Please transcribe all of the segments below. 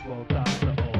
Well, that's awesome.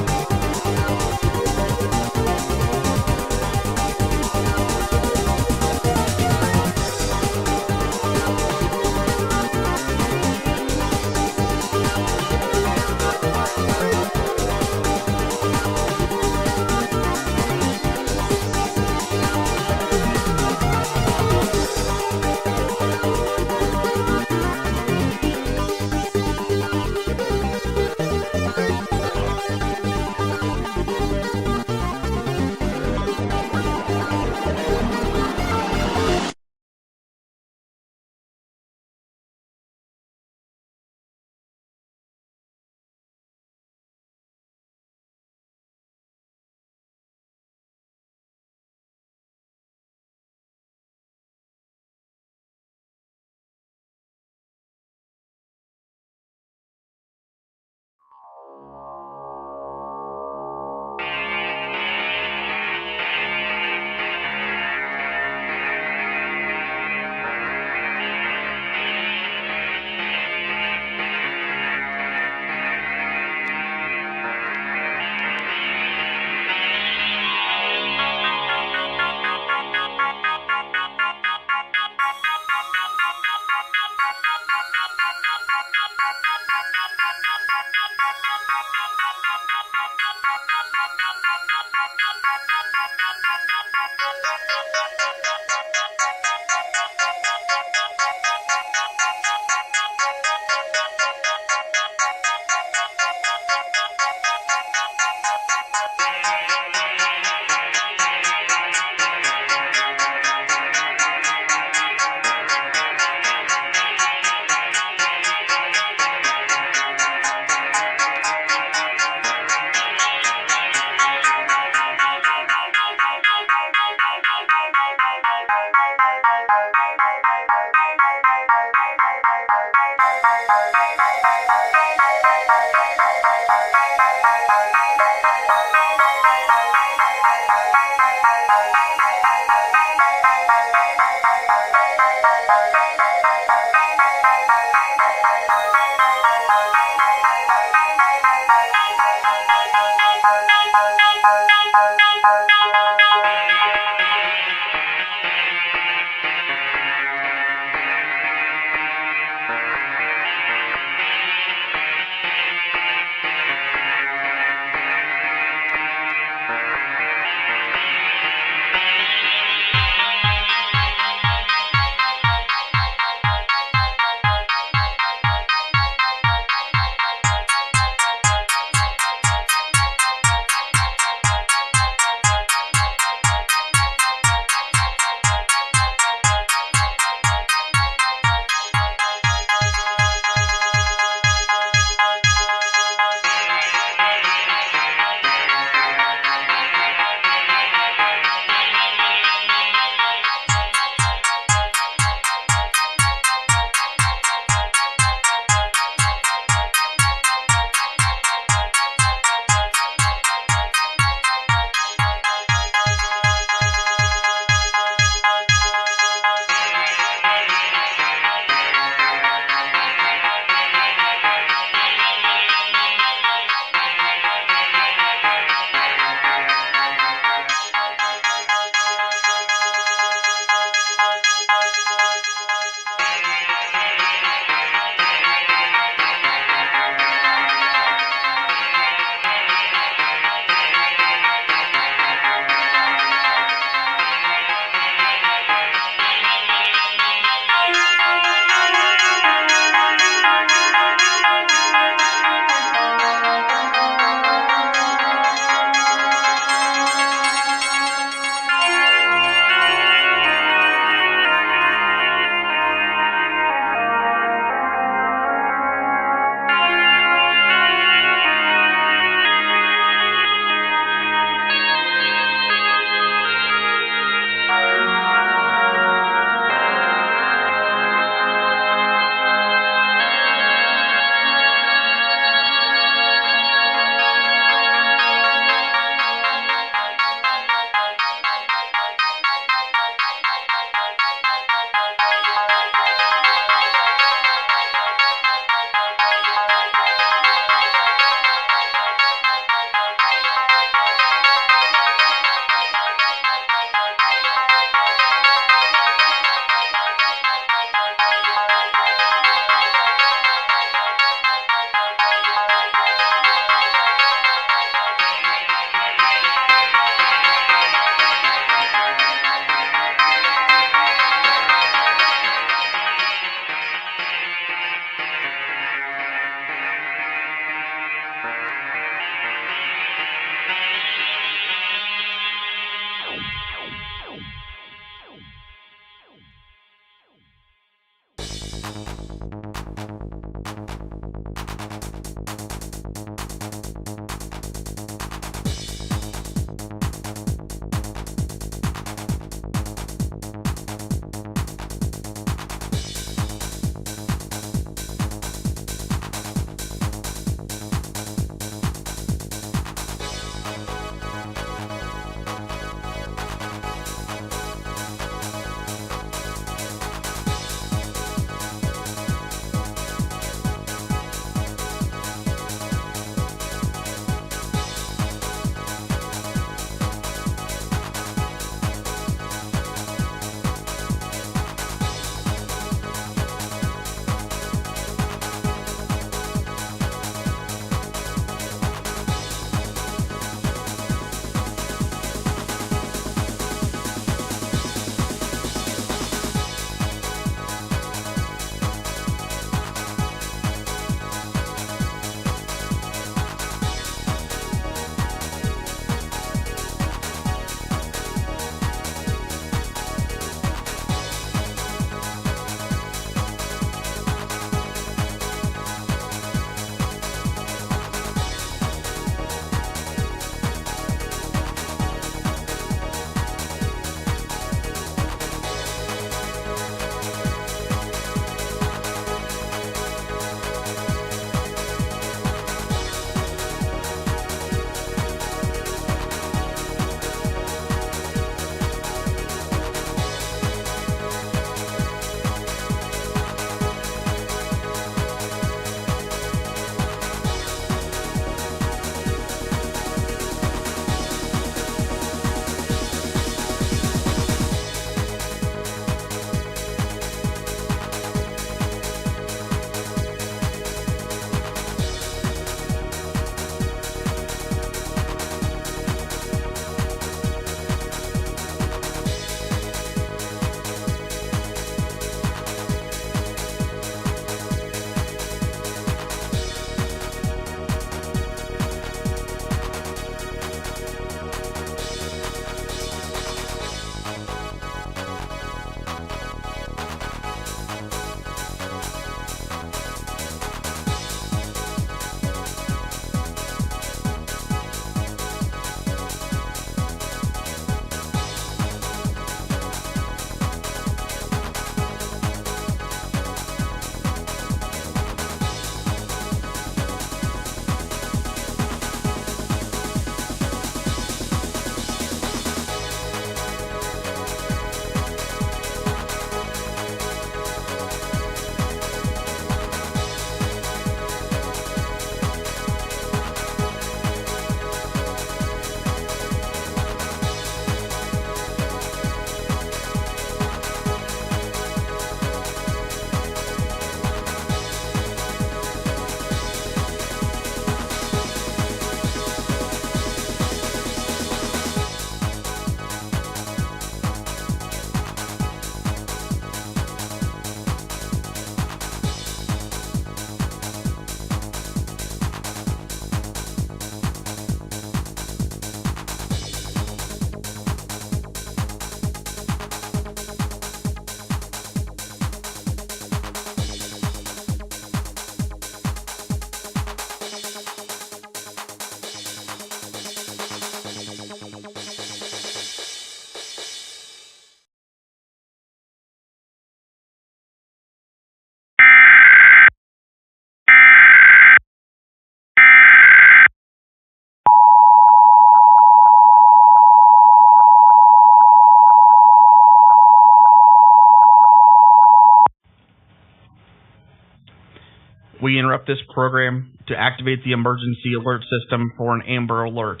We interrupt this program to activate the emergency alert system for an Amber Alert.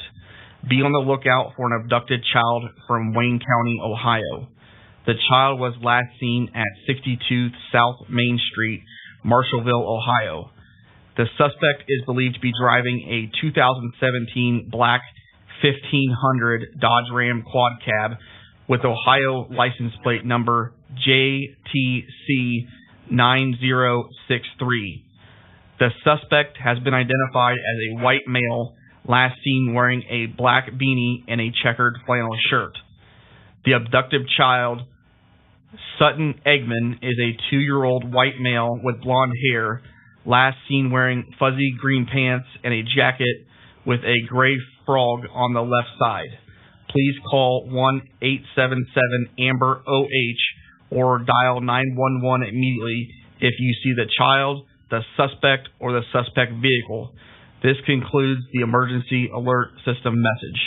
Be on the lookout for an abducted child from Wayne County, Ohio. The child was last seen at 62 South Main Street, Marshallville, Ohio. The suspect is believed to be driving a 2017 black 1500 Dodge Ram quad cab with Ohio license plate number JTC 9063. The suspect has been identified as a white male, last seen wearing a black beanie and a checkered flannel shirt. The abducted child, Sutton Eggman, is a 2-year-old white male with blonde hair, last seen wearing fuzzy green pants and a jacket with a gray frog on the left side. Please call 1-877-AMBER-OH or dial 911 immediately if you see the child, the suspect, or the suspect vehicle. This concludes the emergency alert system message.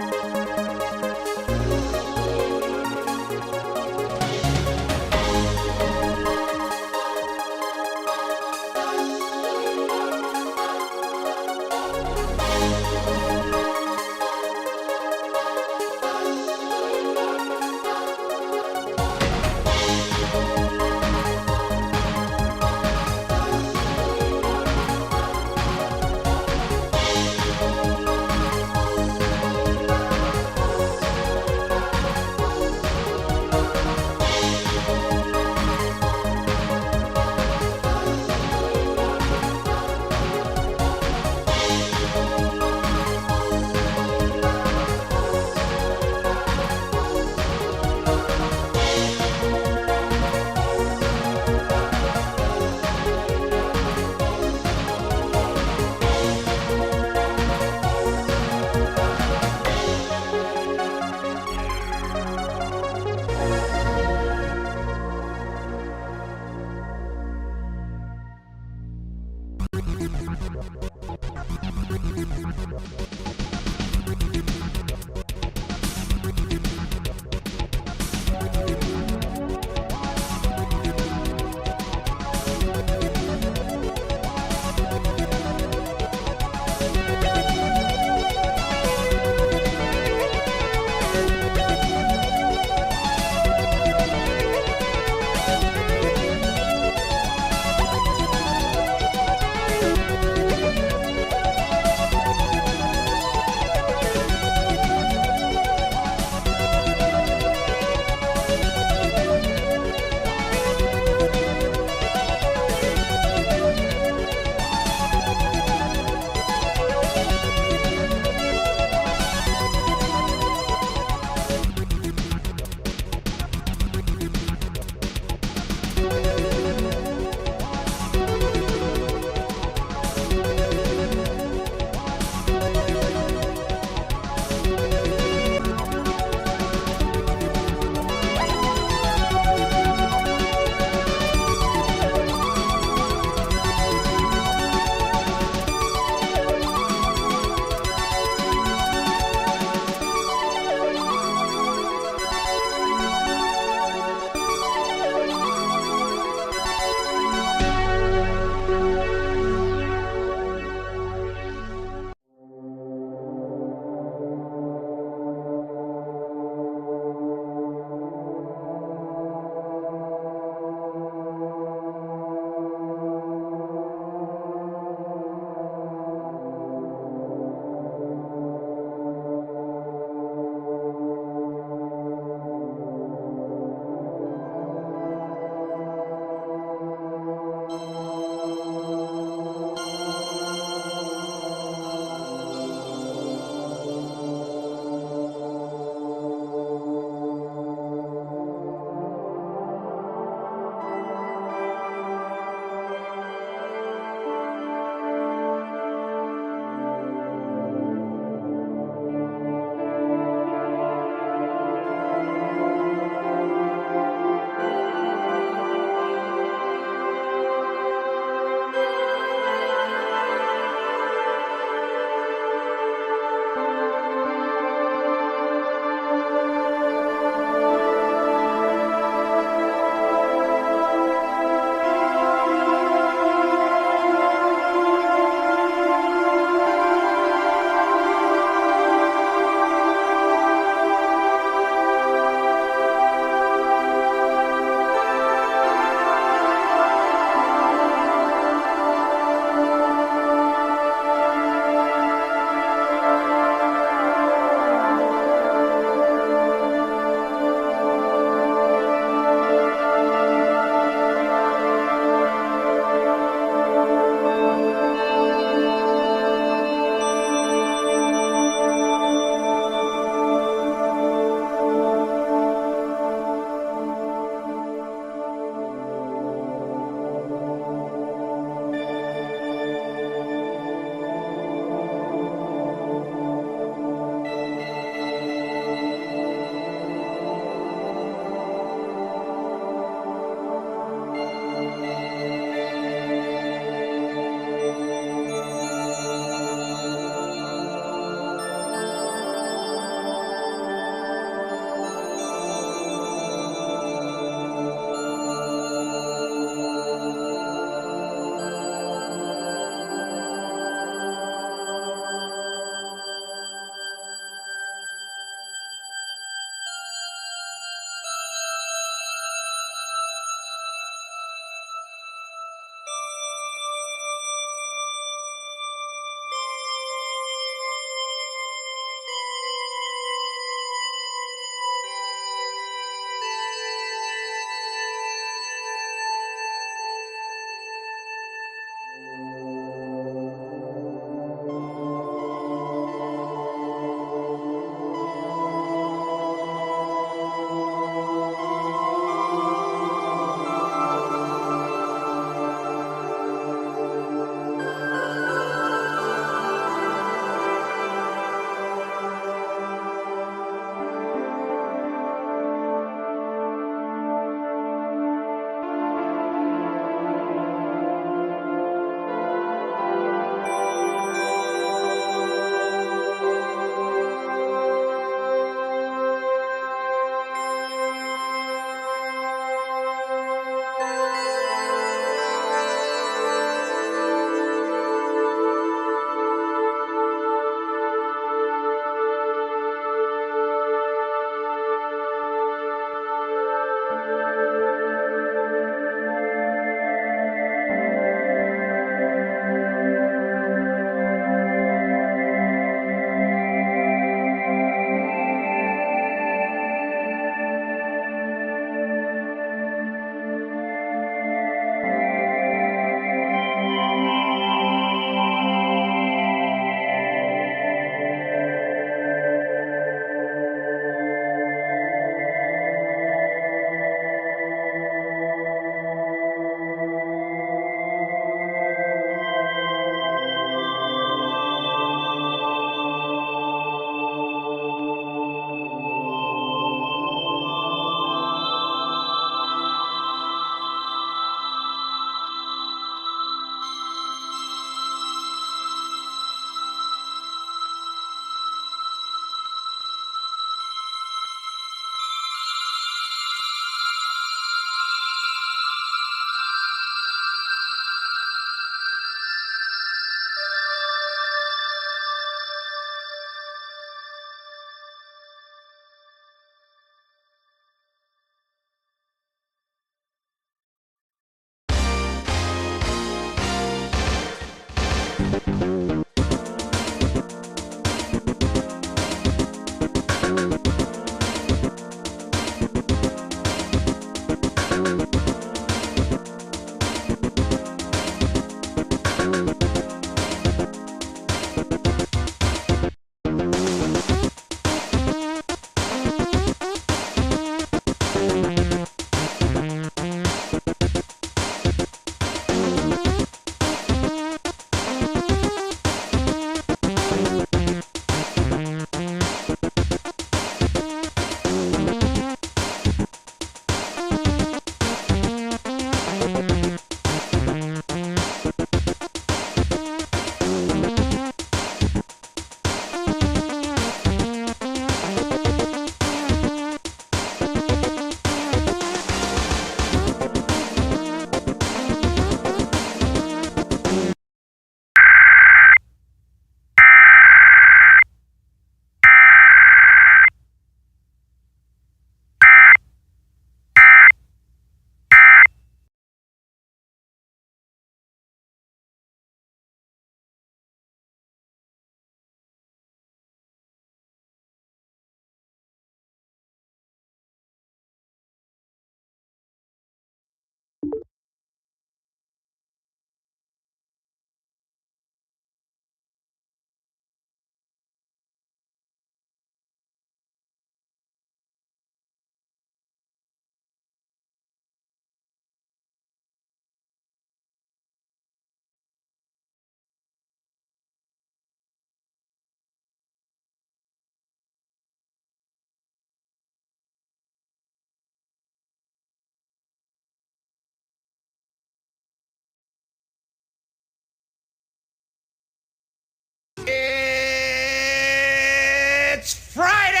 It's Friday!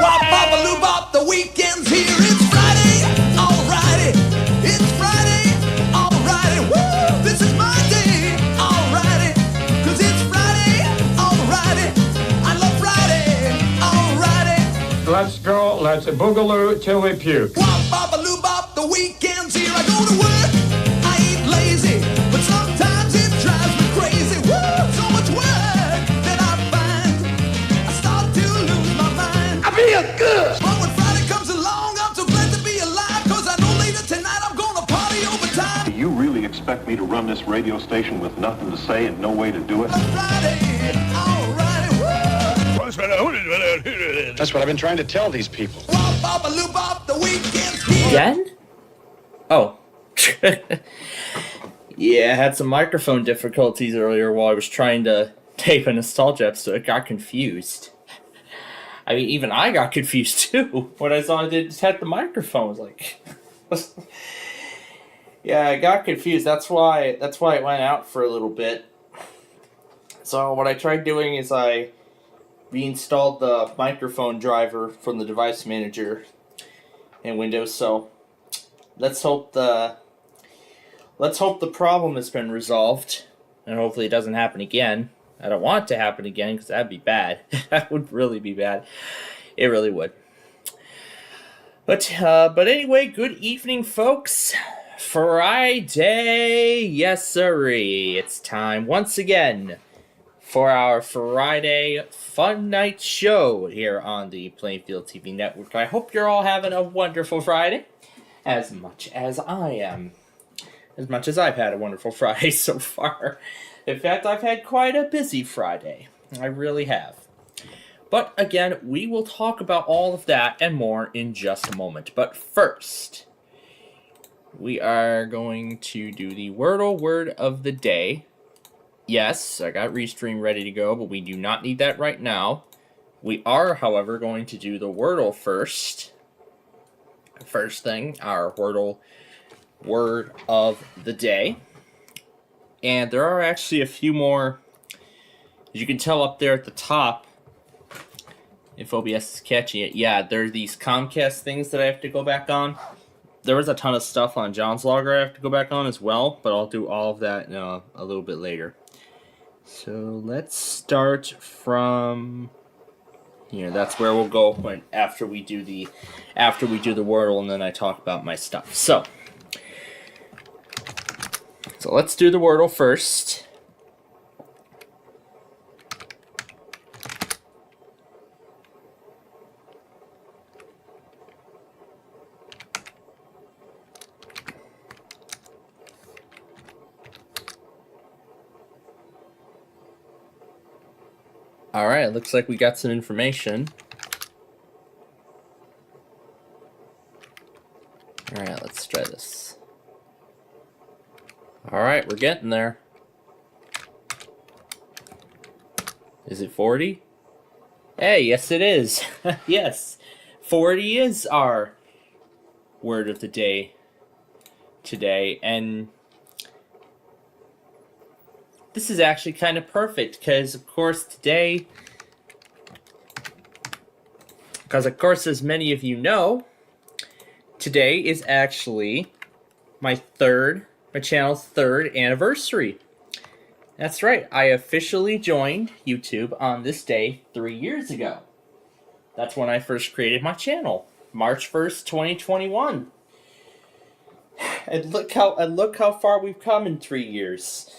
Wop, bop, a loo, bop, the weekend's here. It's Friday, alrighty. It's Friday, alrighty. Woo! This is my day, alrighty. 'Cause it's Friday, alrighty. I love Friday, alrighty. Let's go, let's boogaloo till we puke. Wop, bop, a loo, bop, the weekend's here. I go to work, I ain't lazy, but sometimes it drives me crazy. Woo! So much work that I find I start to lose my mind. I feel good. But when Friday comes along, I'm so glad to be alive, 'cause I know later tonight I'm gonna party overtime. Do you really expect me to run this radio station with nothing to say and no way to do it? Friday, alright, woo! That's what I've been trying to tell these people. Wop, bop, a loo, bop, the weekend's here. Again? Oh. Yeah, I had some microphone difficulties earlier while I was trying to tape a nostalgia episode. It got confused. I mean, even I got confused too when I saw it had the microphone. I was like, yeah, I got confused. That's why it went out for a little bit. So what I tried doing is I reinstalled the microphone driver from the device manager in Windows. So let's hope the problem has been resolved, and hopefully it doesn't happen again. I don't want it to happen again, because that'd be bad. That would really be bad. It really would. But anyway, good evening, folks. Friday, yes sirree. It's time once again for our Friday Fun Night Show here on the Plainfield TV network. I hope you're all having a wonderful Friday, as much as I am. As much as I've had a wonderful Friday so far. In fact, I've had quite a busy Friday. I really have. But again, we will talk about all of that and more in just a moment. But first, we are going to do the Wordle Word of the Day. Yes, I got Restream ready to go, but we do not need that right now. We are, however, going to do the Wordle first. First thing, our Wordle Word of the Day. And there are actually a few more, as you can tell up there at the top, if OBS is catching it. Yeah, there are these Comcast things that I have to go back on. There was a ton of stuff on John's Logger I have to go back on as well, but I'll do all of that a little bit later. So let's start from That's where we'll go after we do the Wordle, and then I talk about my stuff. So let's do the Wordle first. Alright, looks like we got some information. Alright, let's try this. Alright, we're getting there. Is it 40? Hey, yes it is. Yes, 40 is our word of the day today, and this is actually kind of perfect because, of course, as many of you know, today is actually my channel's third anniversary. That's right, I officially joined YouTube on this day 3 years ago. That's when I first created my channel, March 1st, 2021. And look how far we've come in 3 years.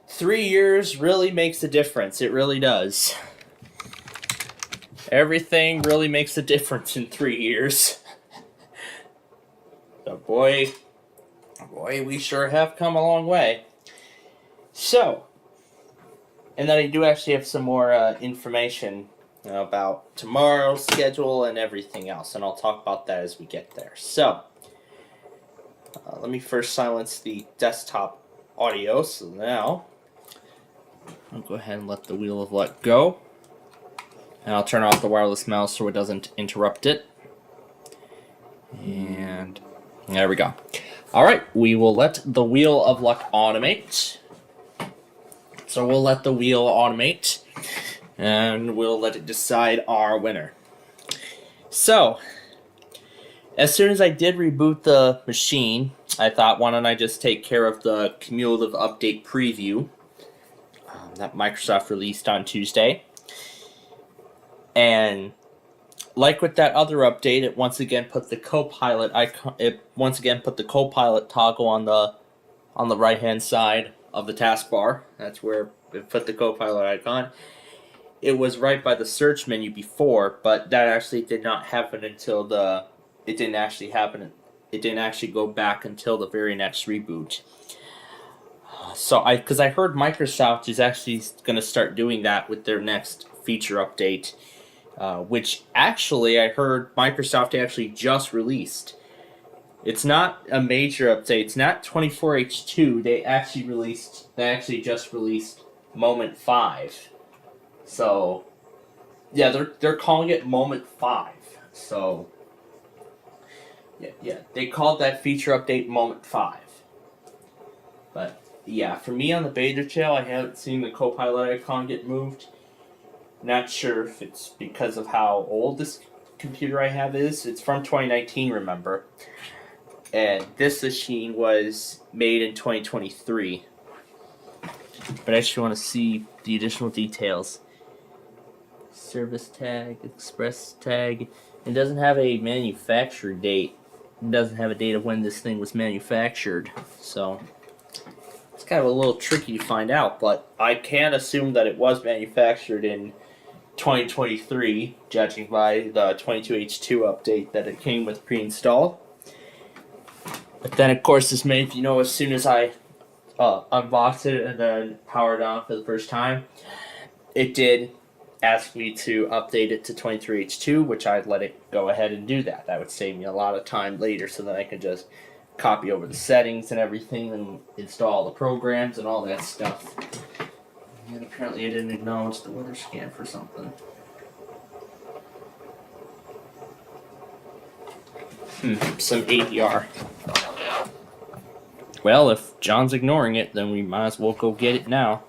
3 years really makes a difference. It really does. Everything really makes a difference in 3 years. But boy, we sure have come a long way. So, and then I do actually have some more information about tomorrow's schedule and everything else, and I'll talk about that as we get there. So, let me first silence the desktop audio. So now, I'll go ahead and let the wheel of luck go. And I'll turn off the wireless mouse so it doesn't interrupt it. And there we go. Alright, we will let the wheel of luck automate. So we'll let the wheel automate, and we'll let it decide our winner. So, as soon as I did reboot the machine, I thought, why don't I just take care of the cumulative update preview that Microsoft released on Tuesday. And like with that other update, it once again put the Copilot icon. It once again put the Copilot toggle on the right hand side of the taskbar. That's where it put the Copilot icon. It was right by the search menu before, but that actually did not happen until it didn't actually go back until the very next reboot. So because I heard Microsoft is actually going to start doing that with their next feature update, which actually I heard Microsoft actually just released. It's not a major update. It's not 24H2. They actually just released Moment 5. So yeah, they're calling it Moment 5. So yeah, they called that feature update Moment 5. But yeah, for me on the beta trail, I haven't seen the Copilot icon get moved. Not sure if it's because of how old this computer I have is. It's from 2019, remember. And this machine was made in 2023. But I actually want to see the additional details. Service tag, express tag. It doesn't have a manufacturer date. It doesn't have a date of when this thing was manufactured. So it's kind of a little tricky to find out, but I can assume that it was manufactured in 2023, judging by the 22H2 update that it came with pre-installed. But then, of course, as many of you know, as soon as I unboxed it and then powered it on for the first time, it did ask me to update it to 23H2, which I'd let it go ahead and do that. That would save me a lot of time later, so that I could just copy over the settings and everything and install the programs and all that stuff. And apparently I didn't acknowledge the weather scan for something. Some ADR. Well, if John's ignoring it, then we might as well go get it now.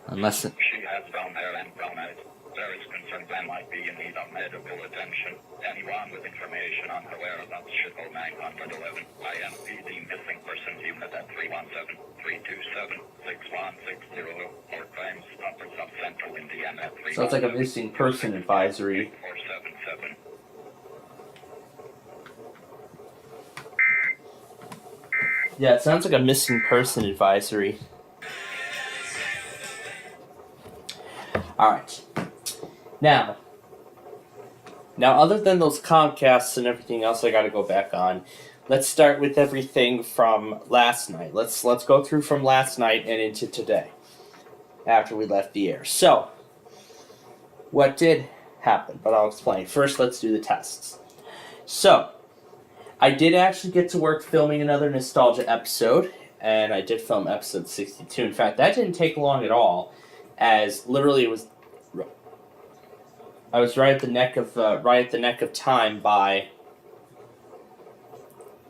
Unless it... She has brown hair and brown eyes. Very concerned man might be in need of medical attention. Anyone with information on her whereabouts should call 911. IMPD missing persons unit at 317-327-6160 or Crime Stoppers of Central Indiana at 317. Sounds like a missing person advisory. 477. Yeah, it sounds like a missing person advisory. Alright. Now, other than those Comcasts and everything else I gotta go back on, let's start with everything from last night. Let's go through from last night and into today, after we left the air. So, what did happen? But I'll explain. First, let's do the tests. So, I did actually get to work filming another nostalgia episode, and I did film episode 62. In fact, that didn't take long at all, as literally I was right at the neck of time by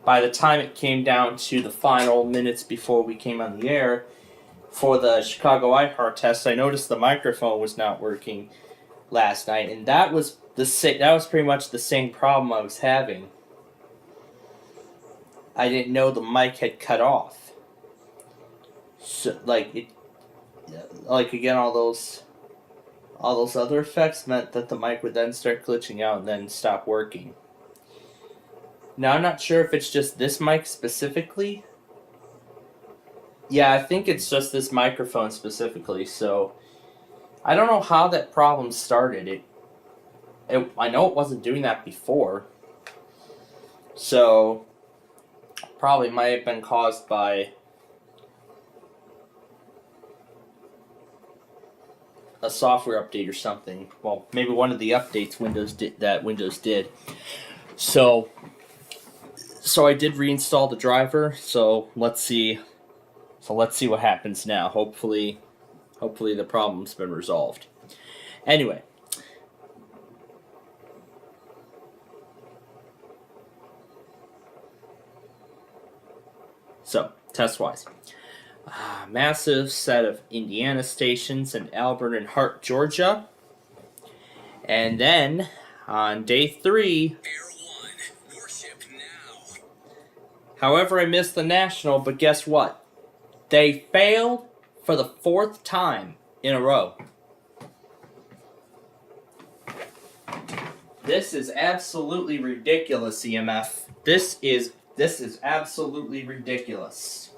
the time it came down to the final minutes before we came on the air for the Chicago iHeart test. I noticed the microphone was not working last night, and that was pretty much the same problem I was having. I didn't know the mic had cut off. So, again, all those other effects meant that the mic would then start glitching out and then stop working. Now, I'm not sure if it's just this mic specifically. Yeah, I think it's just this microphone specifically, so I don't know how that problem started. I know it wasn't doing that before, so probably might have been caused by a software update or something. Well, maybe one of the updates Windows did. So I did reinstall the driver. So let's see what happens now. Hopefully the problem's been resolved. Anyway. So, test-wise. Massive set of Indiana stations in Albert and Hart, Georgia. And then, on day 3... Air 1, worship now. However, I missed the national, but guess what? They failed for the 4th time in a row. This is absolutely ridiculous, EMF. This is absolutely ridiculous.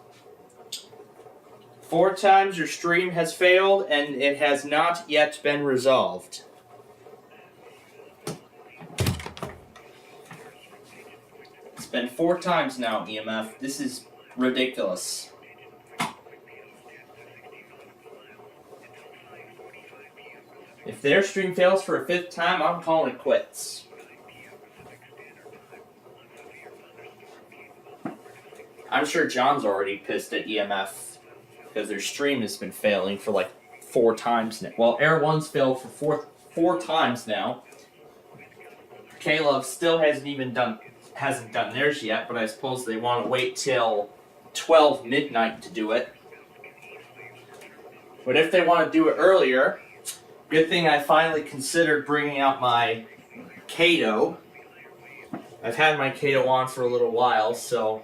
4 times your stream has failed, and it has not yet been resolved. It's been 4 times now, EMF. This is ridiculous. If their stream fails for a 5th time, I'm calling it quits. I'm sure John's already pissed at EMF because their stream has been failing for like 4 times now. Well, Air 1's failed for 4 times now. K-Love still hasn't done theirs yet, but I suppose they want to wait till 12 midnight to do it. But if they want to do it earlier, good thing I finally considered bringing out my Kato. I've had my Kato on for a little while, so...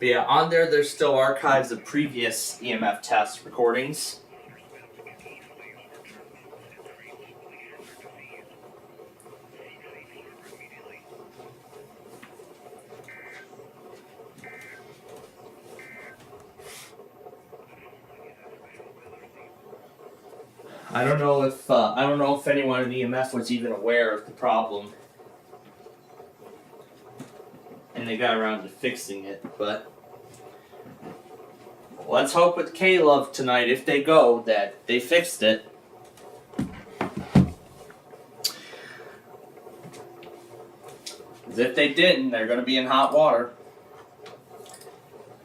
But yeah, on there's still archives of previous EMF test recordings. I don't know if anyone in EMF was even aware of the problem. And they got around to fixing it, but let's hope with K-Love tonight, if they go, that they fixed it. Because if they didn't, they're going to be in hot water.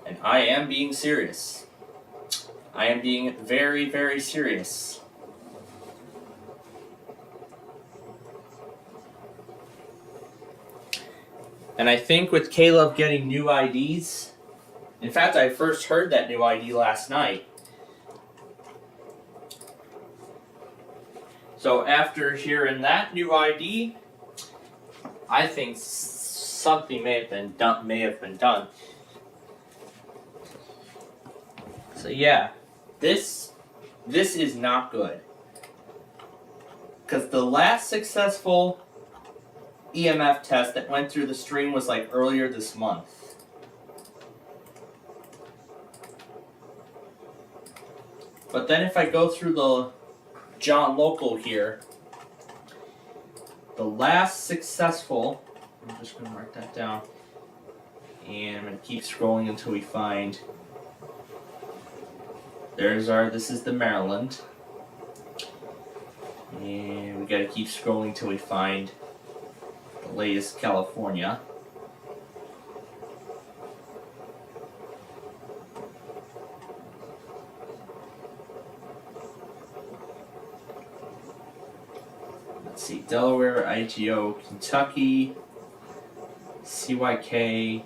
And I am being serious. I am being very, very serious. And I think with Caleb getting new IDs, in fact, I first heard that new ID last night. So after hearing that new ID, I think something may have been done. So yeah, this is not good. Because the last successful EMF test that went through the stream was like earlier this month. But then if I go through the John Local here, the last successful, I'm just going to mark that down, and I'm going to keep scrolling until we find, this is the Maryland, and we got to keep scrolling until we find the latest California. Let's see, Delaware, IGO, Kentucky, CYK.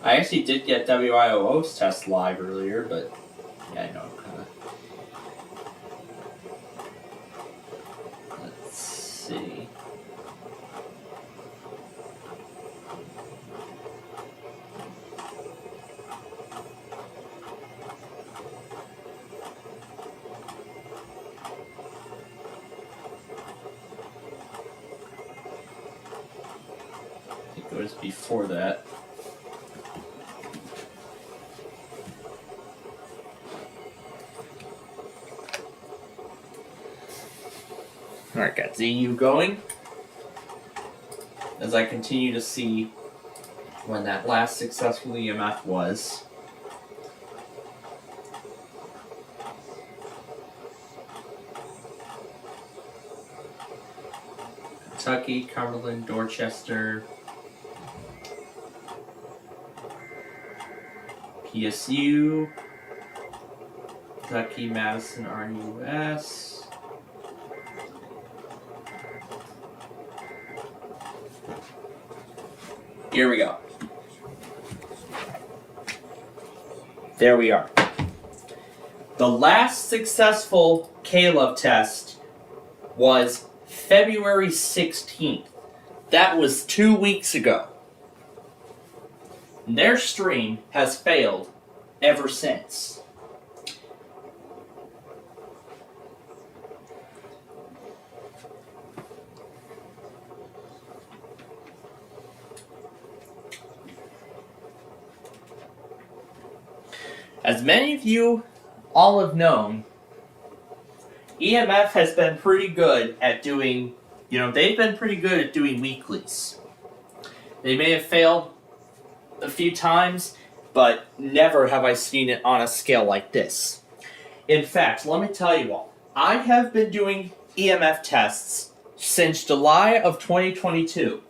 I actually did get WIOO's test live earlier, but yeah, I know, kind of. Let's see. I think it was before that. Alright, got ZU going. As I continue to see when that last successful EMF was. Kentucky, Cumberland, Dorchester, PSU, Kentucky, Madison, RUS. Here we go. There we are. The last successful K-Love test was February 16th. That was 2 weeks ago. Their stream has failed ever since. As many of you all have known, EMF has been pretty good at doing, they've been pretty good at doing weeklies. They may have failed a few times, but never have I seen it on a scale like this. In fact, let me tell you all, I have been doing EMF tests since July of 2022,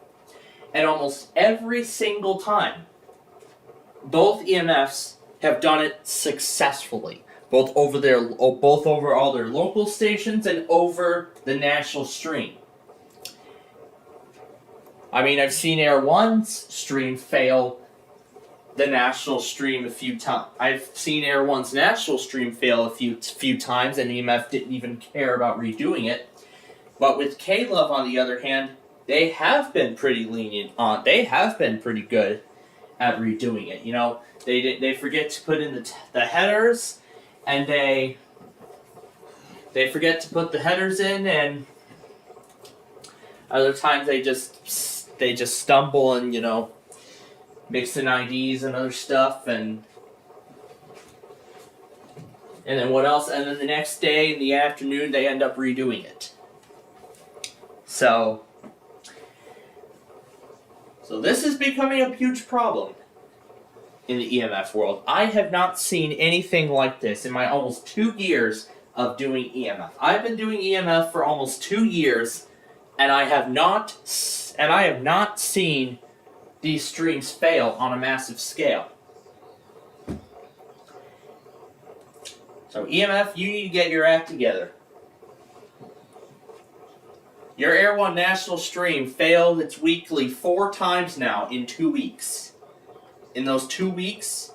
and almost every single time, both EMFs have done it successfully, both over all their local stations and over the national stream. I mean, I've seen Air One's stream fail the national stream a few times. I've seen Air One's national stream fail a few times, and EMF didn't even care about redoing it. But with K-Love, on the other hand, they have been pretty lenient on. They have been pretty good at redoing it. They forget to put in the headers, and they forget to put the headers in, and other times they just stumble and mix in IDs and other stuff, and then what else? And then the next day in the afternoon they end up redoing it. So this is becoming a huge problem in the EMF world. I have not seen anything like this in my almost 2 years of doing EMF. I've been doing EMF for almost 2 years, and I have not seen these streams fail on a massive scale. So EMF, you need to get your act together. Your Air One national stream failed its weekly 4 times now in 2 weeks. In those 2 weeks,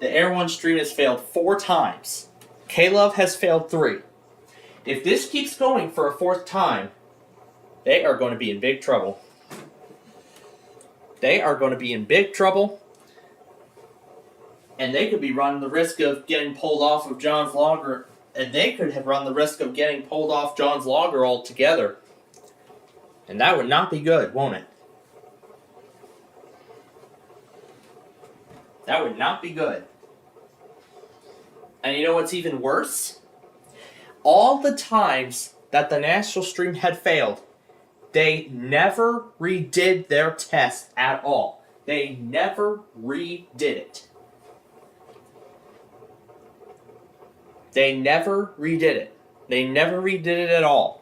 the Air One stream has failed 4 times. K-Love has failed 3. If this keeps going for a 4th time, they are going to be in big trouble. They are going to be in big trouble. And they could be running the risk of getting pulled off of John's logger. And they could have run the risk of getting pulled off John's logger altogether. And that would not be good, won't it? That would not be good. And you know what's even worse? All the times that the national stream had failed, they never redid their test at all. They never redid it. They never redid it. They never redid it at all.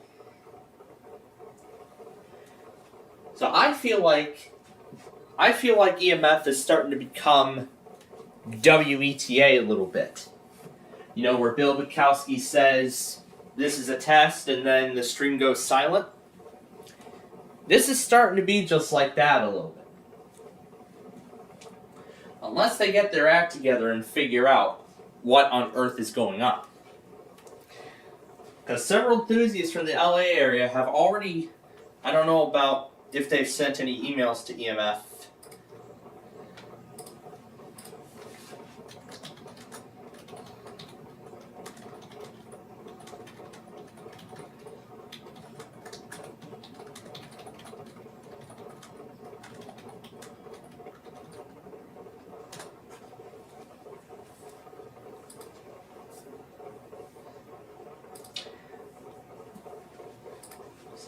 So I feel like EMF is starting to become WETA a little bit. You know, where Bill Bukowski says this is a test and then the stream goes silent. This is starting to be just like that a little bit. Unless they get their act together and figure out what on earth is going on. Because several enthusiasts from the LA area have already, I don't know about if they've sent any emails to EMF.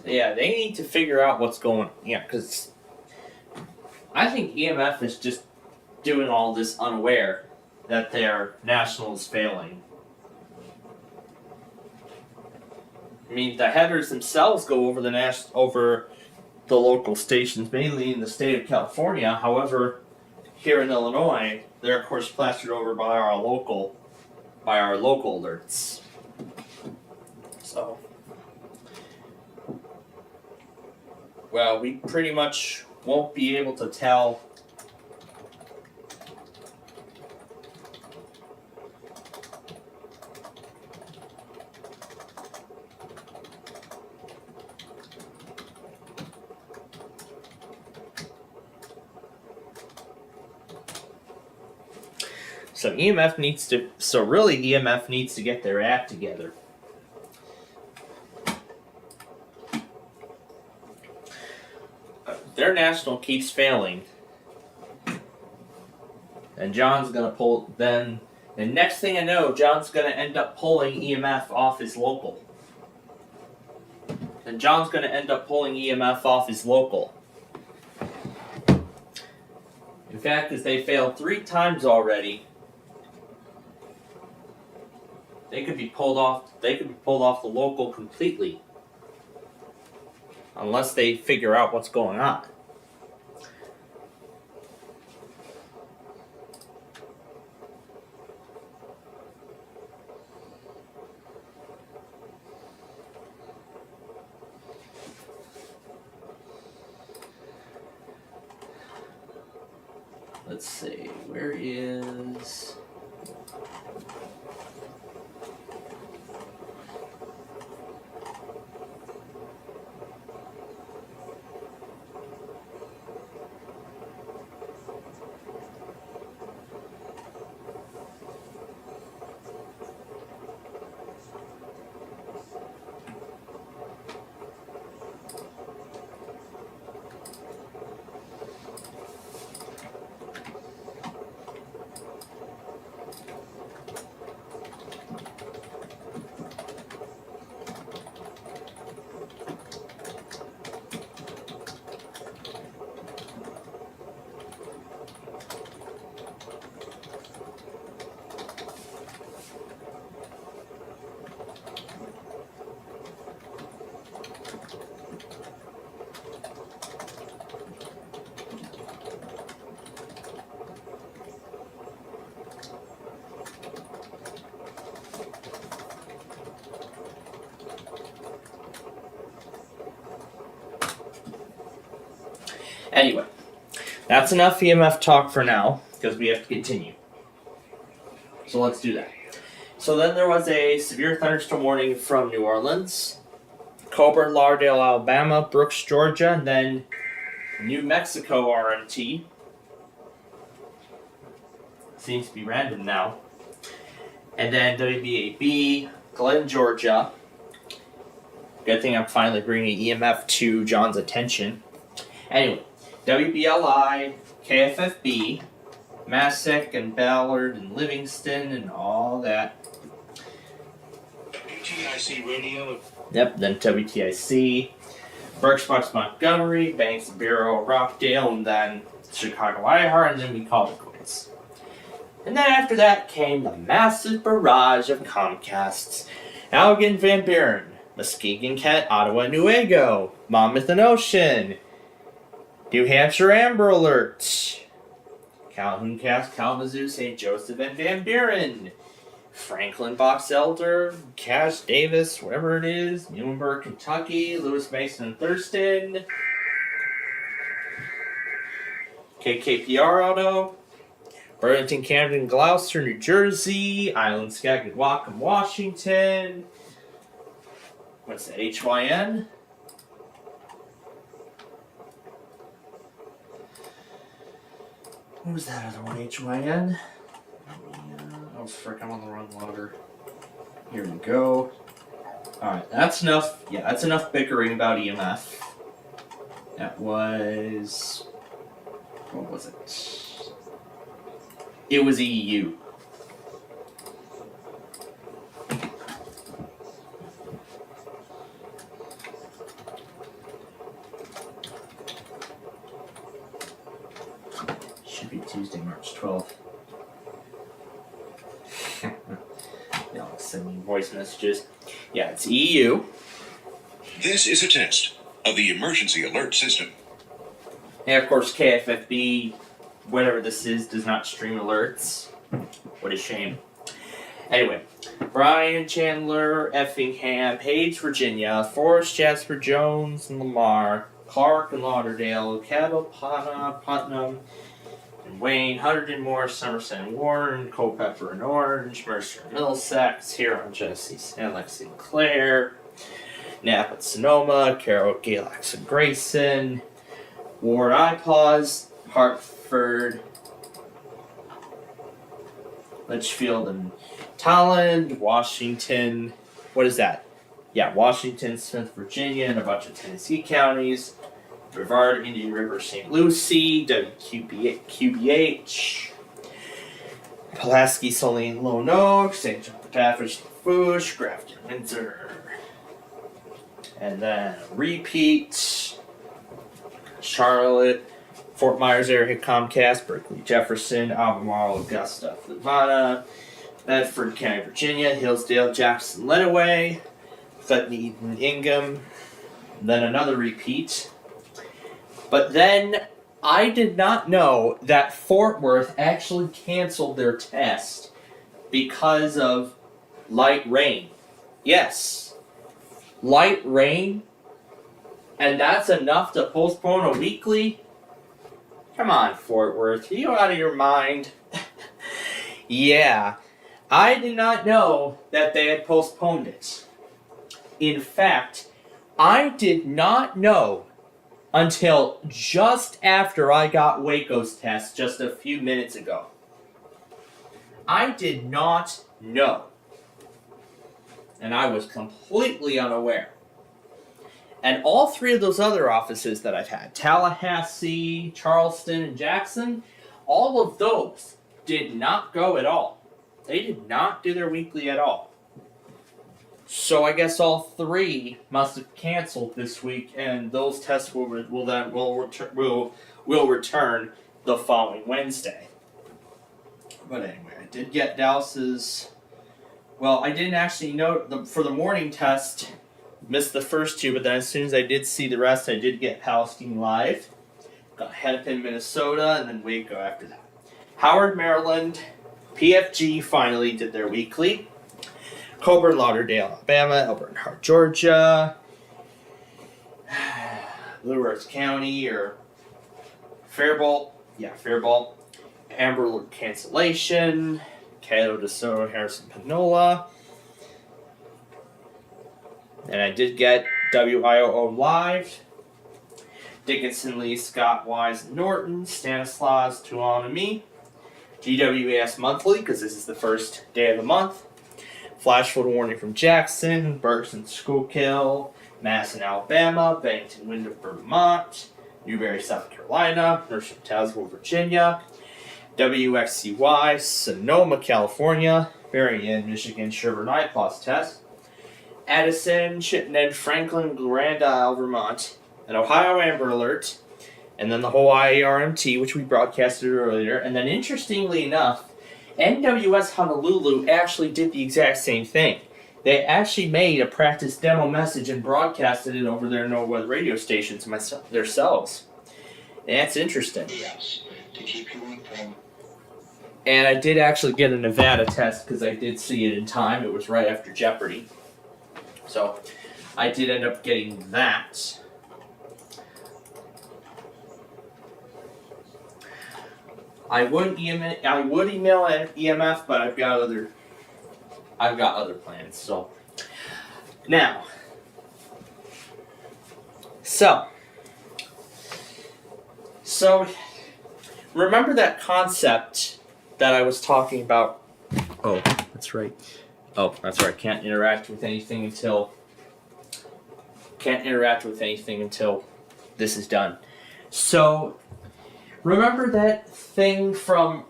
Yeah, they need to figure out what's going on. Yeah, because I think EMF is just doing all this unaware that their national is failing. I mean, the headers themselves go over over the local stations, mainly in the state of California. However, here in Illinois, they're of course plastered over by our local alerts. So. Well, we pretty much won't be able to tell EMF needs to get their act together. Their national keeps failing, and John's gonna pull. Then the next thing I know, John's gonna end up pulling EMF off his local. And John's gonna end up pulling EMF off his local. In fact, as they failed 3 times already, they could be pulled off. They could be pulled off the local completely. Unless they figure out what's going on. Let's see, where is... Anyway, that's enough EMF talk for now, because we have to continue. So let's do that. So then there was a severe thunderstorm warning from New Orleans, Coburn, Lauderdale, Alabama, Brooks, Georgia, and then New Mexico RMT. Seems to be random now. And then WBAB, Glenn, Georgia. Good thing I'm finally bringing EMF to John's attention. Anyway, WBLI, KFFB, Massac and Ballard and Livingston and all that. WTIC radio. Yep, then WTIC, Birchbox, Montgomery, Banks, Bureau, Rockdale, and then Chicago iHeart, and then we called it quits. And then after that came the massive barrage of Comcasts. Allegan, Van Buren, Muskegon, Kent, Ottawa, Newaygo, Monmouth and Ocean, New Hampshire Amber Alert, Calhoun, Kalamazoo, St. Joseph, and Van Buren, Franklin, Box Elder, Cass, Davis, whatever it is, Muhlenberg, Kentucky, Lewis, Mason, and Thurston, KKPR Auto, Burlington, Camden, Gloucester, New Jersey, Island, Skagit, Whatcom, Washington. What's that, HYN? What was that other one, HYN? Oh, frick, I'm on the wrong loader. Here we go. Alright, that's enough. Yeah, that's enough bickering about EMF. That was... What was it? It was EU. Should be Tuesday, March 12th. Y'all send me voice messages. Yeah, it's EU. This is a test of the emergency alert system. And of course, KFFB, whatever this is, does not stream alerts. What a shame. Anyway, Bryan, Chandler, Effingham, Page, Virginia, Forest, Jasper, Jones, and Lamar, Clark and Lauderdale, Cabell, Putnam, and Wayne, Hunterdon, Morris, Somerset, and Warren, Culpeper and Orange, Mercer and Middlesex, Huron, Genesee, San Lex, Sinclair, Napa and Sonoma, Carroll, Galax and Grayson, Ward, Ipaws, Hartford, Litchfield and Tolland, Washington, what is that? Yeah, Washington, Smith, Virginia, and a bunch of Tennessee counties. Brevard, Indian River, St. Lucie, WQBH, Pulaski, Sully, Lone Oak, St. John, Taffridge, Fouche, Grafton, Windsor. And then repeat, Charlotte, Fort Myers area, Comcast, Berkeley, Jefferson, Albemarle, Augusta, Fluvanna, Bedford County, Virginia, Hillsdale, Jackson, Lenawee, Thutney, Eden, Ingham, then another repeat. But then I did not know that Fort Worth actually canceled their test because of light rain. Yes, light rain, and that's enough to postpone a weekly? Come on, Fort Worth, are you out of your mind? Yeah, I did not know that they had postponed it. In fact, I did not know until just after I got Waco's test just a few minutes ago. I did not know. And I was completely unaware. And all three of those other offices that I've had, Tallahassee, Charleston, and Jackson, all of those did not go at all. They did not do their weekly at all. So I guess all three must have canceled this week, and those tests will return the following Wednesday. But anyway, I did get Dallas's. Well, I didn't actually know for the morning test. Missed the first two, but then as soon as I did see the rest, I did get Palestine Live. Got Hennepin, Minnesota, and then Waco after that. Howard, Maryland, PFG finally did their weekly. Coburn, Lauderdale, Alabama, Elbert Hart, Georgia, Blue Earth County, or Fairbolt. Yeah, Fairbolt. Amber Alert cancellation. Cato DeSoto, Harrison Panola. And I did get WIOO Live. Dickinson, Lee, Scott, Wise, Norton, Stanislaus, Tuanami. GWAS Monthly, because this is the first day of the month. Flash flood warning from Jackson, Bergson, Schuylkill, Madison, Alabama, Bennington, Windham, Vermont, Newberry, South Carolina, Mercer, Tazewell, Virginia, WXCY, Sonoma, California, Berrien, Michigan, Sherburne, Pause Test, Addison, Chittenden, Franklin, Grand Isle, Vermont, an Ohio Amber Alert, and then the Hawaii RMT, which we broadcasted earlier. And then, interestingly enough, NWS Honolulu actually did the exact same thing. They actually made a practice demo message and broadcasted it over their no-weather radio stations themselves. And that's interesting. Yes, to keep you informed. And I did actually get a Nevada test because I did see it in time. It was right after Jeopardy. So I did end up getting that. I would email an EMF, but I've got other plans. So remember that concept that I was talking about? Oh, that's right. Can't interact with anything until this is done. So remember that thing from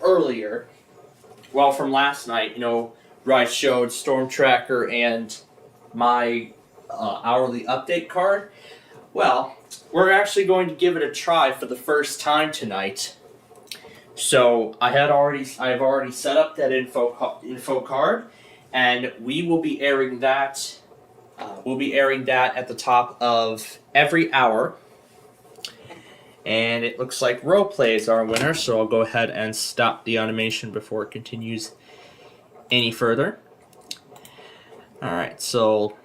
earlier? Well, from last night, where I showed Storm Tracker and my hourly update card. Well, we're actually going to give it a try for the first time tonight. So I've already set up that info card, and we will be airing that. We'll be airing that at the top of every hour. And it looks like Roleplay is our winner, so I'll go ahead and stop the animation before it continues any further. Alright, so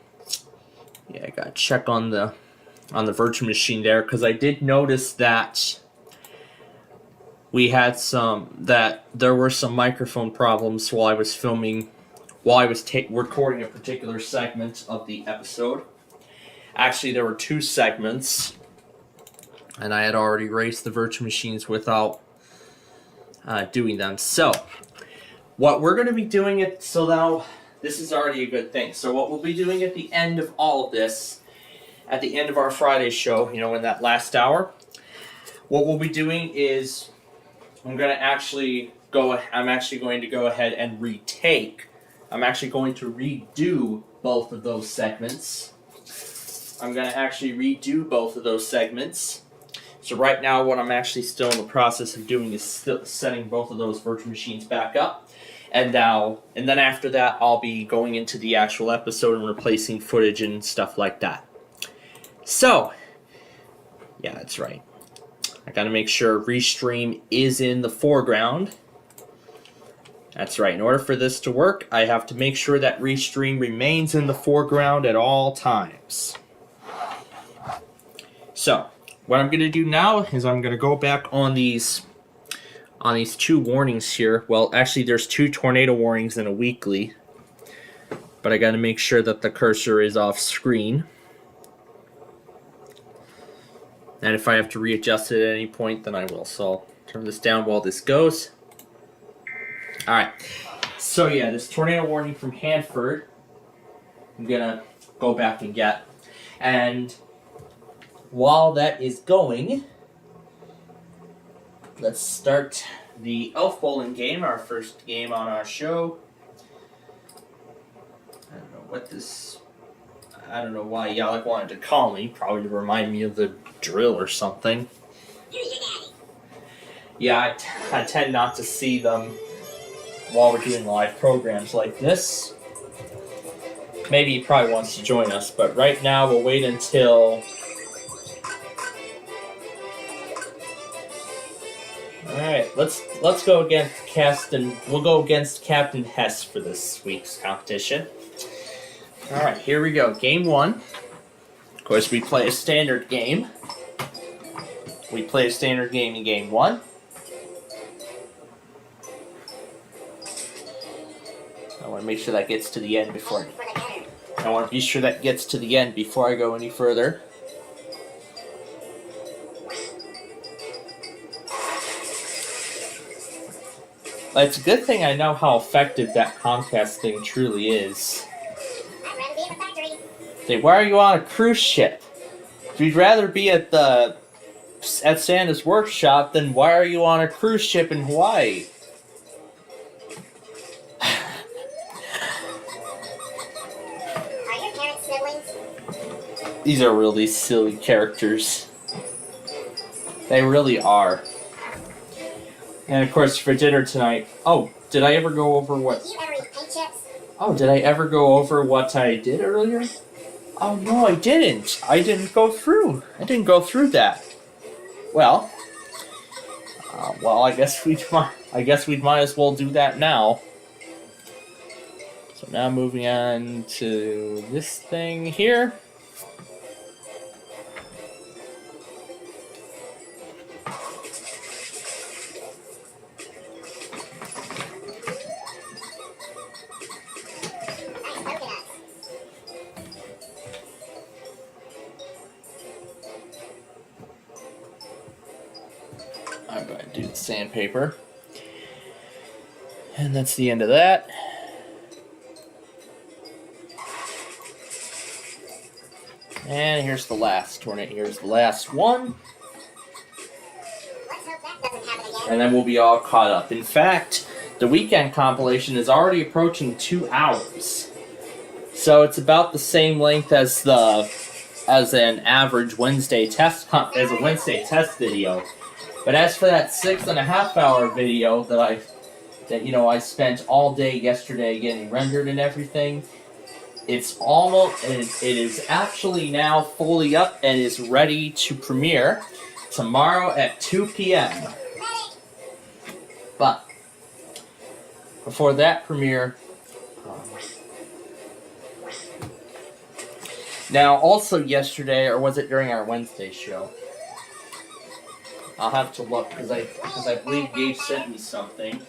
yeah, I gotta check on the virtual machine there, because I did notice that there were some microphone problems while I was recording a particular segment of the episode. Actually, there were two segments, and I had already raced the virtual machines without doing them. So, what we're going to be doing now, this is already a good thing. So what we'll be doing at the end of all of this, at the end of our Friday show, in that last hour, what we'll be doing is I'm actually going to go ahead and retake. I'm actually going to redo both of those segments. So right now, what I'm actually still in the process of doing is setting both of those virtual machines back up. And then after that, I'll be going into the actual episode and replacing footage and stuff like that. So, yeah, that's right. I gotta make sure Restream is in the foreground. That's right. In order for this to work, I have to make sure that Restream remains in the foreground at all times. So, what I'm gonna do now is I'm gonna go back on these two warnings here. Well, actually, there's two tornado warnings and a weekly, but I gotta make sure that the cursor is off screen. And if I have to readjust it at any point, then I will. So I'll turn this down while this goes. Alright. So yeah, this tornado warning from Hanford, I'm gonna go back and get. And while that is going, let's start the Elf Bowling game, our first game on our show. I don't know why Yalek wanted to call me, probably to remind me of the drill or something. Yeah, I tend not to see them while we're doing live programs like this. Maybe he probably wants to join us, but right now we'll wait until... Alright, let's go against we'll go against Captain Hess for this week's competition. Alright, here we go. Game 1. Of course, we play a standard game. We play a standard game in game 1. I want to make sure that gets to the end before I want to be sure that gets to the end before I go any further. But it's a good thing I know how effective that Comcast thing truly is. Say, why are you on a cruise ship? If you'd rather be at Santa's workshop, then why are you on a cruise ship in Hawaii? Are your parents siblings? These are really silly characters. They really are. And of course, for dinner tonight. Oh, did I ever go over what? Do you ever eat paint chips? Oh, did I ever go over what I did earlier? Oh no, I didn't. I didn't go through that. Well, I guess we might as well do that now. So now moving on to this thing here. I'm going to do the sandpaper. And that's the end of that. And here's the last tornado. Here's the last one. Let's hope that doesn't happen again. And then we'll be all caught up. In fact, the weekend compilation is already approaching 2 hours. So it's about the same length as an average Wednesday test video. But as for that 6.5 hour video that I spent all day yesterday getting rendered and everything, it is actually now fully up and is ready to premiere tomorrow at 2 p.m. But before that premiere, now also yesterday, or was it during our Wednesday show? I'll have to look because I believe Gage sent me something.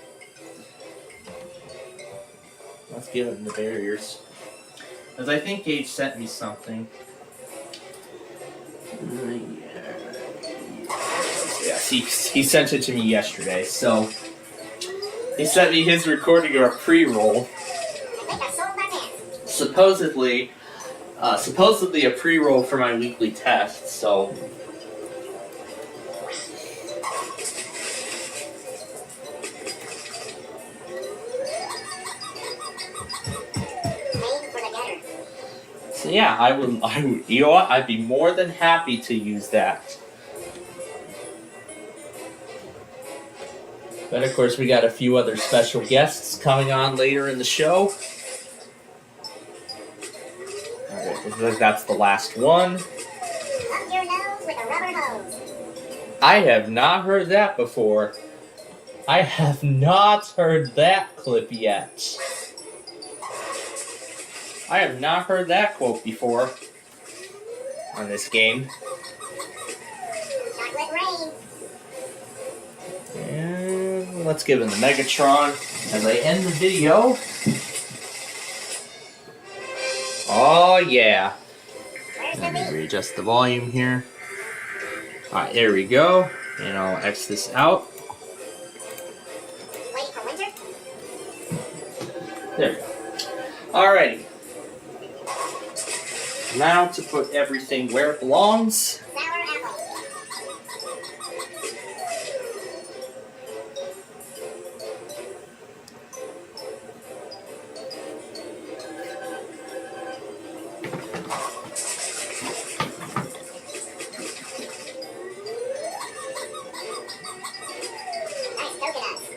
Let's give him the barriers. Because I think Gage sent me something. Yes, he sent it to me yesterday. So he sent me his recording of a pre-roll. Supposedly a pre-roll for my weekly test. So. So yeah, I would, you know what? I'd be more than happy to use that. But of course, we got a few other special guests coming on later in the show. Alright, that's the last one. Up your nose with a rubber hose. I have not heard that before. I have not heard that clip yet. I have not heard that quote before on this game. Chocolate rain. And let's give him the Megatron as I end the video. Oh yeah. Let me readjust the volume here. Alright, there we go. And I'll X this out. Wait for winter? There we go. Alrighty. Now to put everything where it belongs. Sour apple. Nice coconuts.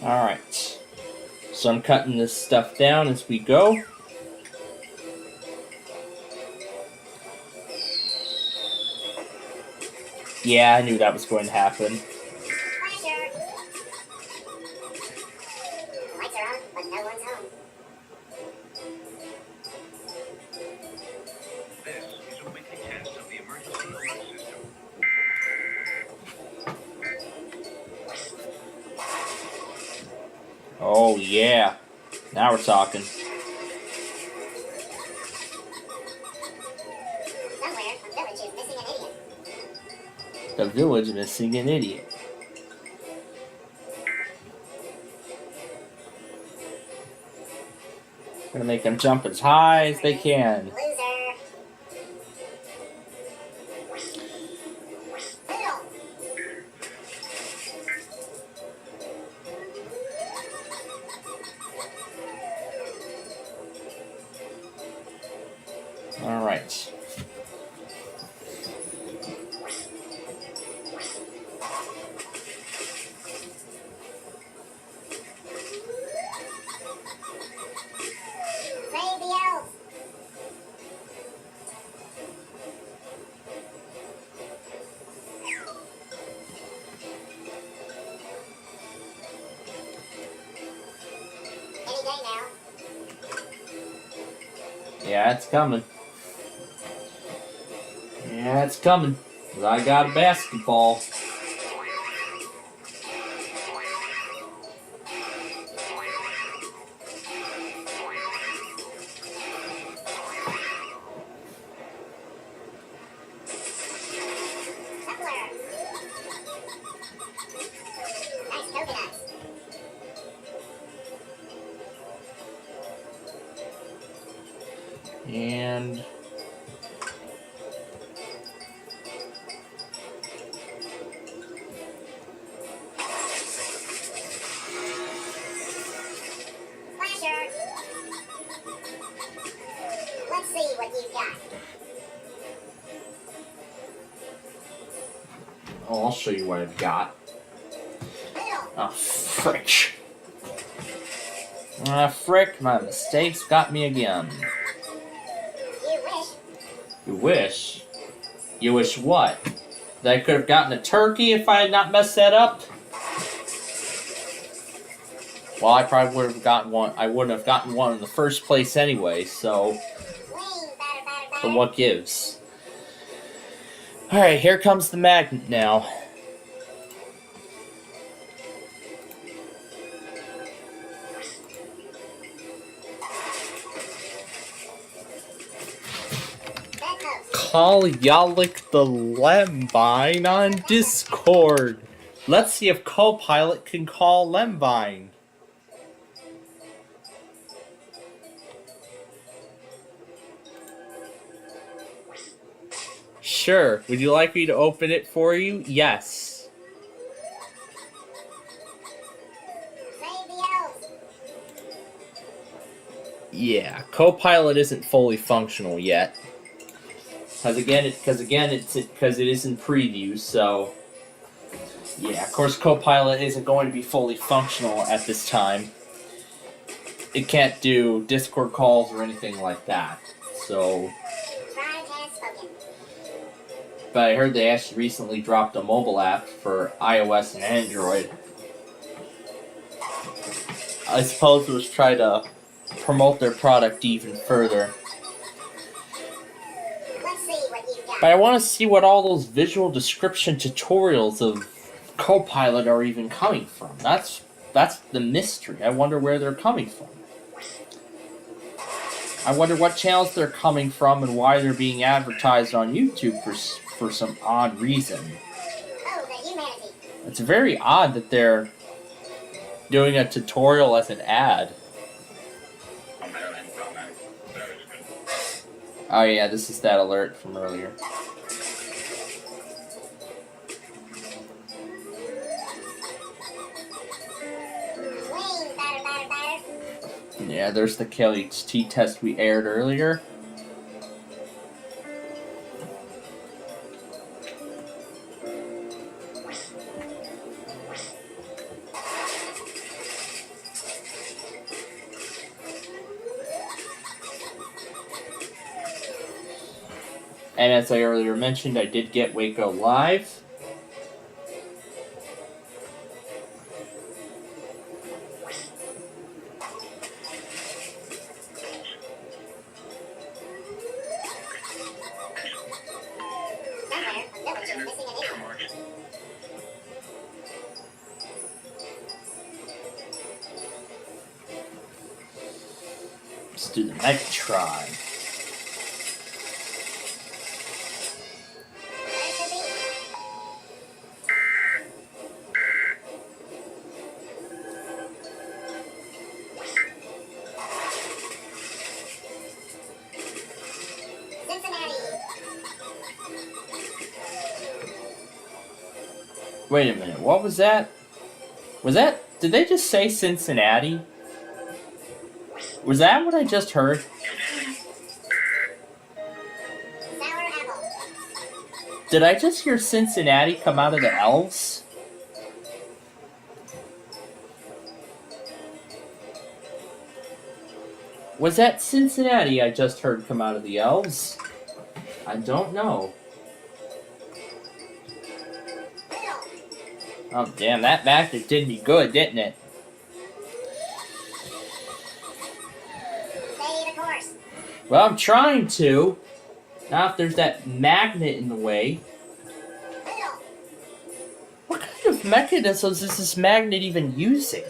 Alright. So I'm cutting this stuff down as we go. Yeah, I knew that was going to happen. Flasher. Lights are on, but no one's home. This is a weekly test of the emergency alert system. Oh, yeah. Now we're talking. Somewhere, a village is missing an idiot. The village missing an idiot. Gonna make them jump as high as they can. Loser. Poodle. Alright. Save the elves. Any day now. Yeah, it's coming. Yeah, it's coming. 'Cause I got a basketball. Tumbler. Nice coconuts. And Flasher. Let's see what you've got. oh, I'll show you what I've got. Poodle. Oh, frick. Ah, frick, my mistakes got me again. You wish. You wish? You wish what? That I could have gotten a turkey if I had not messed that up? Well, I probably would have gotten one. I wouldn't have gotten one in the first place anyway, so Wing, batter, batter, but batter. what gives? Alright, here comes the magnet now. Bedpost. Call Yalik the Lembine on Discord. Let's see if Copilot can call Lembine. Sure. Would you like me to open it for you? Yes. Save the elves. Yeah. Copilot isn't fully functional yet. Because it is in preview, so yeah, of course Copilot isn't going to be fully functional at this time. It can't do Discord calls or anything like that. So, Tribe has spoken. but I heard they actually recently dropped a mobile app for iOS and Android. I suppose it was try to promote their product even further. Let's see what you've got. But I want to see what all those visual description tutorials of Copilot are even coming from. That's the mystery. I wonder where they're coming from. I wonder what channels they're coming from and why they're being advertised on YouTube for some odd reason. Oh, the humanity. It's very odd that they're doing a tutorial as an ad. American comment. Very good. Oh yeah, this is that alert from earlier. Wing, batter, batter, batter. Yeah, there's the KLHT test we aired earlier. And as I earlier mentioned, I did get Waco Live. Let's do the Megatron. Wait a minute, what was that? Did they just say Cincinnati? Was that what I just heard? Did I just hear Cincinnati come out of the elves? Was that Cincinnati I just heard come out of the elves? I don't know. Oh, damn, that magnet did me good, didn't it? Well, I'm trying to. Now, if there's that magnet in the way. What kind of mechanisms is this magnet even using?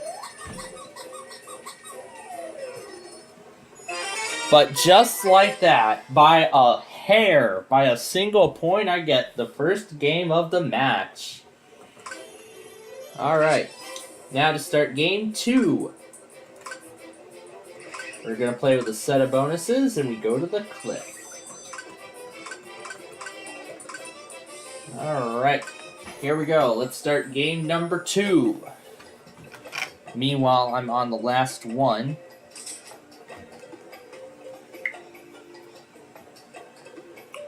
But just like that, by a hair, by a single point, I get the first game of the match. Alright, now to start game 2. We're going to play with a set of bonuses, and we go to the clip. Alright, here we go. Let's start game number 2. Meanwhile, I'm on the last one.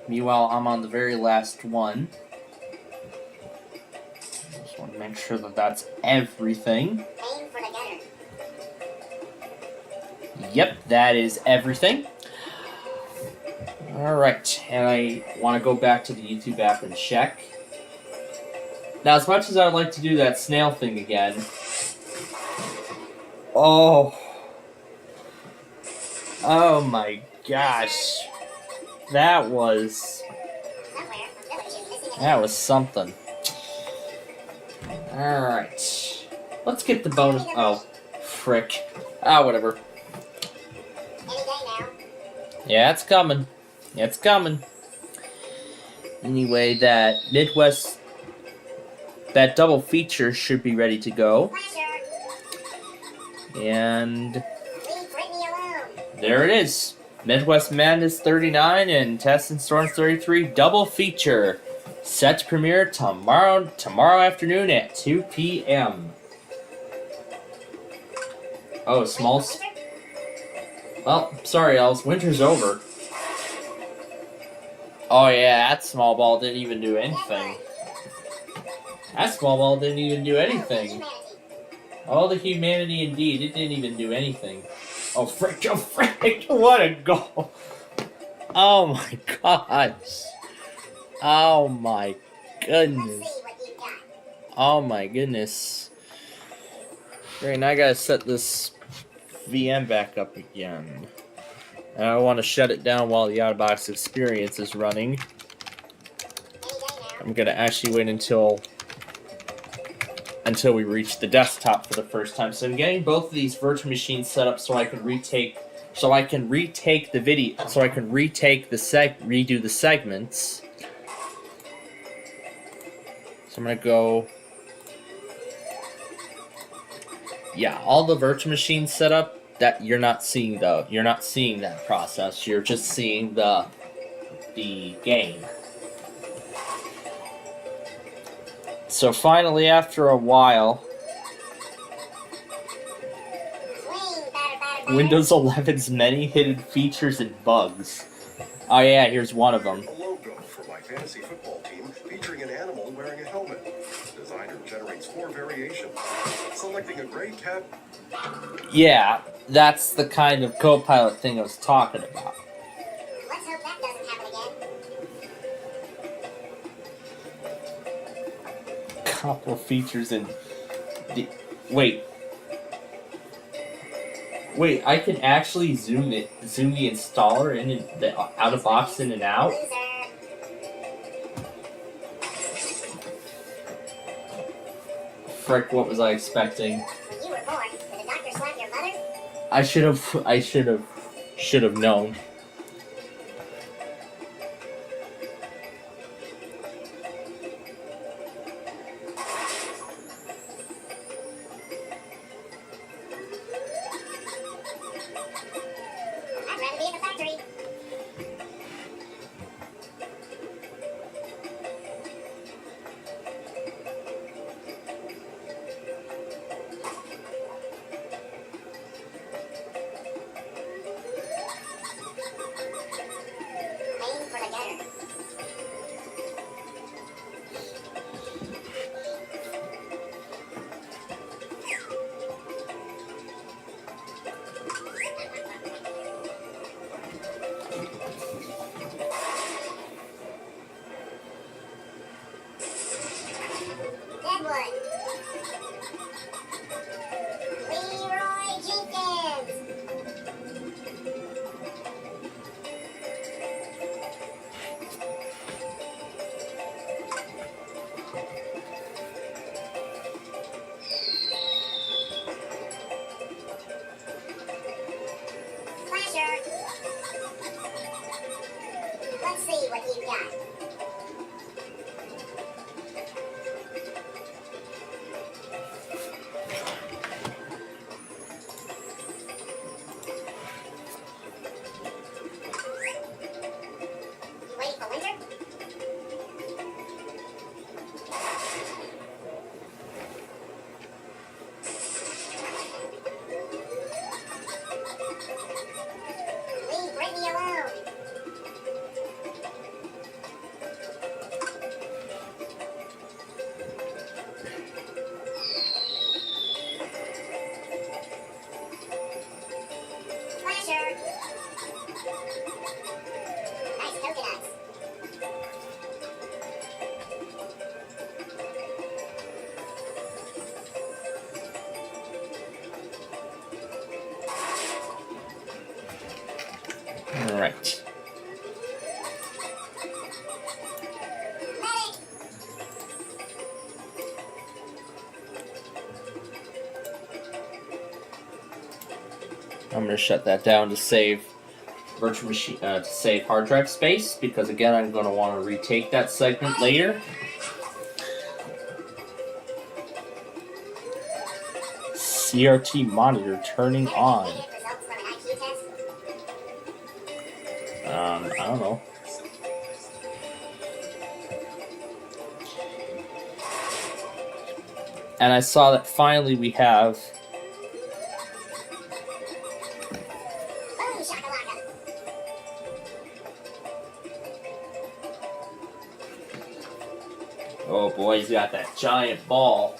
Meanwhile, I'm on the very last one. Just want to make sure that that's everything. Yep, that is everything. Alright, and I want to go back to the YouTube app and check. Now, as much as I'd like to do that snail thing again... Oh my gosh. That was something. Alright. Let's get the bonus... Oh, frick. Whatever. Yeah, it's coming. It's coming. Anyway, that Midwest... That double feature should be ready to go. And... there it is. Midwest Madness 39 and Test and Storms 33 double feature. Set to premiere tomorrow afternoon at 2 p.m. Oh, small... Well, sorry, Elves. Winter's over. Oh, yeah, that small ball didn't even do anything. That small ball didn't even do anything. All the humanity indeed. It didn't even do anything. Oh, frick, oh, frick. What a goal. Oh, my gosh. Oh, my goodness. Oh, my goodness. Great, now I gotta set this VM back up again. And I want to shut it down while the out-of-box experience is running. I'm gonna actually wait until we reach the desktop for the first time. So I'm getting both of these virtual machines set up so I can retake the video, so I can redo the segments. So I'm gonna go. Yeah, all the virtual machines set up. That you're not seeing that process. You're just seeing the game. So finally, after a while, Windows 11's many hidden features and bugs. Oh yeah, here's one of them. A logo for my fantasy football team featuring an animal wearing a helmet. Designer generates 4 variations. Selecting a gray cat. Yeah, that's the kind of co-pilot thing I was talking about. Let's hope that doesn't happen again. Optical features in the... Wait, I can actually zoom the installer in and the out of box in and out. Loser. Frick, what was I expecting? When you were born, did the doctor slap your mother? I should have known. I'd rather be in the factory. Aim for the gutter. Deadwood. Leroy Jenkins. Flasher. Let's see what you've got. You waiting for winter? Leave Brittany alone. Flasher. Nice coconuts. Alright. Medic. I'm gonna shut that down to save virtual machine to save hard drive space, because again I'm gonna want to retake that segment later. CRT monitor turning on. Immediate results from an IQ test. I don't know. And I saw that finally we have Boom shakalaka. oh boy, he's got that giant ball.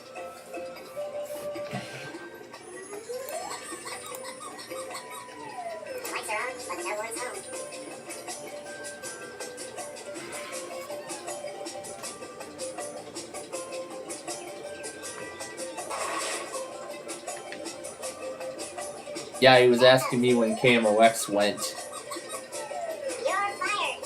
Lights are on, but no one's home. Yeah, he was asking me when KMOX went. You're fired.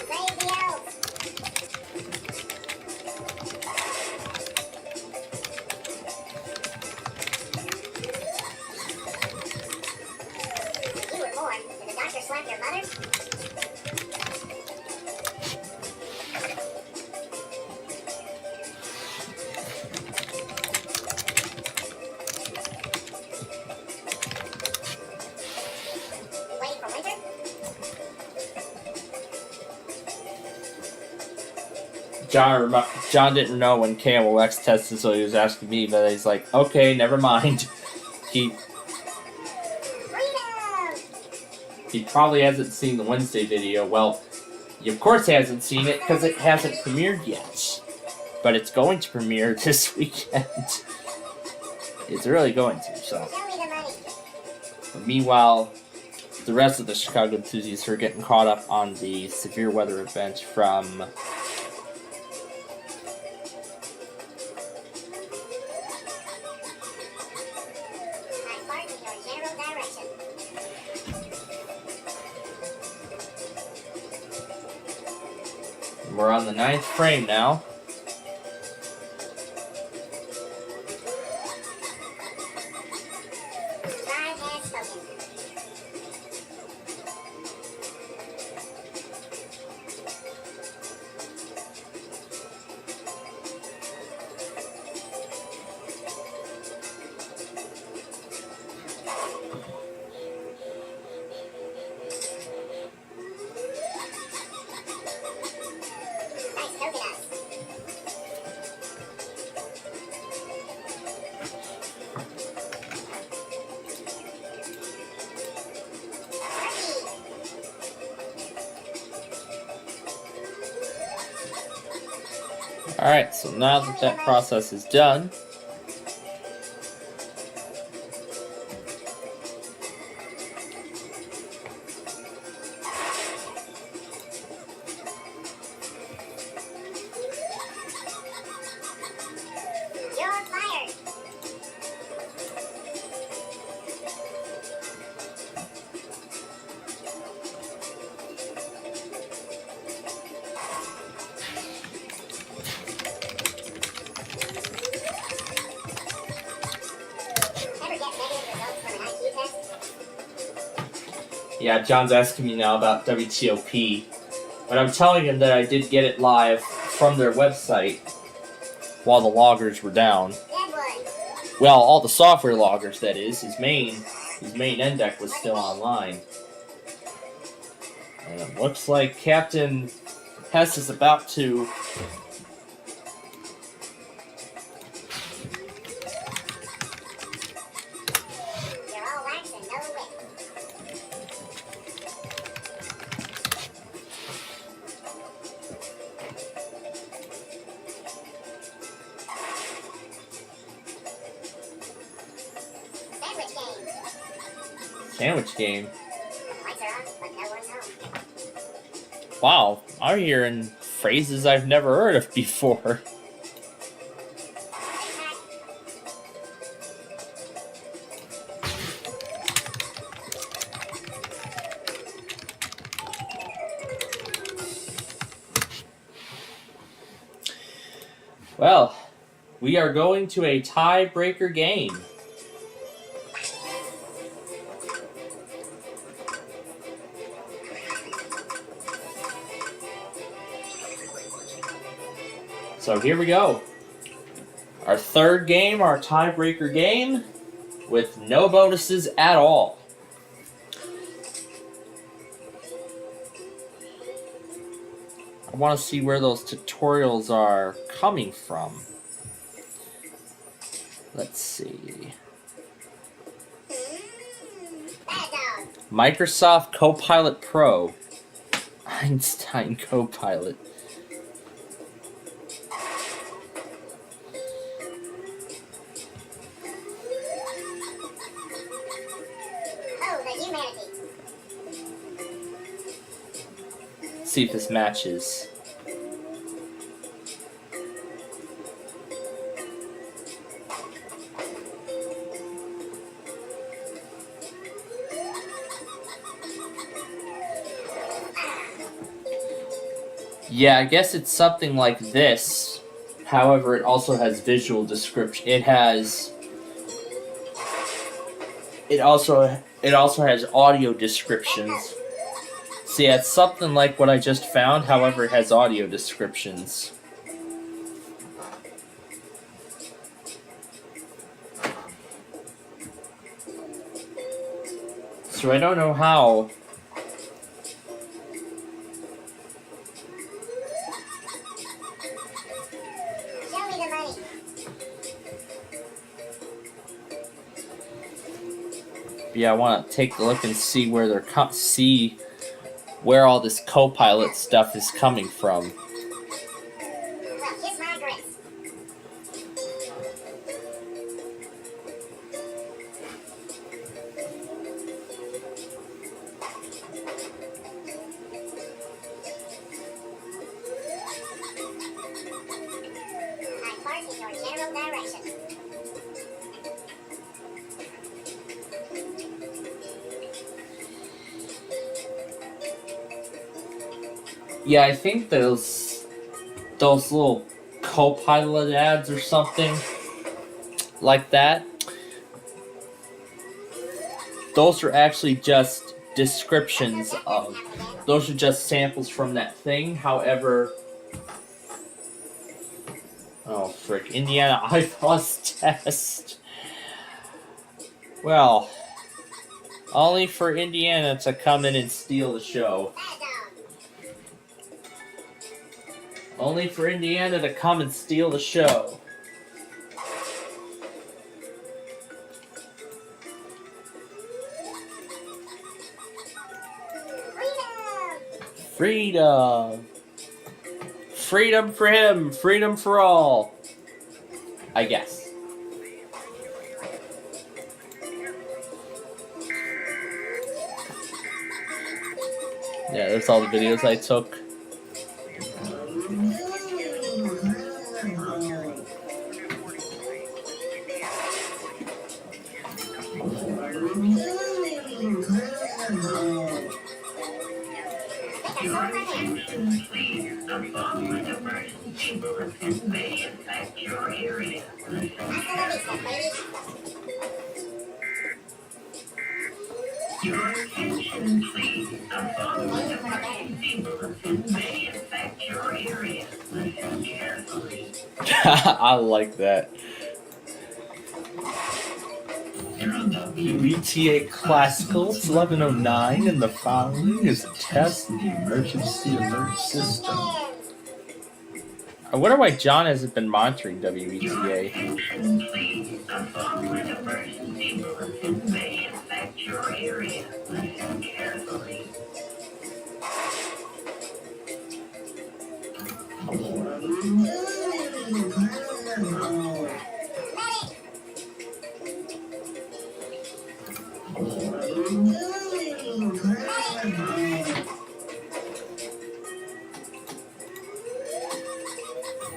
Save the elves. You were born. Did the doctor slap your mother? You waiting for winter? John didn't know when KMOX tested, so he was asking me, but he's like, okay, never mind. Freedom! He probably hasn't seen the Wednesday video. Well, he of course hasn't seen it because it hasn't premiered yet. But it's going to premiere this weekend. It's really going to, so. Show me Meanwhile, the rest of the Chicago enthusiasts are getting caught up on the severe weather event from Mark in your general direction. We're on the 9th frame now. Time has spoken. Nice coconuts. Alright, so now that that process is done, You're fired. Ever get negative results from an IQ test? yeah, John's asking me now about WTOP, but I'm telling him that I did get it live from their website while the loggers were down. Deadwood. Well, all the software loggers, that is. His main NDEC was still online. And it looks like Captain Hess is about to... You're all wax and no wit. Sandwich game. sandwich game. Lights are on, but no one's home. Wow, I'm hearing phrases I've never heard of before. Well, we are going to a tiebreaker game. So here we go. Our third game, our tiebreaker game, with no bonuses at all. I want to see where those tutorials are coming from. Let's see. Bad dog. Microsoft Copilot Pro. Einstein Copilot. Oh, the humanity. See if this matches. Yeah, I guess it's something like this. However, it also has visual description. It also has audio descriptions. See, it's something like what I just found, however, it has audio descriptions. So I don't know how. Show me the money. Yeah, I want to take a look and see where they're see where all this Copilot stuff is coming from. Well, kiss my grits. Yeah, I think those little co-pilot ads or something like that, those are actually just descriptions of, those are just samples from that thing. However, oh frick, Indiana iPlus test. Well, only for Indiana to come in and steal the show. Only for Indiana to come and steal the show. Freedom! Freedom for him! Freedom for all! I guess. Yeah, there's all the videos I took. Your attention, please. The following emergency bulletin may affect your area. Listen carefully. I like that. WETA Classical, it's 11:09, and the following is a test of the emergency alert system. I wonder why John hasn't been monitoring WETA. Attention, please. The following emergency bulletin may affect your area. Listen carefully.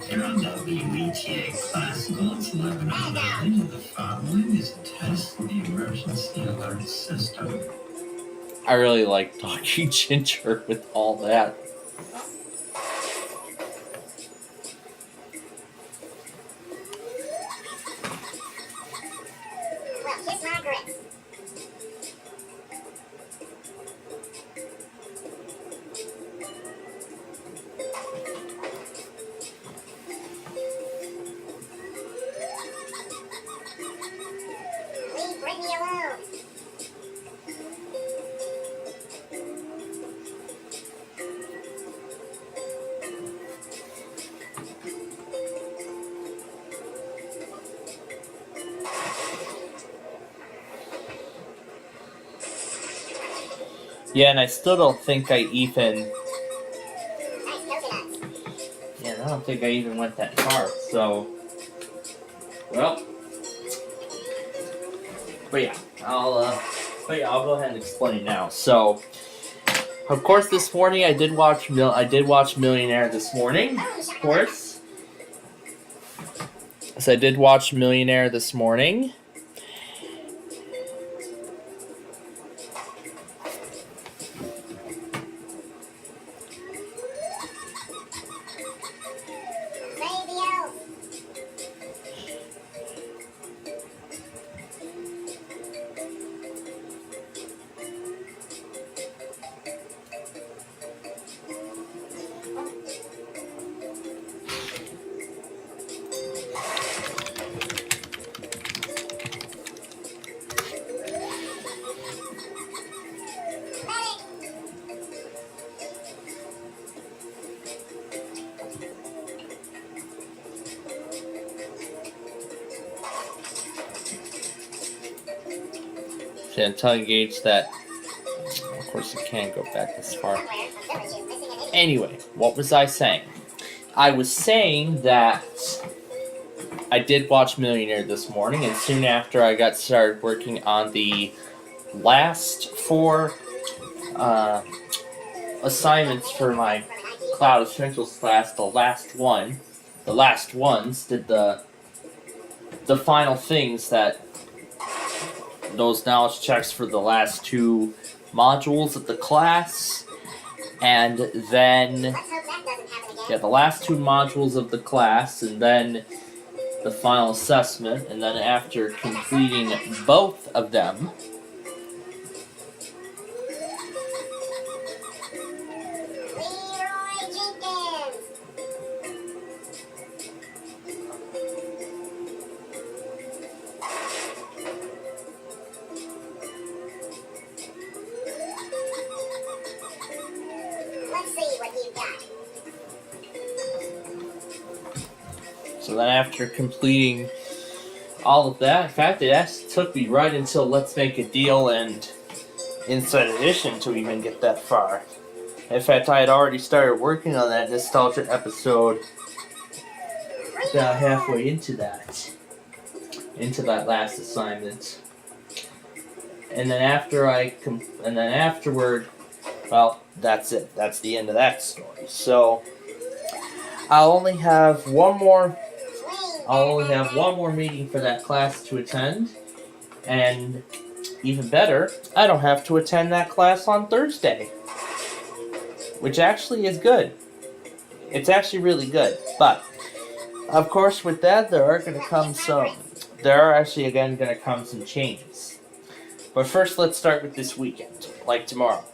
From WETA Classical, it's 11:09, and the following is a test of the emergency alert system. I really like Doggy Ginger with all that. Well, kiss my grits. Please bring me alone. Yeah, and I still don't think I even... Nice coconuts. Yeah, I don't think I even went that far, so... Well... But yeah, I'll go ahead and explain now. So, of course, this morning I did watch Millionaire this morning, of course. So I did watch Millionaire this morning. Save the elf. And tell Gage that, of course, you can't go back this far. Anyway, what was I saying? I was saying that I did watch Millionaire this morning, and soon after I got started working on the last 4 assignments for my Cloud Essentials class. The last ones did the final things that those knowledge checks for the last 2 modules of the class, and then the last 2 modules of the class, and then the final assessment, and then after completing both of them, so then after completing all of that, in fact, it actually took me right until Let's Make a Deal and Inside Edition to even get that far. In fact, I had already started working on that nostalgia episode about halfway into that last assignment. And then afterward, well, that's it. That's the end of that story. So I'll only have one more meeting for that class to attend, and even better, I don't have to attend that class on Thursday, which actually is good. It's actually really good. But of course, with that, there are actually going to come some changes. But first, let's start with this weekend, like tomorrow.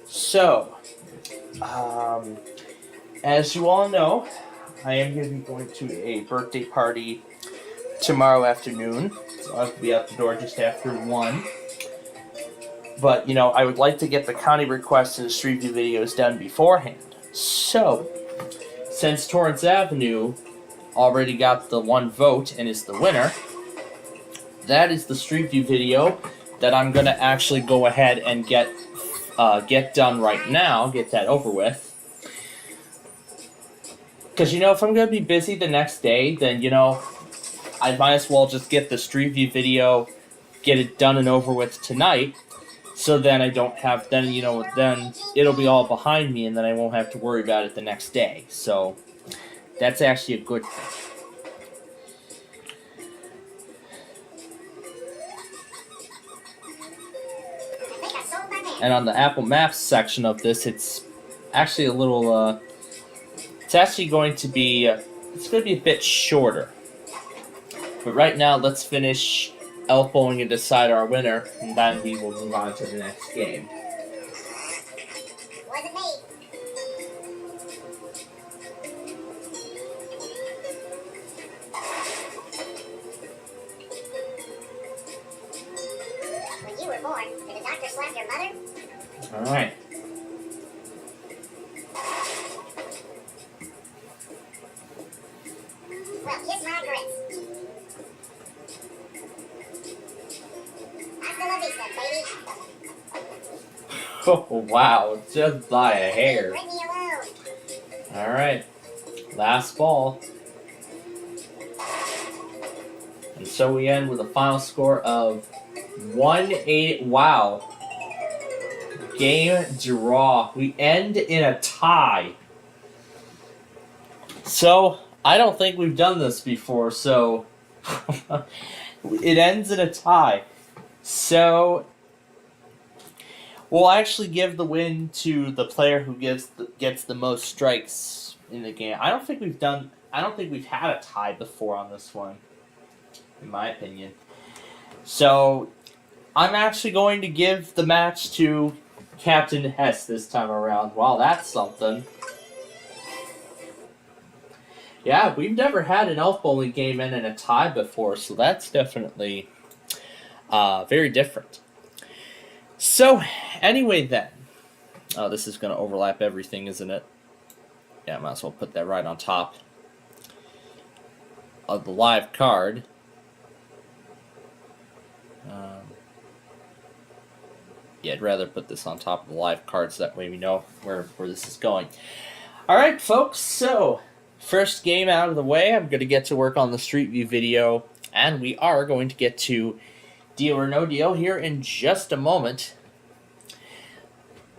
So, as you all know, I am going to be going to a birthday party tomorrow afternoon. So I'll have to be out the door just after 1. But, I would like to get the county requests and the Street View videos done beforehand. So, since Torrance Avenue already got the 1 vote and is the winner, that is the Street View video that I'm going to actually go ahead and get done right now, get that over with. Because, if I'm going to be busy the next day, then, I might as well just get the Street View video, get it done and over with tonight, so then I don't have, then it'll be all behind me, and then I won't have to worry about it the next day. So, that's actually a good thing. And on the Apple Maps section of this, it's actually a little, it's actually going to be, it's going to be a bit shorter. But right now, let's finish Elf Bowling and decide our winner, and then we will move on to the next game. When you were born, did the doctor slap your mother? Alright. Well, kiss my grits. Hasta la vista, baby. Oh, wow. Just by a hair. Leave me alone. Alright. Last ball. And so we end with a final score of 1-8. Wow. Game draw. We end in a tie. So, I don't think we've done this before, so it ends in a tie. So, we'll actually give the win to the player who gets the most strikes in the game. I don't think we've had a tie before on this one, in my opinion. So, I'm actually going to give the match to Captain Hess this time around. Wow, that's something. Yeah, we've never had an Elf Bowling game end in a tie before, so that's definitely very different. So, anyway then. Oh, this is going to overlap everything, isn't it? Yeah, I might as well put that right on top of the live card. Yeah, I'd rather put this on top of the live cards, that way we know where this is going. Alright, folks, so first game out of the way, I'm going to get to work on the Street View video, and we are going to get to Deal or No Deal here in just a moment.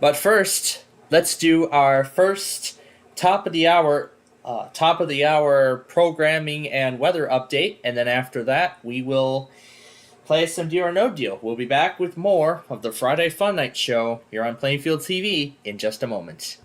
But first, let's do our first top of the hour programming and weather update, and then after that, we will play some Deal or No Deal. We'll be back with more of the Friday Fun Night Show here on Plainfield TV in just a moment.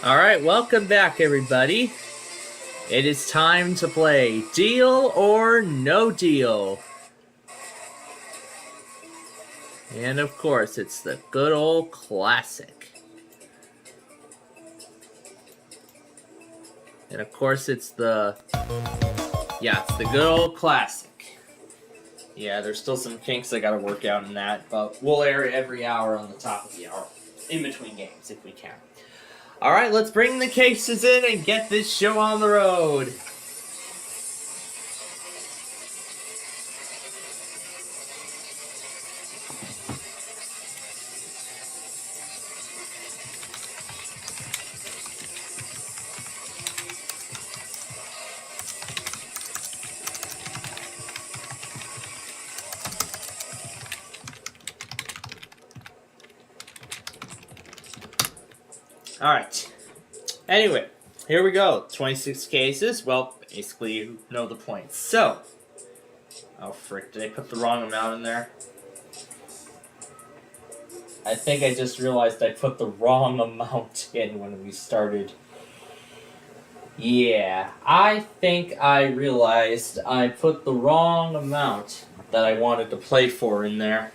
Alright, welcome back everybody. It is time to play Deal or No Deal. And of course, it's the good old classic. And of course, it's the good old classic. Yeah, there's still some kinks I gotta work out in that, but we'll air it every hour on the top of the hour, in between games if we can. Alright, let's bring the cases in and get this show on the road. Alright. Anyway, here we go. 26 cases. Well, basically you know the points. So, oh frick, did I put the wrong amount in there? I think I just realized I put the wrong amount in when we started. Yeah, I think I realized I put the wrong amount that I wanted to play for in there.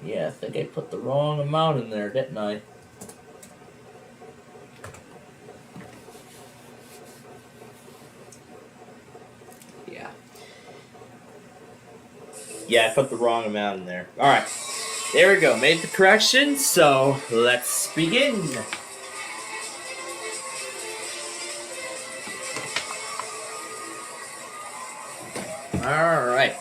Yeah, I think I put the wrong amount in there, didn't I? Yeah. Yeah, I put the wrong amount in there. Alright. There we go. Made the correction, so let's begin. Alright.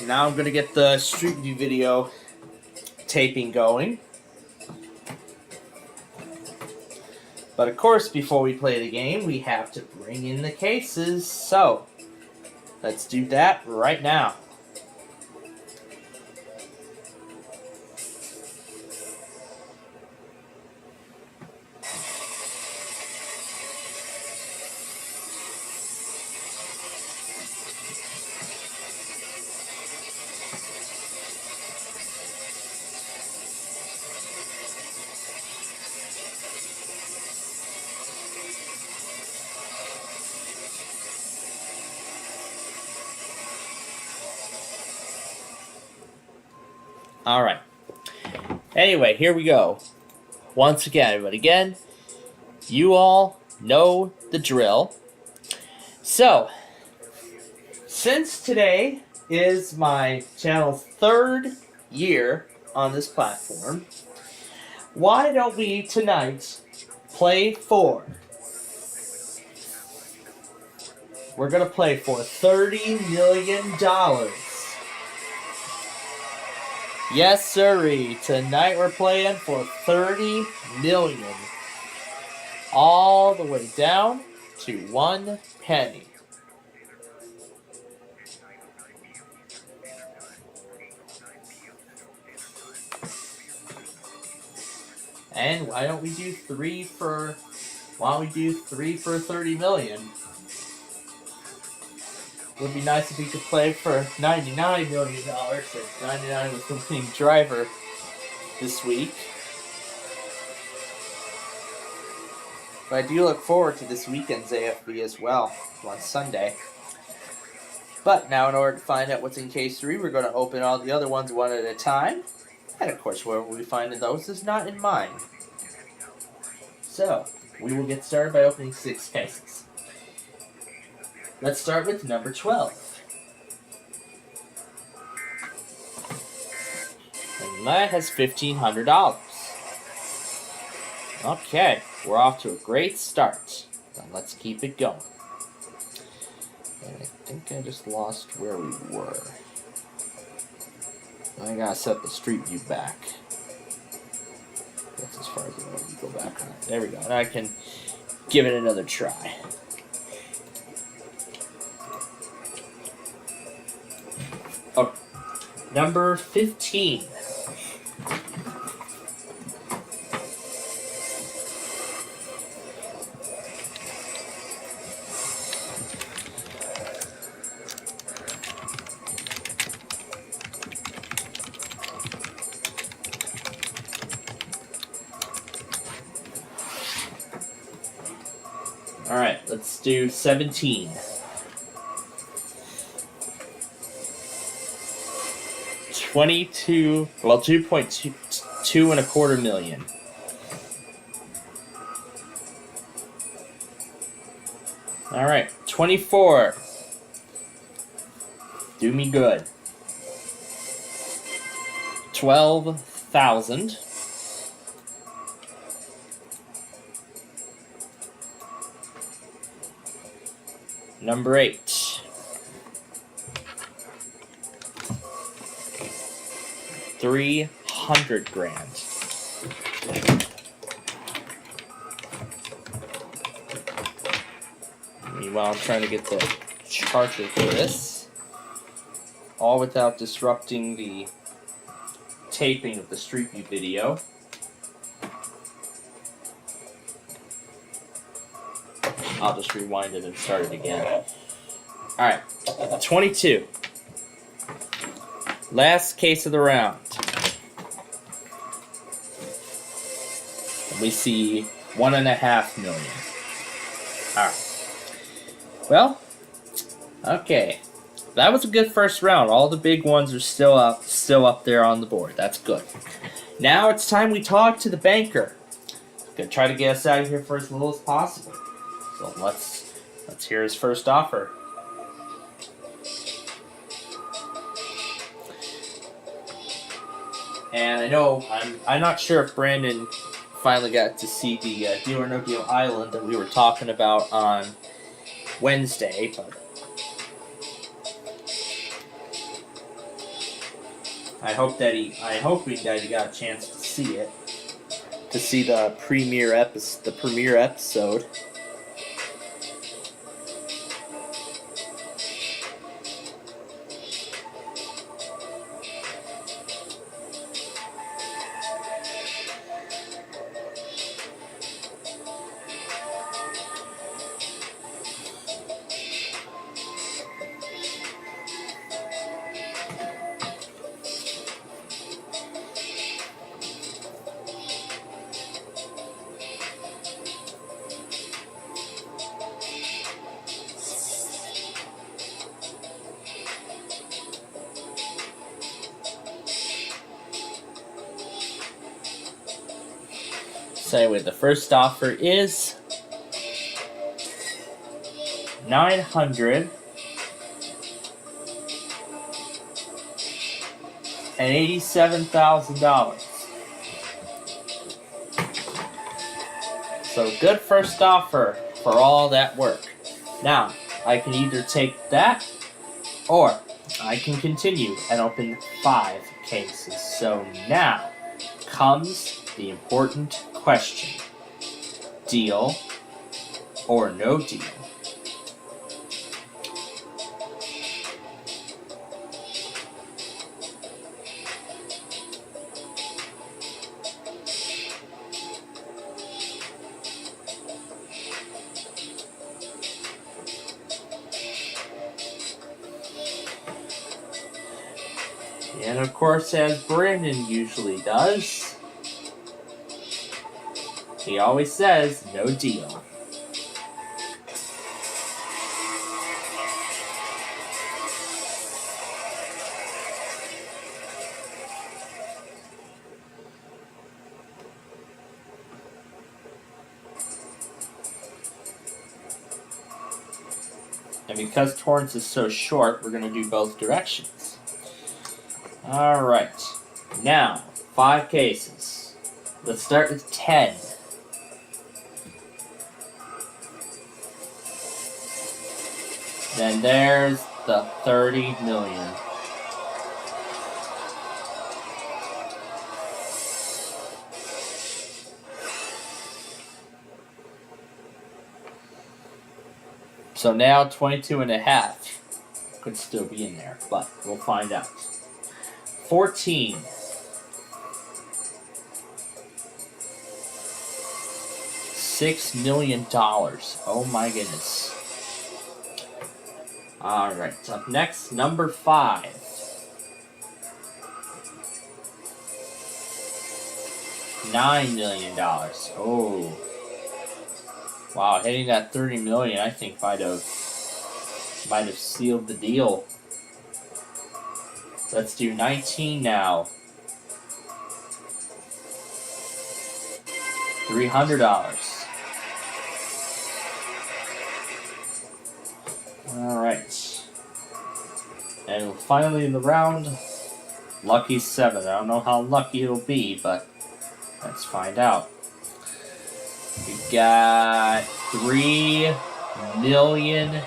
Now I'm going to get the Street View video taping going. But of course, before we play the game, we have to bring in the cases. So, let's do that right now. Alright. Anyway, here we go. Once again, but again, you all know the drill. So, since today is my channel's 3rd year on this platform, why don't we tonight play for? We're gonna play for $30 million. Yes, sirree. Tonight we're playing for $30 million. All the way down to 1 penny. And why don't we do 3 for 30 million? Would be nice if we could play for $99 million, since 99 was the winning driver this week. But I do look forward to this weekend's AFB as well, on Sunday. But now, in order to find out what's in case 3, we're going to open all the other ones one at a time. And of course, wherever we find those is not in mine. So, we will get started by opening 6 cases. Let's start with number 12. And that has $1,500. Okay, we're off to a great start. Now let's keep it going. And I think I just lost where we were. I gotta set the street view back. That's as far as I want to go back on it. There we go. And I can give it another try. Oh, number 15. Alright, let's do 17. 2.2 million. Alright, 24. Do me good. 12,000. Number 8. 300 grand. Meanwhile, I'm trying to get the charger for this, all without disrupting the taping of the Street View video. I'll just rewind it and start it again. Alright, 22. Last case of the round. We see 1.5 million. Alright. Well, okay. That was a good first round. All the big ones are still up there on the board. That's good. Now it's time we talk to the banker. Gonna try to get us out of here for as little as possible. So let's hear his first offer. And I know I'm not sure if Brandon finally got to see the Deal or No Deal Island that we were talking about on Wednesday, but I'm hoping that he got a chance to see it, to see the premiere episode. So anyway, the first offer is $987,000. So good first offer for all that work. Now, I can either take that, or I can continue and open 5 cases. So now comes the important question. Deal or no deal? And of course, as Brandon usually does, he always says, no deal. And because Torrance is so short, we're going to do both directions. Alright. Now, 5 cases. Let's start with 10. Then there's the 30 million. So now 22.5 could still be in there, but we'll find out. 14. $6 million. Oh my goodness. Alright, up next, number 5. $9 million. Oh. Wow, hitting that 30 million, I think might have sealed the deal. Let's do 19 now. $300. Alright. And finally in the round, lucky 7. I don't know how lucky it'll be, but let's find out. We got $3 million.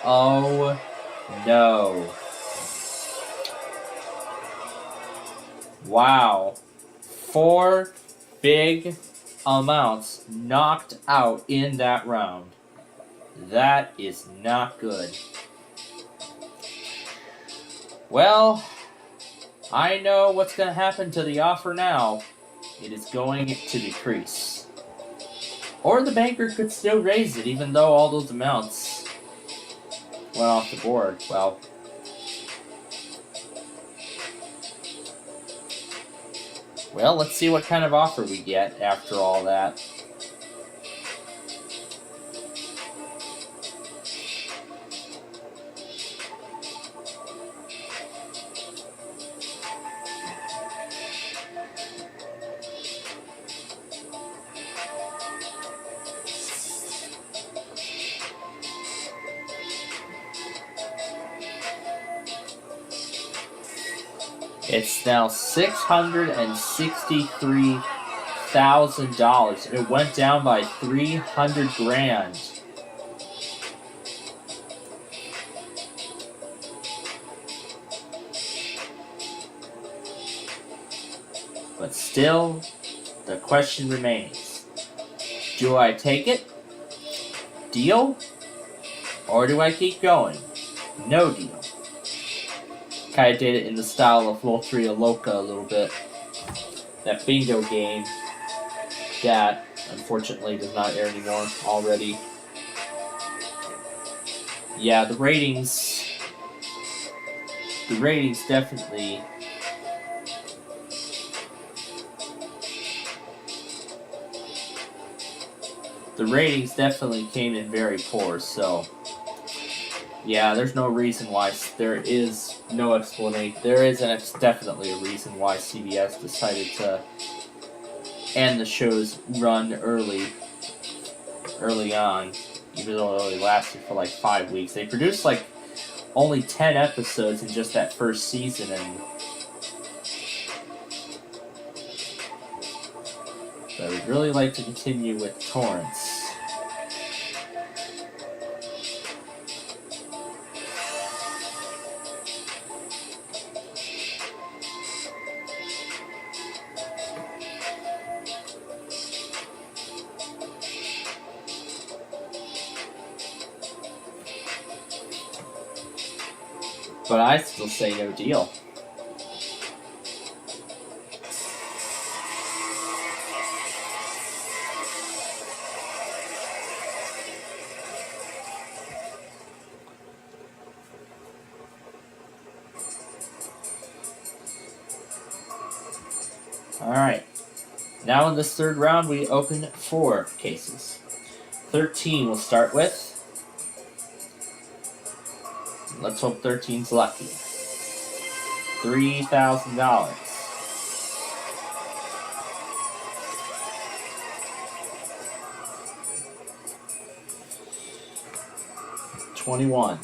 Oh no. Wow. 4 big amounts knocked out in that round. That is not good. Well, I know what's going to happen to the offer now. It is going to decrease. Or the banker could still raise it, even though all those amounts went off the board. Well, let's see what kind of offer we get after all that. It's now $663,000. It went down by $300,000. But still, the question remains. Do I take it? Deal? Or do I keep going? No deal. Kind of did it in the style of Loteria Loca a little bit. That bingo game that unfortunately does not air anymore already. Yeah, the ratings definitely came in very poor, so yeah, there's no reason why. There is no explanation. There is definitely a reason why CBS decided to end the show's run early on, even though it only lasted for like 5 weeks. They produced like only 10 episodes in just that first season, and I would really like to continue with Torrance. But I still say no deal. Alright. Now in this third round, we open 4 cases. 13 we'll start with. Let's hope 13's lucky. $3,000. 21.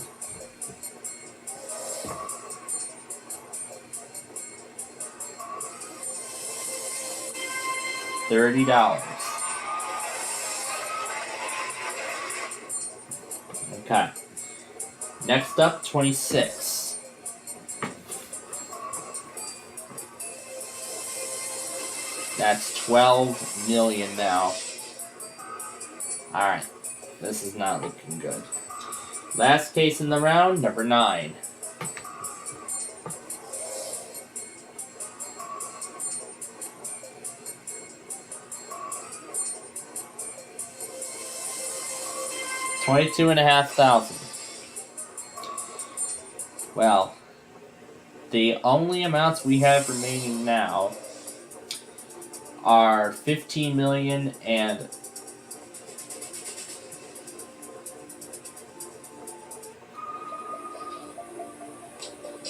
$30. Okay. Next up, 26. That's 12 million now. Alright. This is not looking good. Last case in the round, number 9. $22,500. Well, the only amounts we have remaining now are 15 million and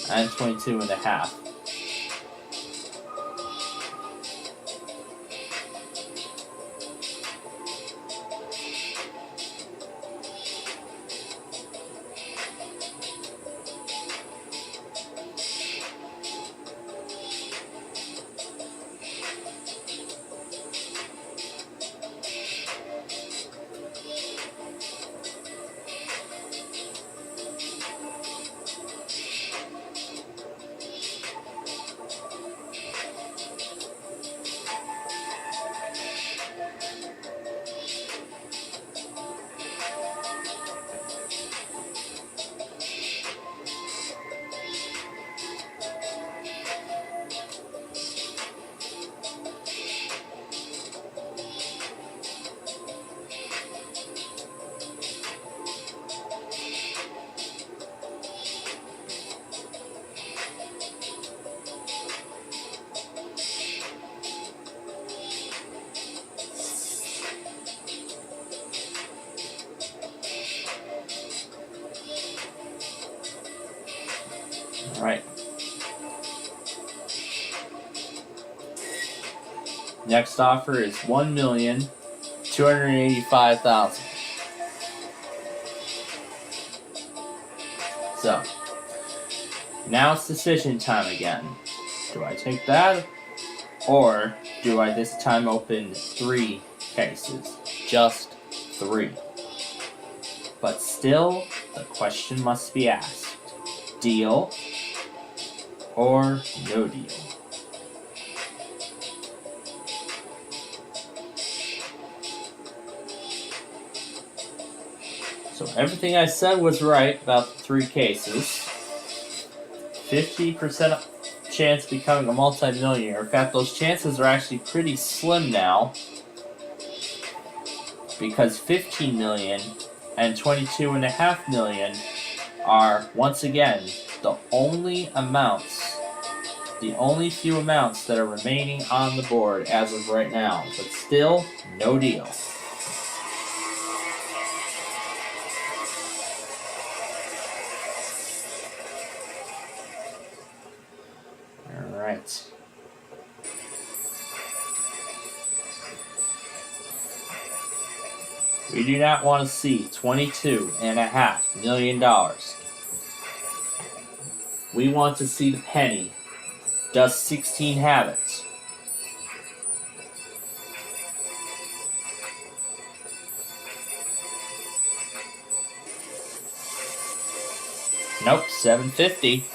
and 22.5. All right. Next offer is $1,285,000. So, now it's decision time again. Do I take that, or do I this time open 3 cases? Just 3. But still, the question must be asked. Deal or no deal? So everything I said was right about the 3 cases. 50% chance of becoming a multi-millionaire. In fact, those chances are actually pretty slim now, because 15 million and 22.5 million are, once again, the only few amounts that are remaining on the board as of right now. But still, no deal. Alright. We do not want to see $22.5 million. We want to see the penny. Does 16 have it? Nope, 750.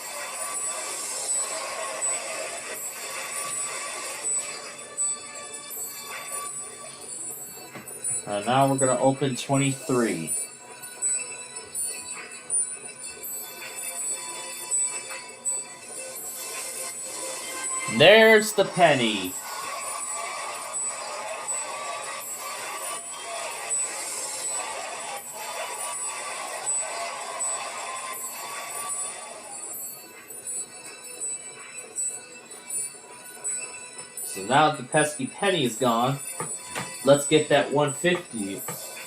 Now we're going to open 23. There's the penny. So So now that the pesky penny is gone, let's get that 150.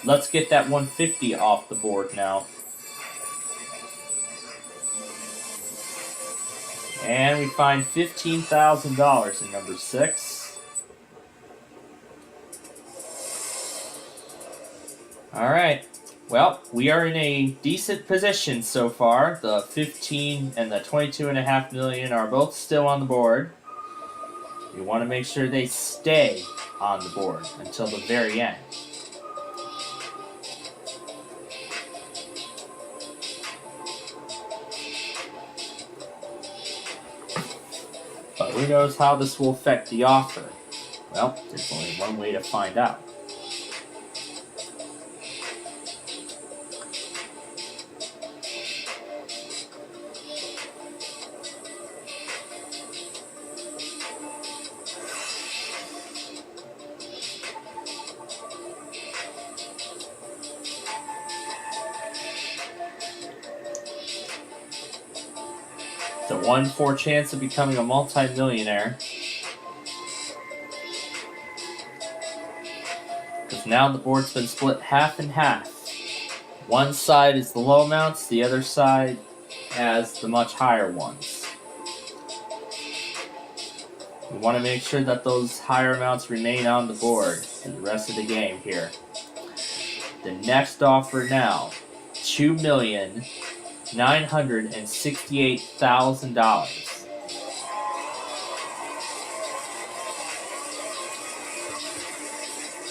Let's get that 150 off the board now. And we find $15,000 in number 6. Alright. Well, we are in a decent position so far. The 15 and the 22.5 million are both still on the board. We want to make sure they stay on the board until the very end. But who knows how this will affect the offer? Well, there's only one way to find out. The 1-4 chance of becoming a multi-millionaire. Because now the board's been split half and half. One side is the low amounts, the other side has the much higher ones. We want to make sure that those higher amounts remain on the board for the rest of the game here. The next offer now, $2,968,000.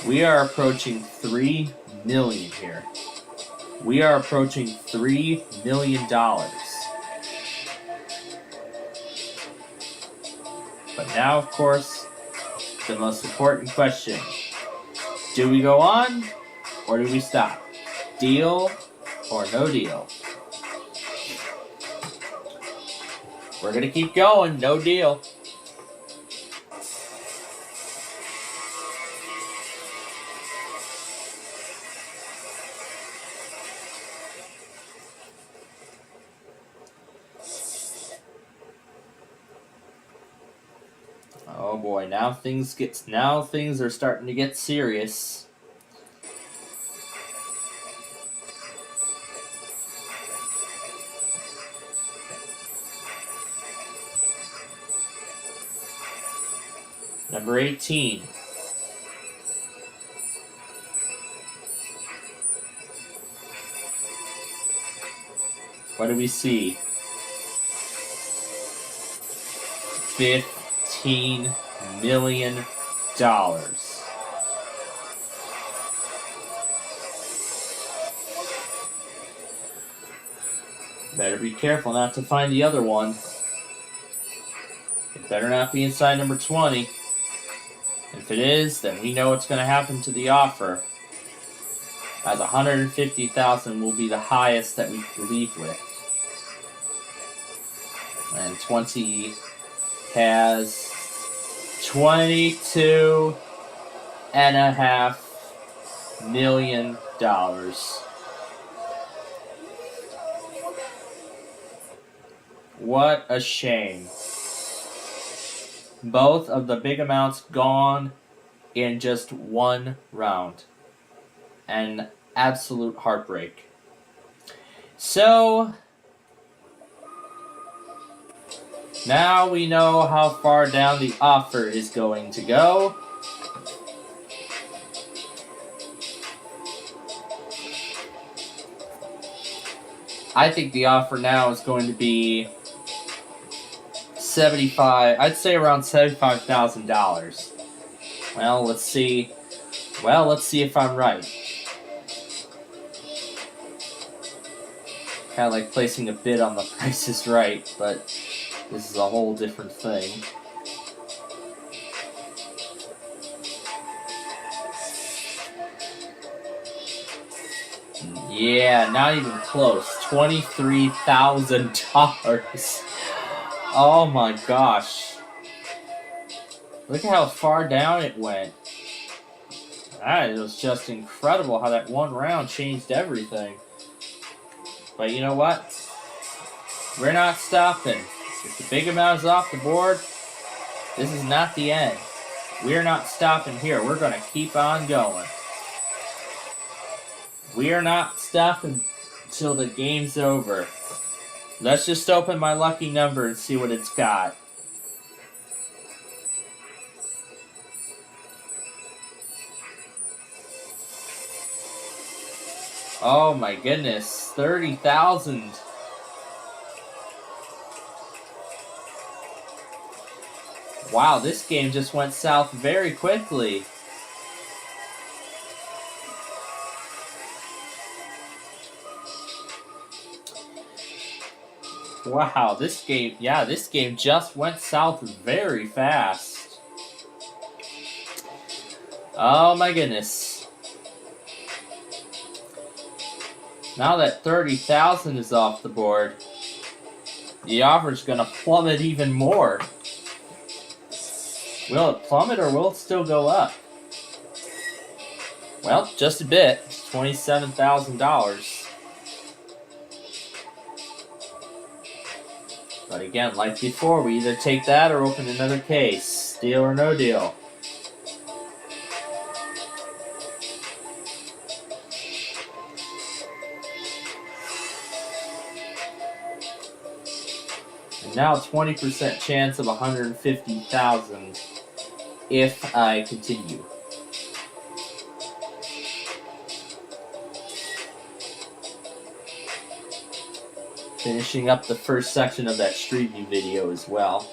We are approaching $3 million here. We are approaching $3 million. But now, of course, the most important question. Do we go on or do we stop? Deal or no deal? We're gonna keep going, no deal. Oh boy, now things are starting to get serious. Number 18. What do we see? $15 million. Better be careful not to find the other one. It better not be inside number 20. If it is, then we know what's going to happen to the offer. As $150,000 will be the highest that we leave with. And 20 has $22.5 million. What a shame. Both of the big amounts gone in just one round. An absolute heartbreak. So, now we know how far down the offer is going to go. I think the offer now is going to be I'd say around $75,000. Well, let's see. Well, let's see if I'm right. Kind of like placing a bid on the Price is Right, but this is a whole different thing. Yeah, not even close. $23,000. Oh my gosh. Look at how far down it went. That was just incredible how that one round changed everything. But you know what? We're not stopping. If the big amount is off the board, this is not the end. We're not stopping here. We're going to keep on going. We are not stopping until the game's over. Let's just open my lucky number and see what it's got. Oh my goodness, 30,000. Wow, this game just went south very quickly. Wow, this game just went south very fast. Oh my goodness. Now that 30,000 is off the board, the offer's going to plummet even more. Will it plummet or will it still go up? Well, just a bit. It's $27,000. But again, like before, we either take that or open another case. Deal or no deal. And now 20% chance of 150,000 if I continue. Finishing up the first section of that Street View video as well.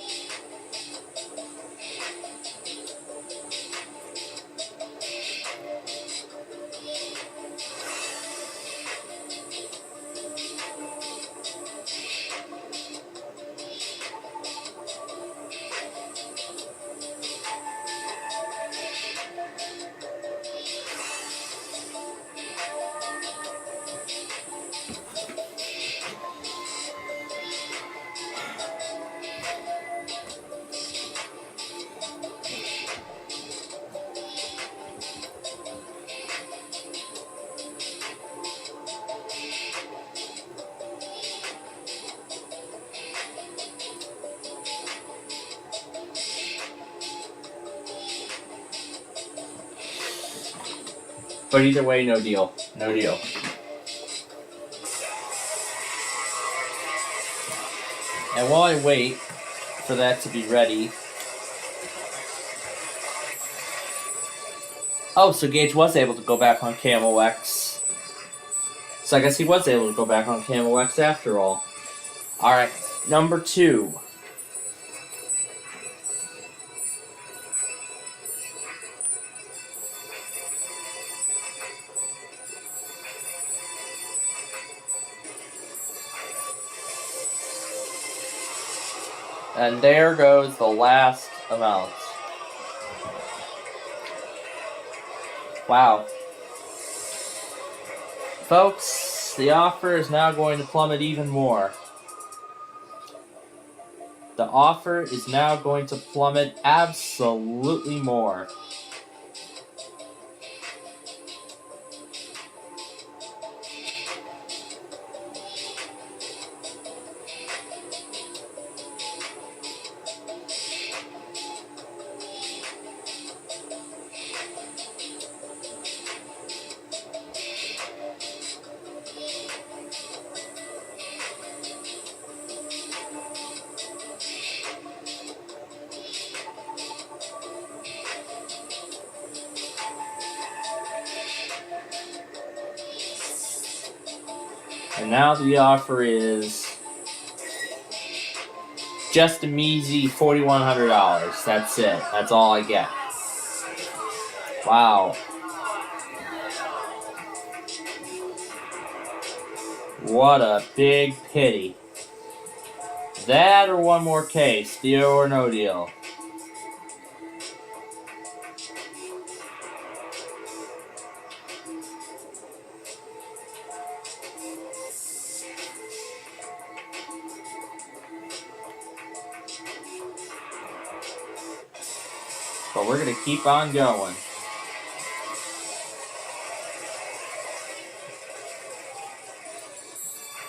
But either way, no deal. No deal. And while I wait for that to be ready... Oh, so Gage was able to go back on Camel X. So I guess he was able to go back on Camel X after all. Alright, number 2. And there goes the last amount. Wow. Folks, the offer is now going to plummet even more. The offer is now going to plummet absolutely more. And now the offer is just a measly $4,100. That's it. That's all I get. Wow. What a big pity. That or one more case. Deal or no deal. But we're going to keep on going.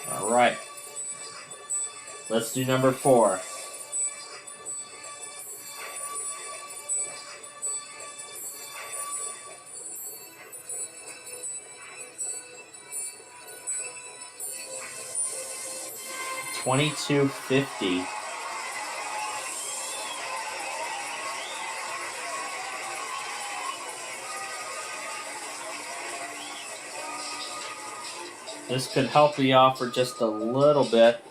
Alright. Let's do number 4. $22.50. This could help the offer just a little bit.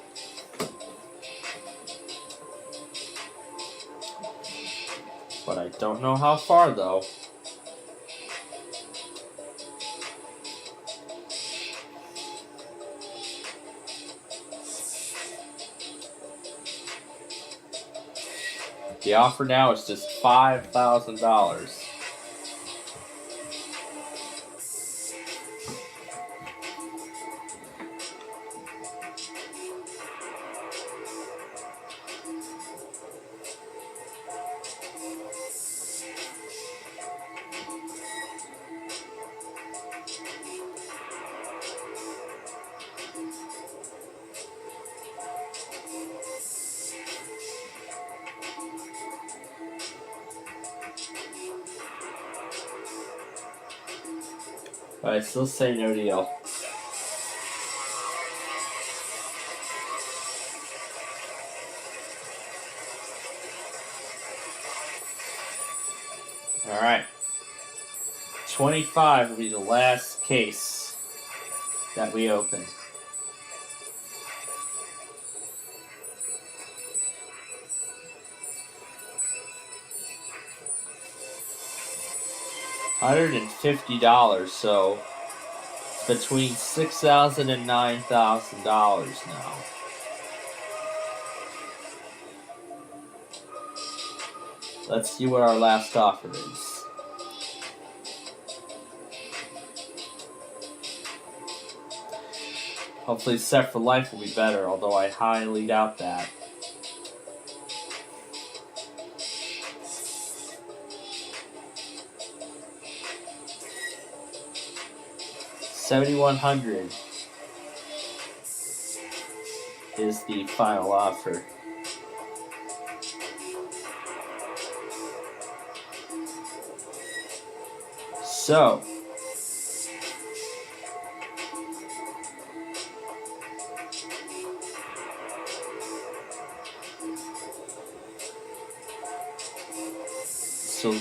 But I don't know how far, though. The offer now is just $5,000. But I still say no deal. Alright. 25 will be the last case that we open. $150, so it's between $6,000 and $9,000 now. Let's see what our last offer is. Hopefully Set for Life will be better, although I highly doubt that. $7,100 is the final offer. So,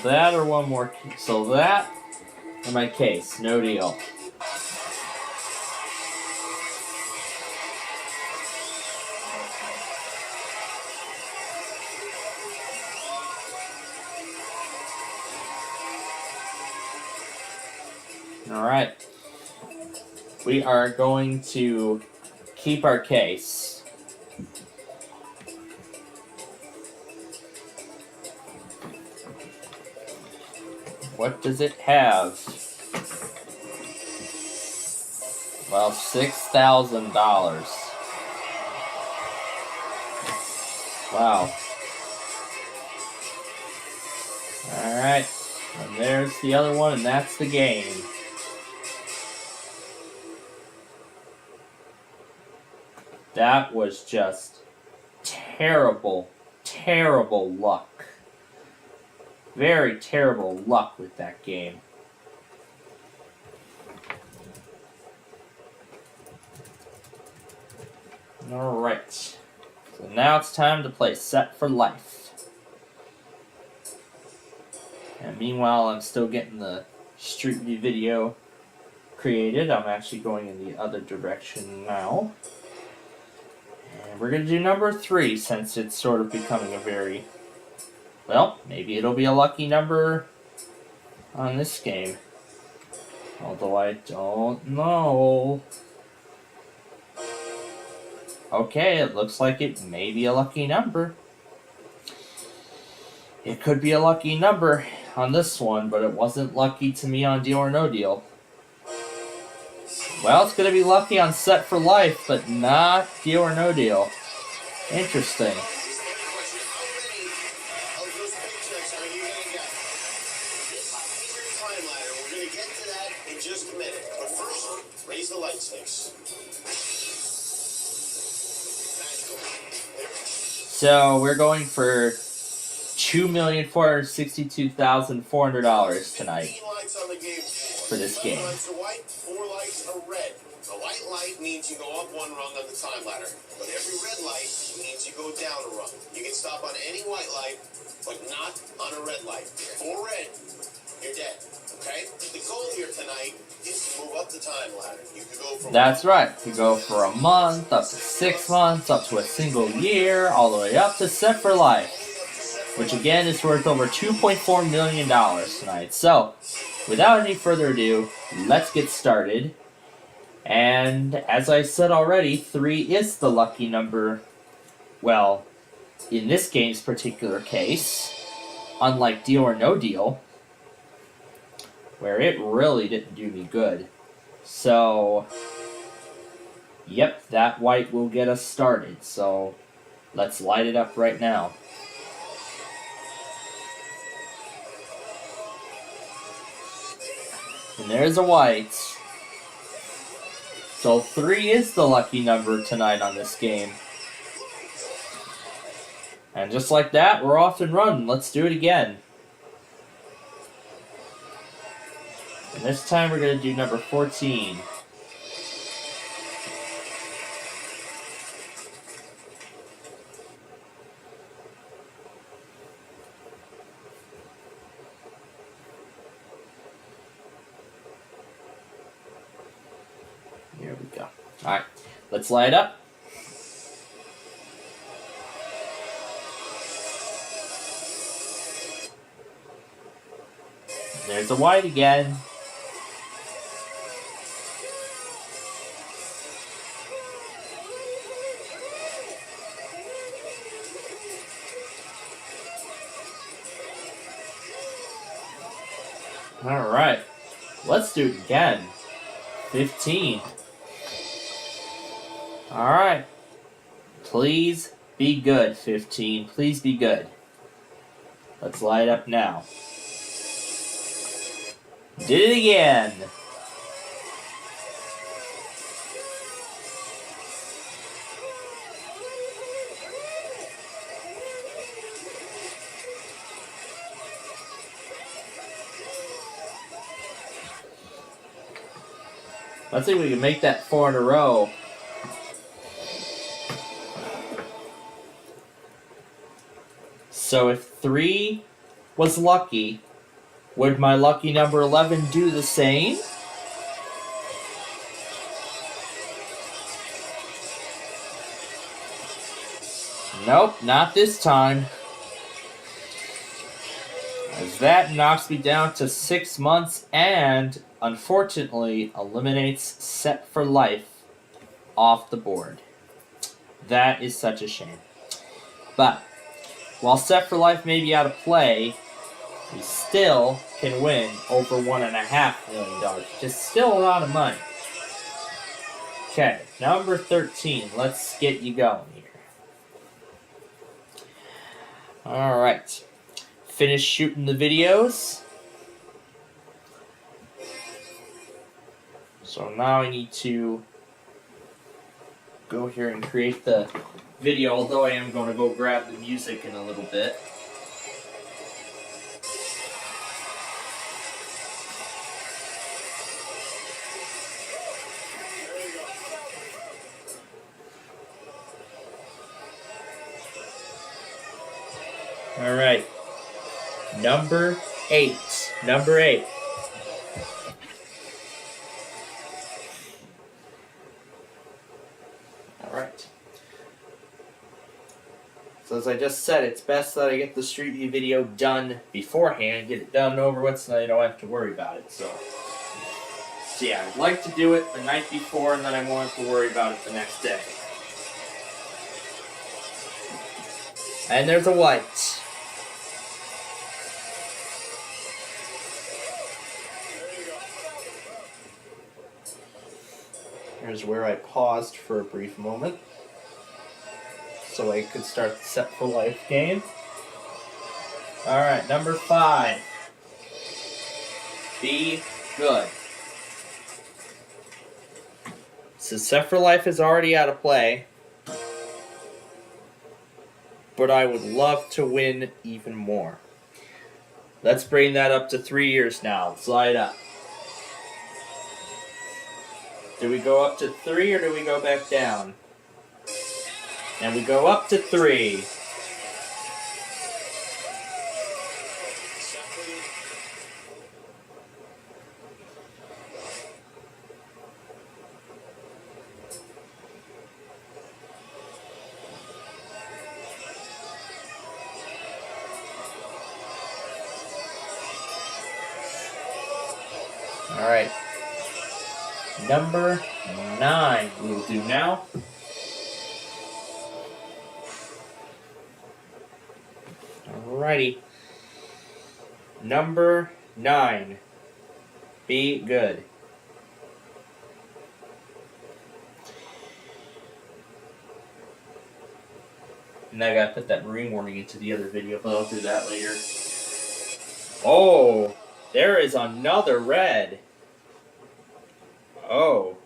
that or one more. So that or my case, no deal. Alright. We are going to keep our case. What does it have? Well, $6,000. Wow. Alright. And there's the other one, and that's the game. That was just terrible, terrible luck. Very terrible luck with that game. Alright. So now it's time to play Set for Life. And meanwhile, I'm still getting the Street View video created. I'm actually going in the other direction now. And we're going to do number 3 since it's sort of becoming a very... Well, maybe it'll be a lucky number on this game. Although I don't know. Okay, it looks like it may be a lucky number. It could be a lucky number on this one, but it wasn't lucky to me on Deal or No Deal. Well, it's going to be lucky on Set for Life, but not Deal or No Deal. Interesting. So we're going for $2,462,400 tonight for this game. 4 lights are red. The light white light means you go up one rung on the time ladder, but every red light means you go down a rung. You can stop on any white light, but not on a red light. For red, you're dead. Okay? The goal here tonight is to move up the time ladder. You could go from That's right. You go for a month, up to 6 months, up to a single year, all the way up to Set for Life, which again is worth over $2.4 million tonight. So, without any further ado, let's get started. And as I said already, 3 is the lucky number. Well, in this game's particular case, unlike Deal or No Deal, where it really didn't do me good. So, yep, that white will get us started. So, let's light it up right now. And there's a white. So 3 is the lucky number tonight on this game. And just like that, we're off and running. Let's do it again. And this time we're going to do number 14. Here we go. Alright, let's light up. There's the white again. Alright, let's do it again. 15. Alright. Please be good, 15. Please be good. Let's light up now. Did it again. Let's see if we can make that 4 in a row. So if 3 was lucky, would my lucky number 11 do the same? Nope, not this time. As that knocks me down to 6 months and, unfortunately, eliminates Set for Life off the board. That is such a shame. But, while Set for Life may be out of play, we still can win over $1.5 million, which is still a lot of money. Okay, number 13. Let's get you going here. Alright. Finish shooting the videos. So now I need to go here and create the video, although I am going to go grab the music in a little bit. Alright. Number 8. Number 8. Alright. So as I just said, it's best that I get the Street View video done beforehand, get it done and over with so that I don't have to worry about it. So yeah, I'd like to do it the night before and then I won't have to worry about it the next day. And there's a white. Here's where I paused for a brief moment so I could start the Set for Life game. Alright, number 5. Be good. So Set for Life is already out of play, but I would love to win even more. Let's bring that up to 3 years now. Let's light up. Do we go up to 3 or do we go back down? And we go up to 3. All right. Number 9 we will do now. Alrighty. Number 9. Be good. And I gotta put that marine warning into the other video, but I'll do that later. Oh, there is another red. Oh,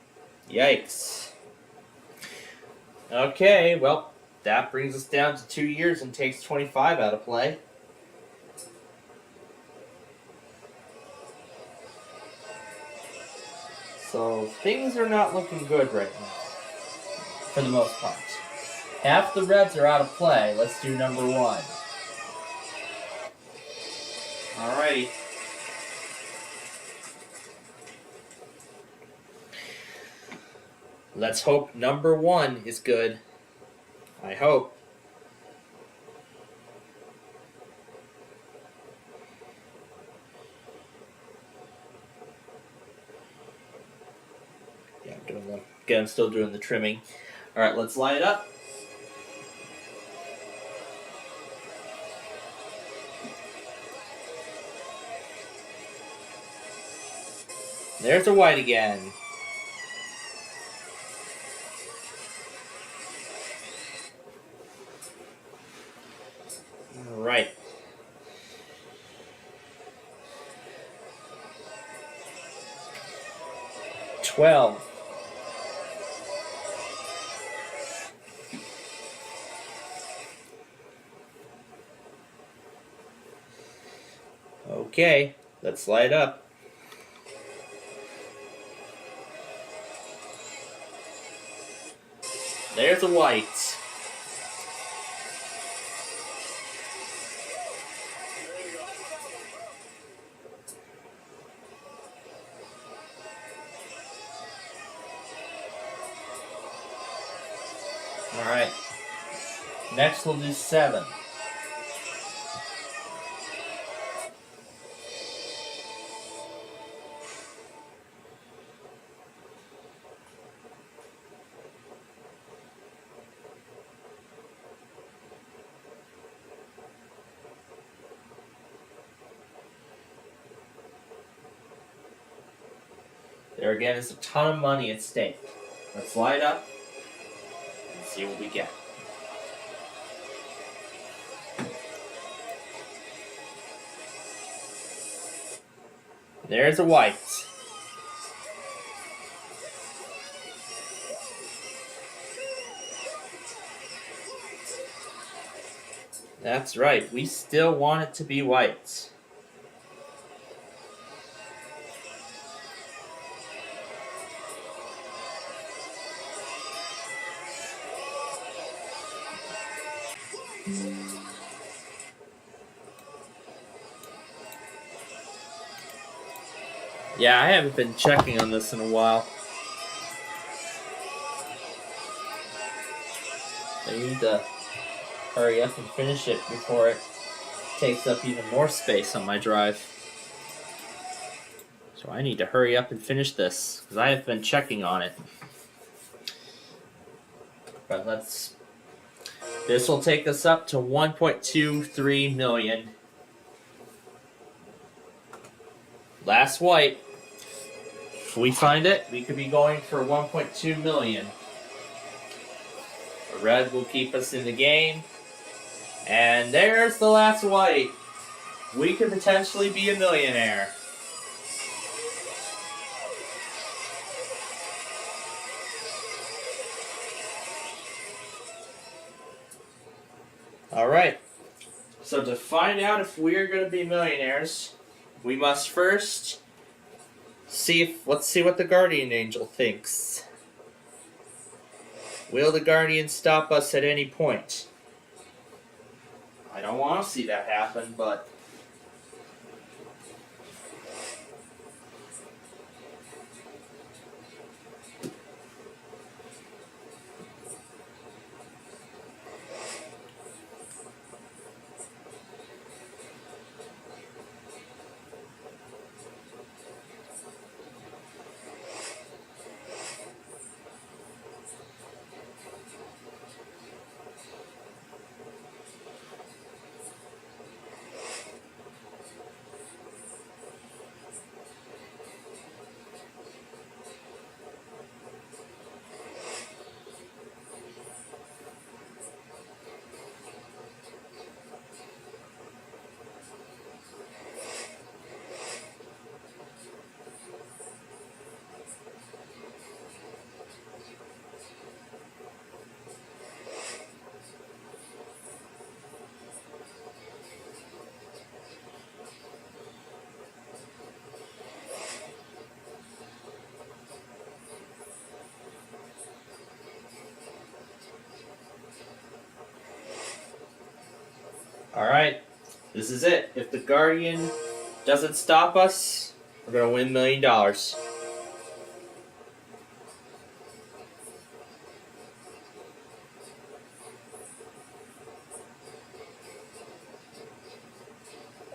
yikes. Okay, well, that brings us down to 2 years and takes 25 out of play. So things are not looking good right now, for the most part. Half the reds are out of play. Let's do number 1. Alrighty. Let's hope number 1 is good. I hope. Yeah, I'm still doing the trimming. Alright, let's light it up. There's a white again. All right. $12. Okay, let's light up. There's a white. All right. Next we'll do 7. There again is a ton of money at stake. Let's light up and see what we get. There's a white. That's right, we still want it to be white. Yeah, I haven't been checking on this in a while. I need to hurry up and finish it before it takes up even more space on my drive. So I need to hurry up and finish this, because I have been checking on it. But this will take us up to 1.23 million. Last white. If we find it, we could be going for 1.2 million. A red will keep us in the game. And there's the last white. We could potentially be a millionaire. Alright. So to find out if we're going to be millionaires, we must first see what the guardian angel thinks. Will the guardian stop us at any point? I don't want to see that happen, but alright. This is it. If the guardian doesn't stop us, we're gonna win $1 million.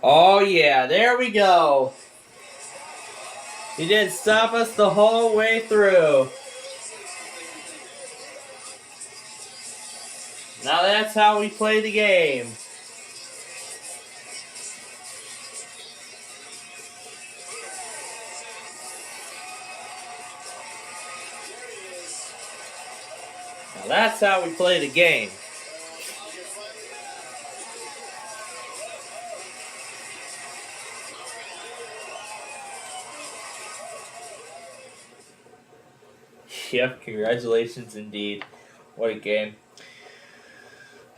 Oh yeah, there we go. He didn't stop us the whole way through. Now that's how we play the game. Now that's how we play the game. Yep, congratulations indeed. What a game.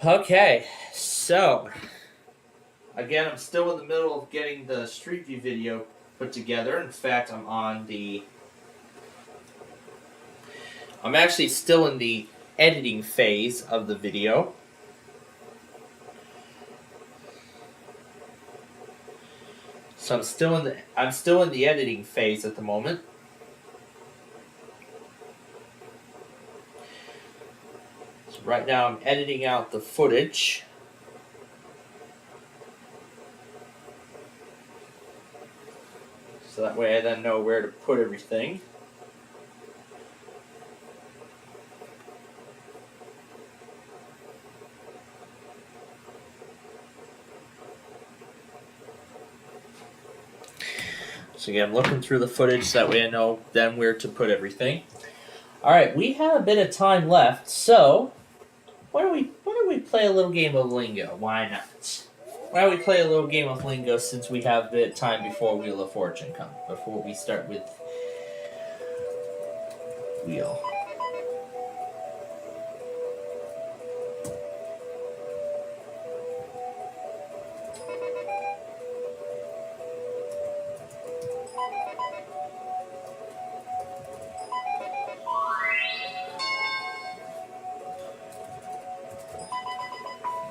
Okay, so again, I'm still in the middle of getting the Street View video put together. In fact, I'm actually still in the editing phase of the video. So I'm still in the editing phase at the moment. Right now I'm editing out the footage. So that way I then know where to put everything. So again, I'm looking through the footage so that way I know then where to put everything. Alright, we have a bit of time left, so why don't we play a little game of lingo? Why not? Why don't we play a little game of lingo since we have a bit of time before Wheel of Fortune comes, before we start with Wheel.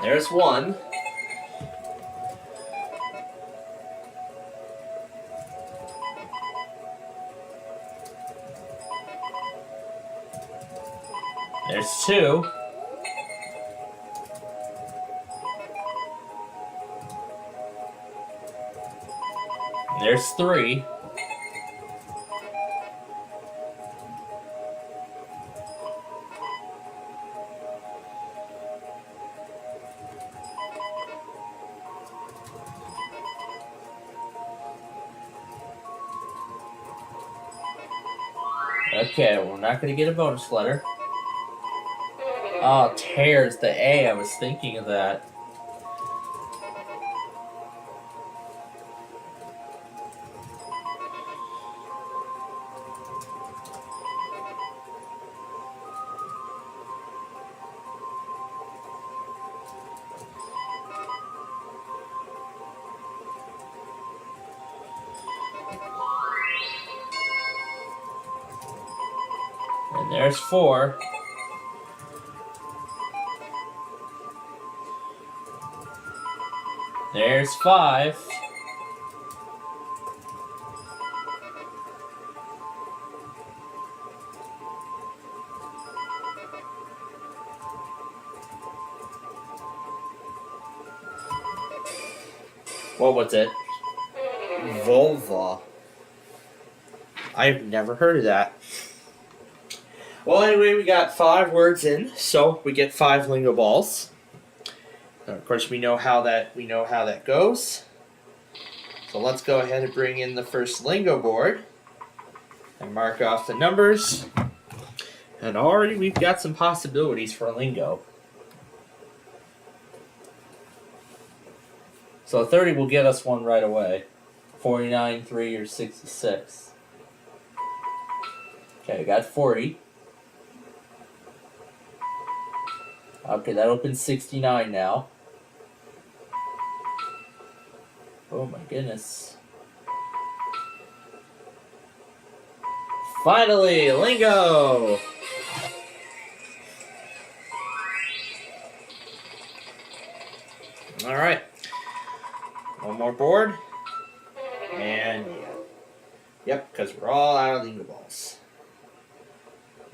There's one. There's two. There's three. Okay, we're not going to get a bonus letter. Oh, tears the A. I was thinking of that. There's 4. There's 5. What was it? Vulva. I've never heard of that. Well, anyway, we got 5 words in, so we get 5 lingo balls. And of course, we know how that goes. So let's go ahead and bring in the first lingo board and mark off the numbers. And already we've got some possibilities for lingo. So 30 will get us one right away. 49, 3, or 66. Okay, we got 40. Okay, that opens 69 now. Oh my goodness. Finally, lingo! Alright. One more board. And yep, because we're all out of lingo balls.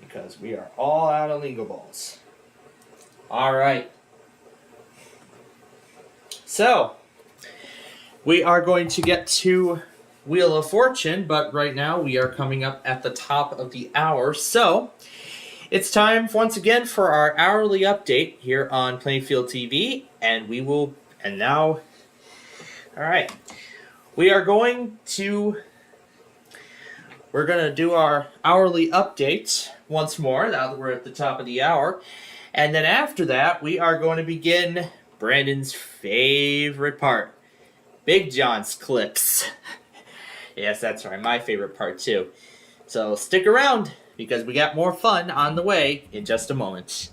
Because we are all out of lingo balls. Alright. So, we are going to get to Wheel of Fortune, but right now we are coming up at the top of the hour. So, it's time once again for our hourly update here on Plainfield TV, and alright. We're going to do our hourly update once more, now that we're at the top of the hour. And then after that, we are going to begin Brandon's favorite part, Big John's clips. Yes, that's right, my favorite part too. So stick around, because we got more fun on the way in just a moment.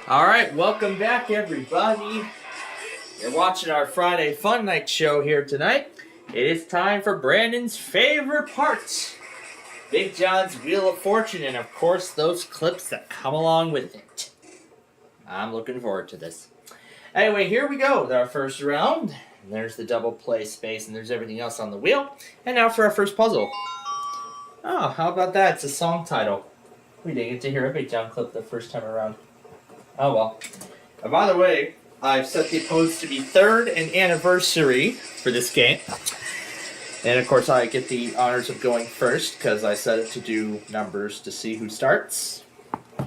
Alright, welcome back everybody. You're watching our Friday Fun Night show here tonight. It is time for Brandon's favorite part, Big John's Wheel of Fortune, and of course those clips that come along with it. I'm looking forward to this. Anyway, here we go with our first round. And there's the double play space, and there's everything else on the wheel. And now for our first puzzle. Oh, how about that? It's a song title. We didn't get to hear a Big John clip the first time around. Oh well. And by the way, I've set the opponents to be 3rd and anniversary for this game. And of course I get the honors of going first because I set it to do numbers to see who starts.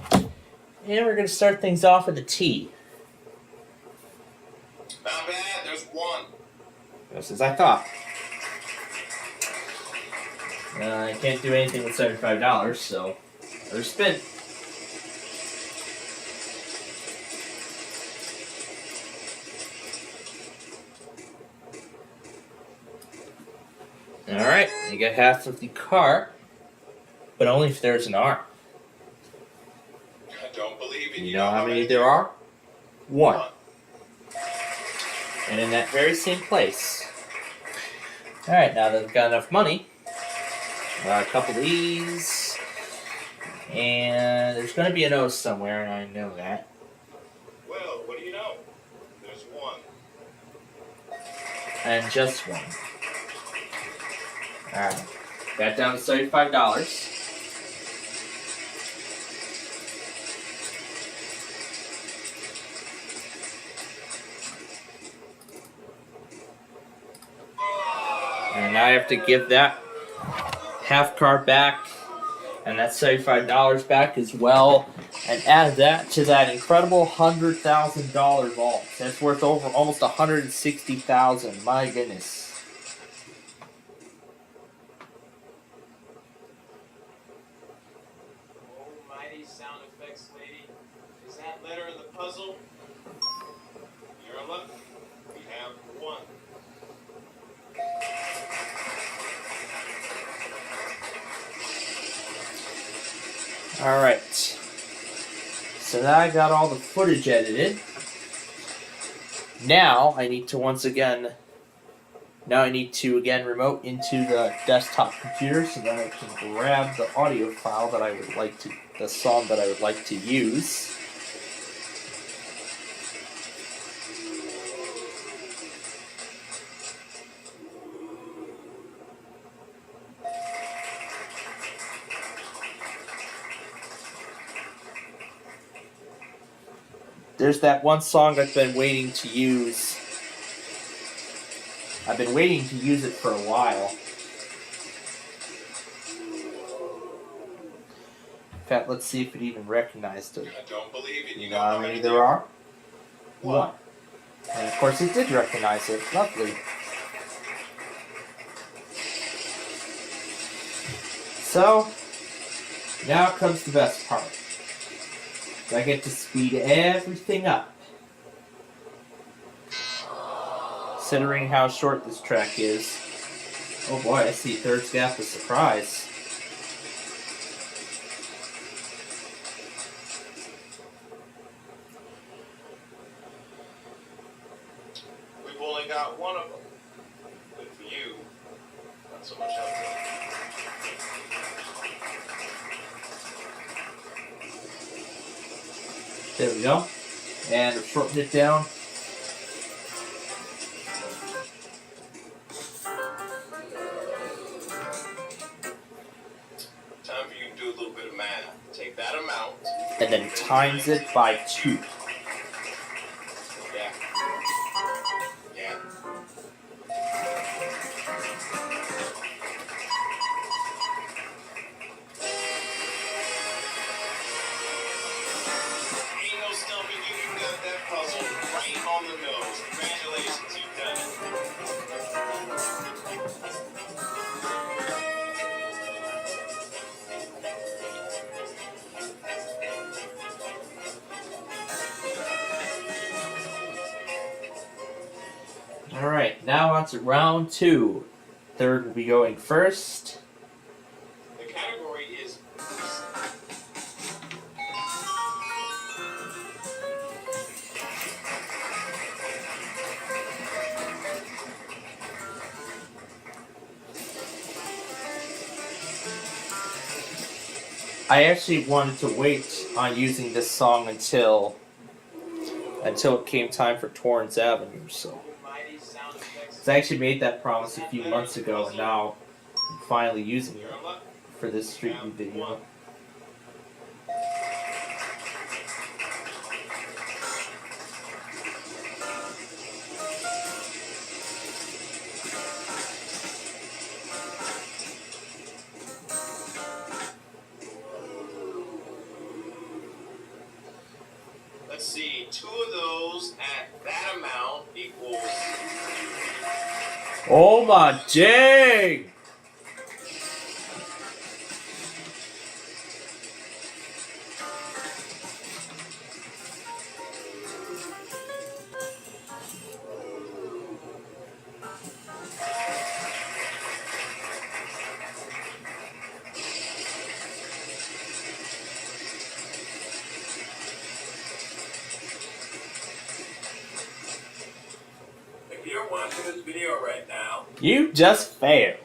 And we're going to start things off with a T. Not bad, there's 1. Just as I thought. I can't do anything with $75, so another spin. Alright, you get half of the car, but only if there's an R. I don't believe in You know how many there are? 1. And in that very same place. Alright, now that I've got enough money, a couple of these, and there's going to be an O somewhere, and I know that. Well, just one. And just one. Alright. Got down to $75. And I have to give that half card back and that $75 back as well, and add that to that incredible $100,000 vault. That's worth over almost $160,000. My goodness. Almighty sound effects lady. Is that letter in the puzzle? You're lucky. We have one. Alright. So now I got all the footage edited. Now I need to remote into the desktop computer so that I can grab the audio file that I would like to, the song that I would like to use. There's that one song I've been waiting to use. I've been waiting to use it for a while. In fact, let's see if it even recognized it. I don't believe it. You know how many there are? One. And of course it did recognize it. Lovely. So, now comes the best part. I get to speed everything up. Considering how short this track is. Oh boy, I see Third's Gap of Surprise. We've only got one of them. Good for you. Not so much help. There we go. And I've shortened it down. Time for you to do a little bit of math. Take that amount. And then times it by 2. Yeah. Yeah. Ain't no stumping you. You got that puzzle right on the nose. Congratulations, you've done it. Alright, now on to round 2. Third will be going first. The category is I actually wanted to wait on using this song until it came time for Torrance Avenue, so. mighty sound effects. I actually made that promise a few months ago, and now I'm finally using it for this Street View video. Let's see, 2 of those at that amount equals. Oh my dang! If you're watching this video right now, You just failed.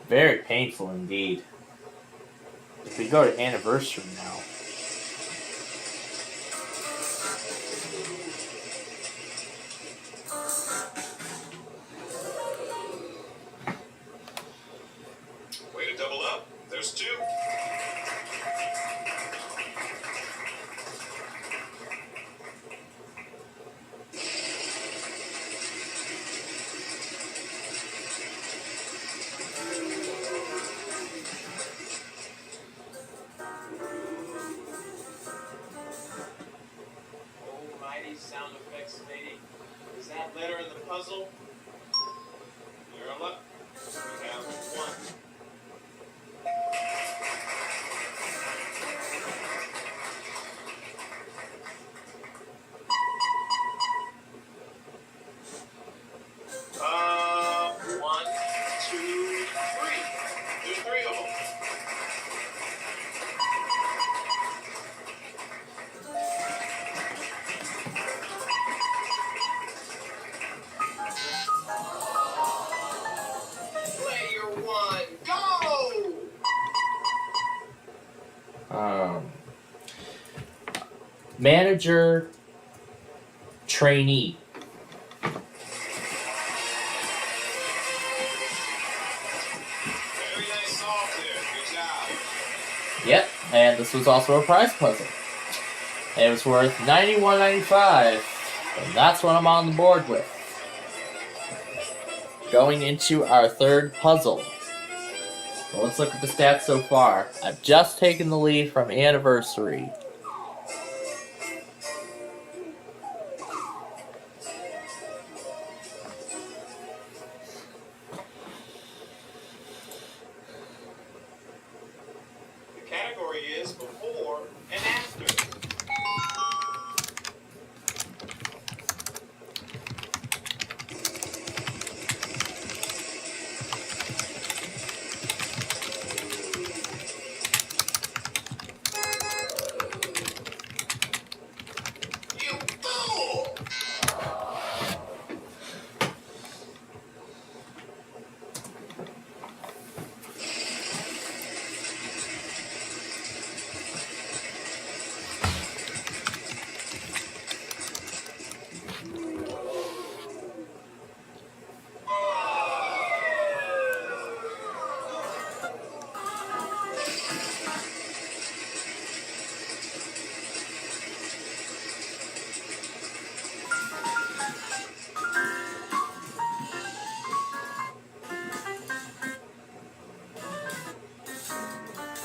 Very painful indeed. We go to anniversary now. Way to double up. There's 2. Almighty sound effects lady. Is that letter in the puzzle? You're in luck. You have 1. One, 2, 3. There's 3 of them. Player 1, go! Manager, trainee. Very nice solve there. Good job. Yep, and this was also a prize puzzle. It was worth $91.95, and that's what I'm on the board with. Going into our third puzzle. So let's look at the stats so far. I've just taken the lead from Anniversary. The category is before and after. You fool!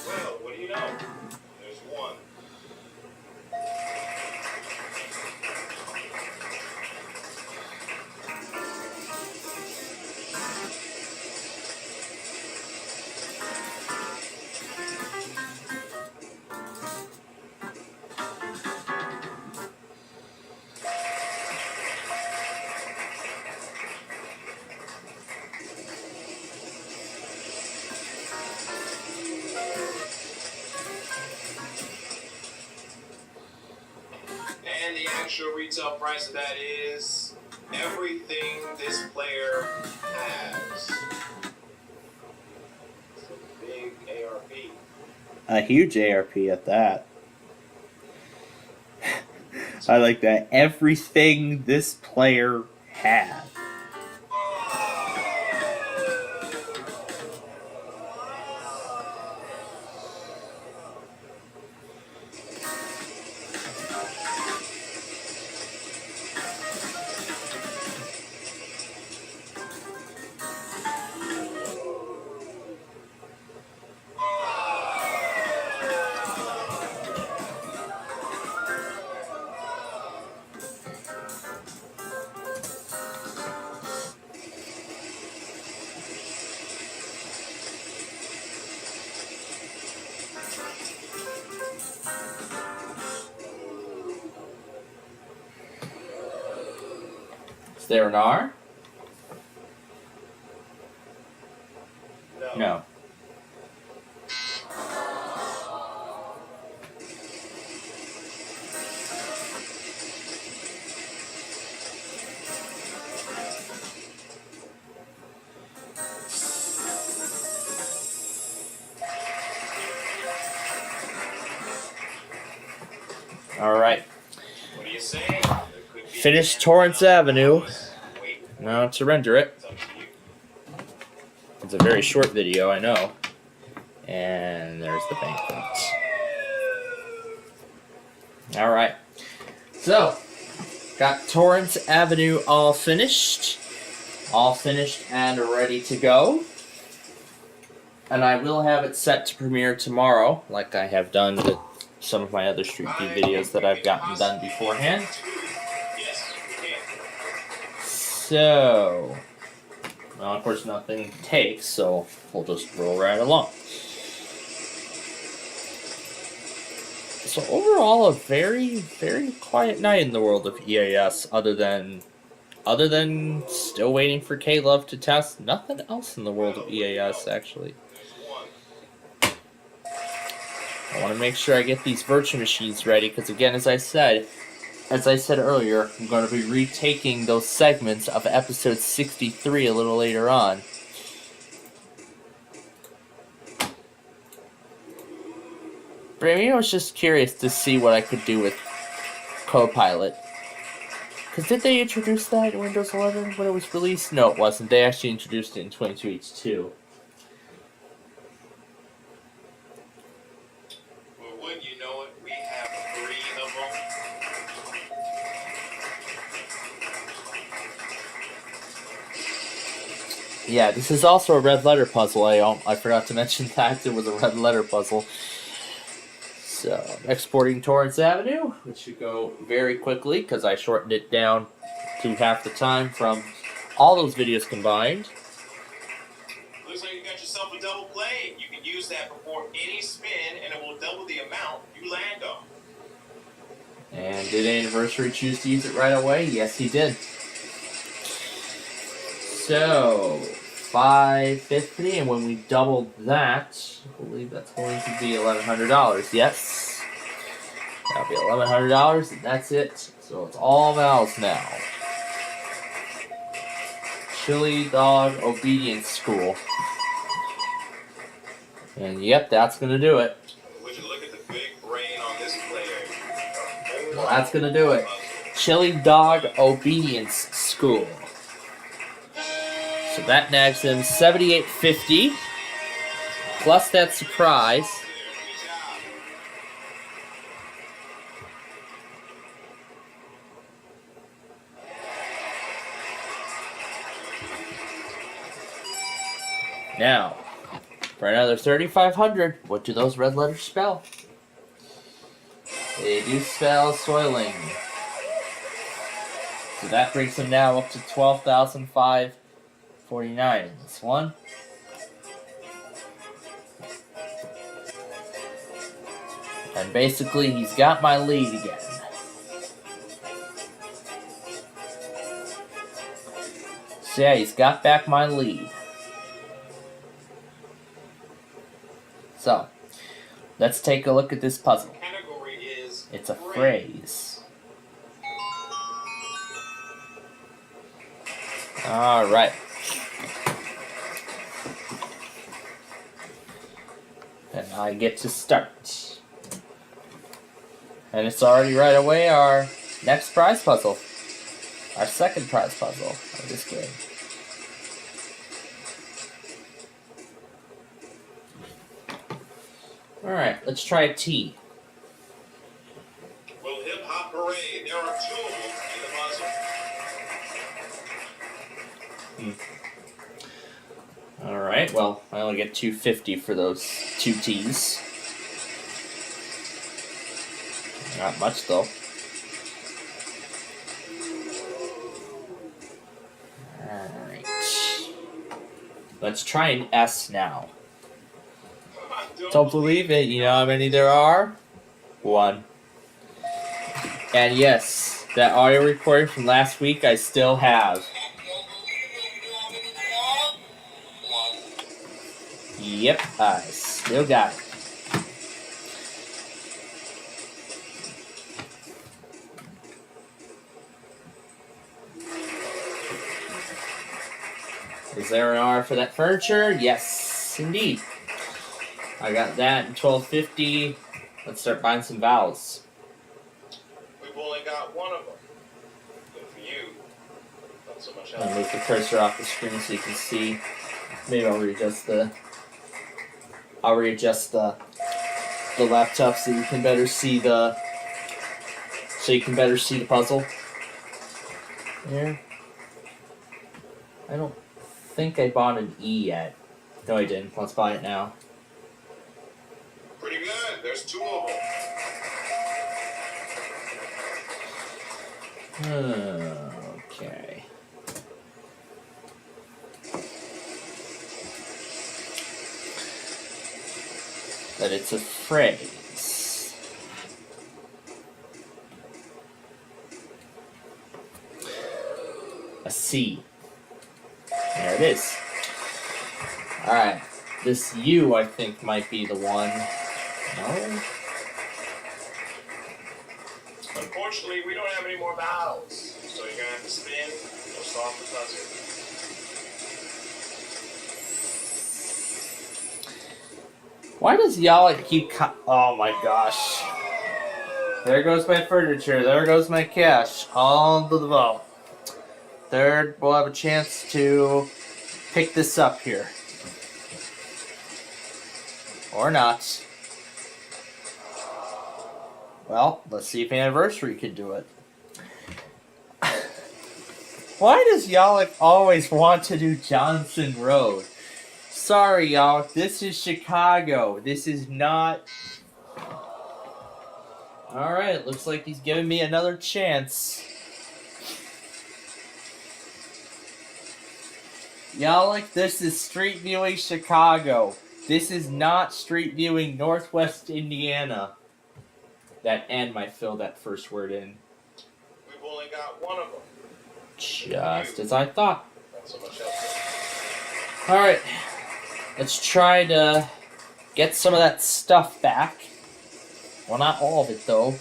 Well, what do you know? There's 1. And the actual retail price of that is everything this player has. It's a big ARP. A huge ARP at that. I like that. Everything this player had. Is there an R? No. Alright. Finish Torrance Avenue. Now to render it. It's a very short video, I know. And there's the banquet. Alright. So, got Torrance Avenue all finished. All finished and ready to go. And I will have it set to premiere tomorrow, like I have done with some of my other Street View videos that I've gotten done beforehand. So, well, of course nothing takes, so we'll just roll right along. So overall, a very, very quiet night in the world of EAS, other than still waiting for K-Love to test. Nothing else in the world of EAS, actually. I want to make sure I get these virtual machines ready, because again, as I said earlier, I'm going to be retaking those segments of episode 63 a little later on. But I was just curious to see what I could do with Copilot. Because did they introduce that in Windows 11 when it was released? No, it wasn't. They actually introduced it in 22H2. Well, wouldn't you know it, we have 3 of them. Yeah, this is also a red letter puzzle. I forgot to mention that it was a red letter puzzle. So, I'm exporting Torrance Avenue, which should go very quickly because I shortened it down to half the time from all those videos combined. Looks like you got yourself a double play. You can use that before any spin, and it will double the amount you land on. And did Anniversary choose to use it right away? Yes, he did. So, 550, and when we doubled that, I believe that's going to be $1,100. Yes. That'll be $1,100, and that's it. So it's all vowels now. Chili Dog Obedience School. And yep, that's going to do it. Would you look at the big brain on this player? Well, that's going to do it. Chili Dog Obedience School. So that nags him $78.50 plus that surprise. Now, for another $3,500, what do those red letters spell? They do spell soiling. So that brings him now up to $12,549 in this one. And basically, he's got my lead again. So yeah, he's got back my lead. So, let's take a look at this puzzle. It's a phrase. Alright. And I get to start. And it's already right away our next prize puzzle. Our second prize puzzle of this game. Alright, let's try a T. Well, hip hop parade. There are 2 of them in the puzzle. Alright, well, I only get $250 for those 2 T's. Not much, though. Alright. Let's try an S now. Don't believe it. You know how many there are? 1. And yes, that audio recording from last week I still have. Yep, I still got it. Is there an R for that furniture? Yes, indeed. I got that in $12.50. Let's start buying some vowels. only got one of them. Good for you. Not so much I'm gonna else. move the cursor off the screen so you can see. Maybe I'll readjust the laptop so you can better see the puzzle. Here. I don't think I bought an E yet. No, I didn't. Let's buy it now. Pretty good. There's two of them. Okay. But it's a phrase. A C. There it is. Alright. This U, I think, might be the one. No? Unfortunately, we don't have any more vowels, so you're gonna have to spin or solve the puzzle. Why does y'all keep oh my gosh. There goes my furniture. There goes my cash. All to the vault. Third, we'll have a chance to pick this up here. Or not. Well, let's see if Anniversary can do it. Why does Yalek always want to do Johnson Road? Sorry, Yalek, this is Chicago. This is not... Alright, looks like he's giving me another chance. Yalek, this is Street Viewing Chicago. This is not Street Viewing Northwest Indiana. That N might fill that first word in. We've only got one of them. Just as I thought. Not so much else. Alright. Let's try to get some of that stuff back. Well, not all of it, though.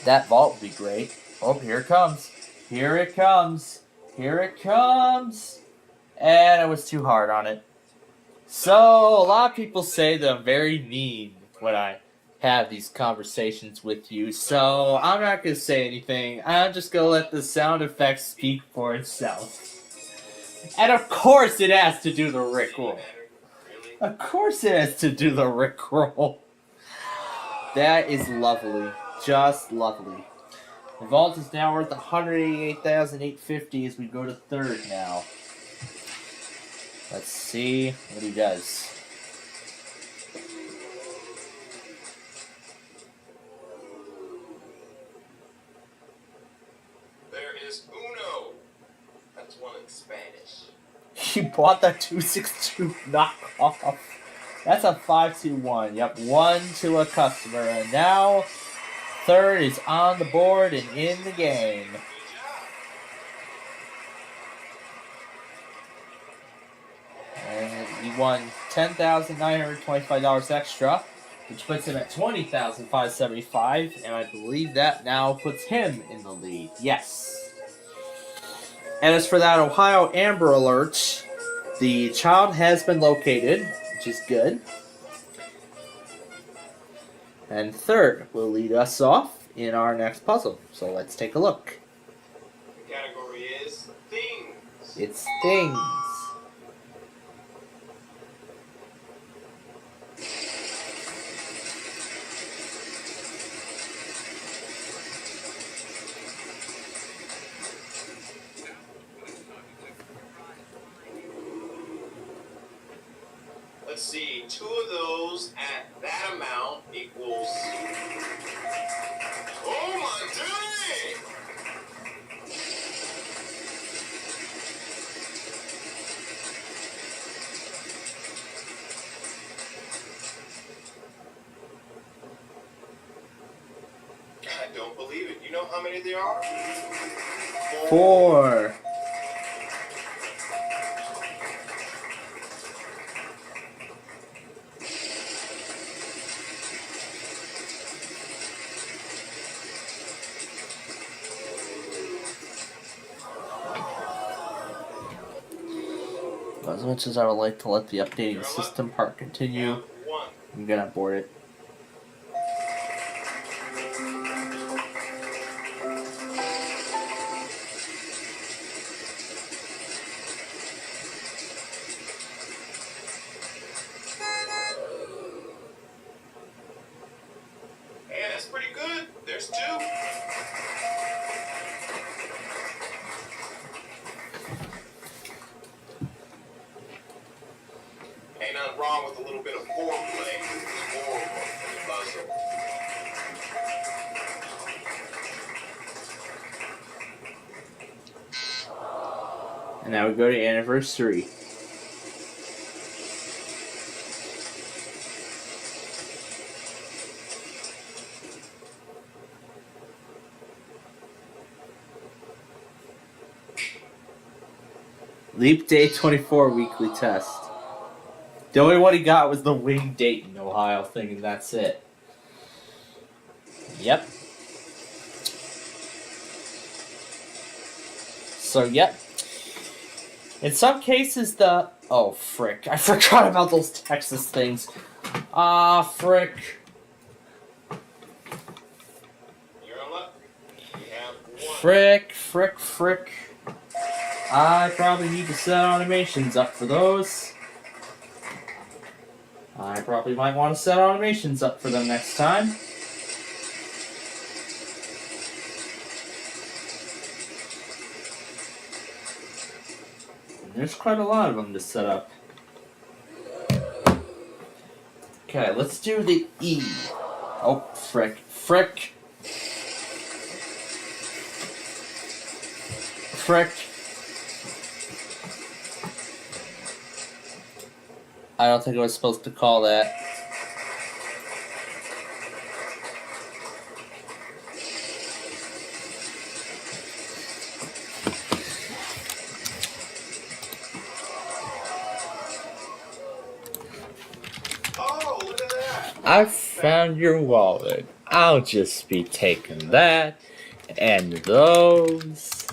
That vault would be great. Oh, here it comes. Here it comes. Here it comes. And I was too hard on it. So, a lot of people say that I'm very mean when I have these conversations with you, so I'm not going to say anything. I'm just going to let the sound effects speak for itself. And of course it has to do the Rickroll. Of course it has to do the Rickroll. That is lovely. Just lovely. The vault is now worth $188,850 as we go to third now. Let's see what he does. There is uno. That's one in Spanish. You bought that 262 knockoff. That's a 5-2-1. Yep, 1 to a customer. And now, third is on the board and in the game. And he won $10,925 extra, which puts him at $20,575. And I believe that now puts him in the lead. Yes. And as for that Ohio Amber Alert, the child has been located, which is good. And third will lead us off in our next puzzle. So let's take a look. The category is things. It's things. Let's see, 2 of those at that amount equals... Oh my goodness! I don't believe it. You know how many there are? 4. As much as I would like to let the updating system part continue, I'm gonna abort it. And now we go to anniversary. Leap Day 24 weekly test. The only one he got was the Wing Dayton, Ohio thing, and that's it. Yep. So, yep. In some cases, oh, frick. I forgot about those Texas things. Ah, frick. You're on luck. You have one. Frick. I probably need to set automations up for those. I probably might want to set automations up for them next time. There's quite a lot of them to set up. Okay, let's do the E. Oh, frick. I don't think I was supposed to call that. Oh, look at that. I found your wallet. I'll just be taking that and those.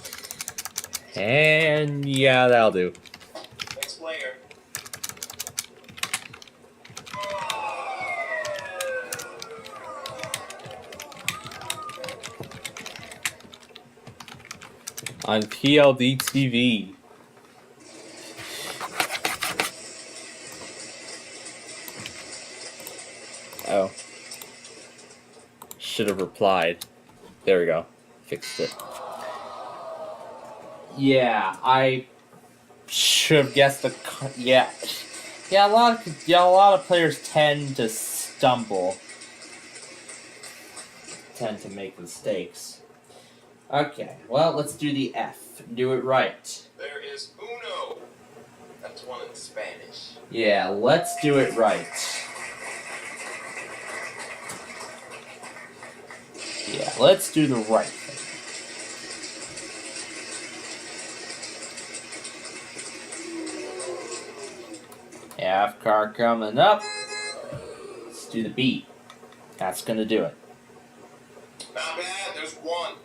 And yeah, that'll do. Next player. On PLD TV. Oh. Should have replied. There we go. Fixed it. Yeah, I should have guessed the. Yeah, a lot of players tend to stumble, tend to make mistakes. Okay, well, let's do the F. Do it right. There is uno. That's one in Spanish. Yeah, let's do it right. Yeah, let's do the right thing. Half car coming up. Let's do the B. That's gonna do it. Not bad. There's one.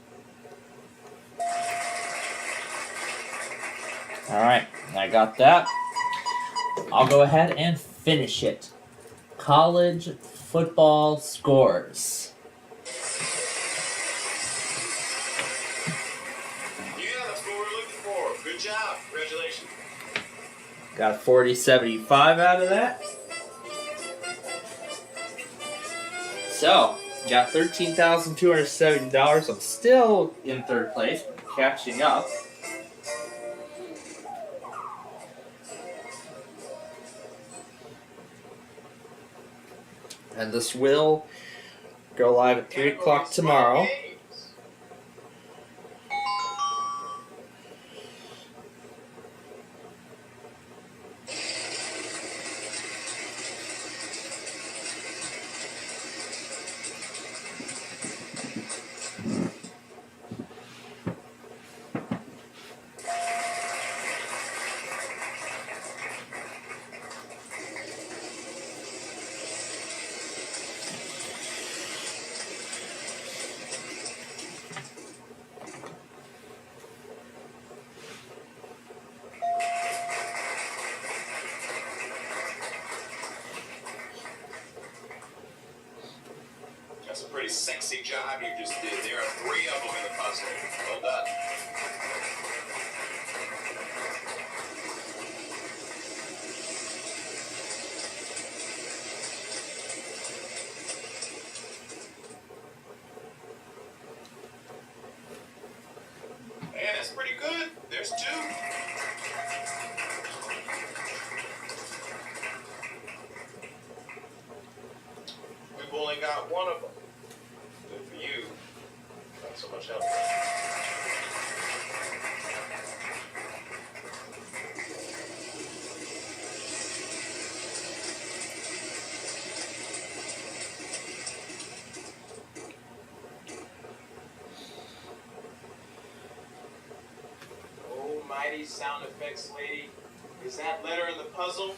Alright, I got that. I'll go ahead and finish it. College football scores. Yeah, that's what we're looking for. Good job. Congratulations. Got 40.75 out of that. So, got $13,270. I'm still in third place, but catching up. And this will go live at 3 o'clock tomorrow. That's a pretty sexy job you just did. There are 3 of them in the puzzle. Well done. Man, that's pretty good. There's 2. We've only got 1 of them. Good for you. Not so much help. Spidey sound effects lady. Is that letter in the puzzle?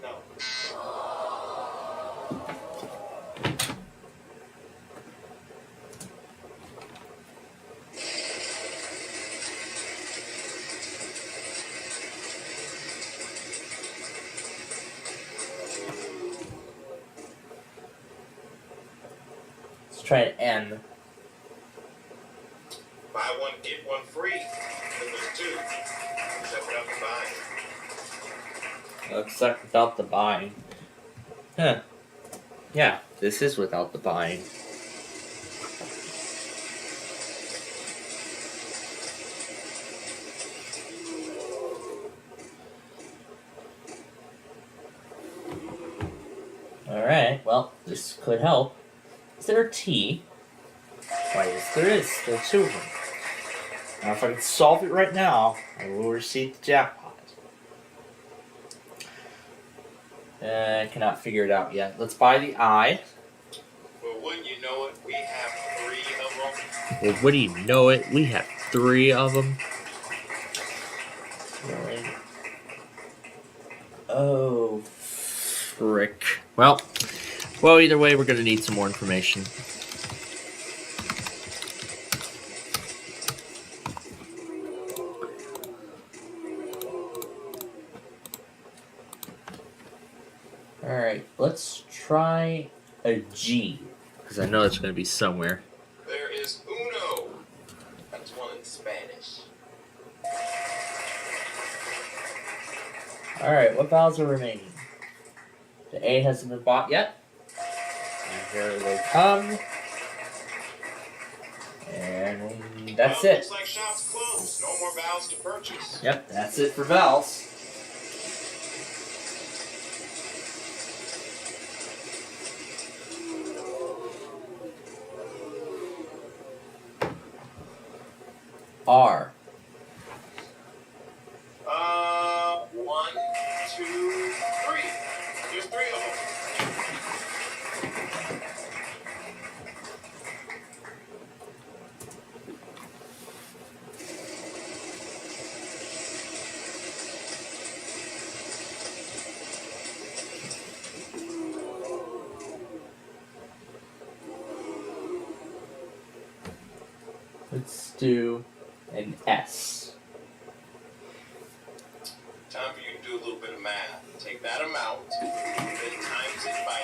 No. Let's try an N. Buy one, get one free. Then there's two. Except without the buying. Looks like without the buying. Huh. Yeah, this is without the buying. Alright, well, this could help. Is there a T? Why, yes, there is. There are two of them. Now, if I can solve it right now, I will receive the jackpot. I cannot figure it out yet. Let's buy the I. Well, wouldn't you know it, we have 3 of them. Well, wouldn't you know it? We have 3 of them. Really? Oh, frick. Well, either way, we're going to need some more information. Alright, let's try a G. Because I know it's going to be somewhere. There is uno. That's one in Spanish. Alright, what vowels are remaining? The A hasn't been bought yet. And here they come. And that's Well, it. Looks like shop's closed. No more vowels to purchase. Yep, that's it for vowels. R. 1, 2, 3. There's 3 of them. Let's do an S. Time for you to do a little bit of math. Take that amount, then times it by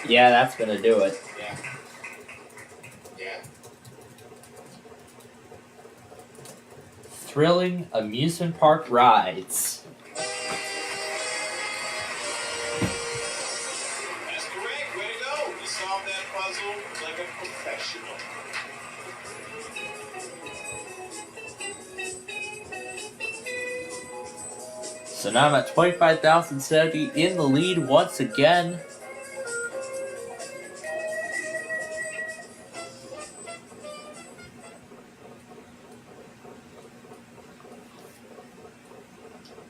2. Yeah, that's gonna do it. Yeah. Yeah. Thrilling amusement park rides. That's correct. Way to go. You solved that puzzle like a professional. So now I'm at 25,070 in the lead once again.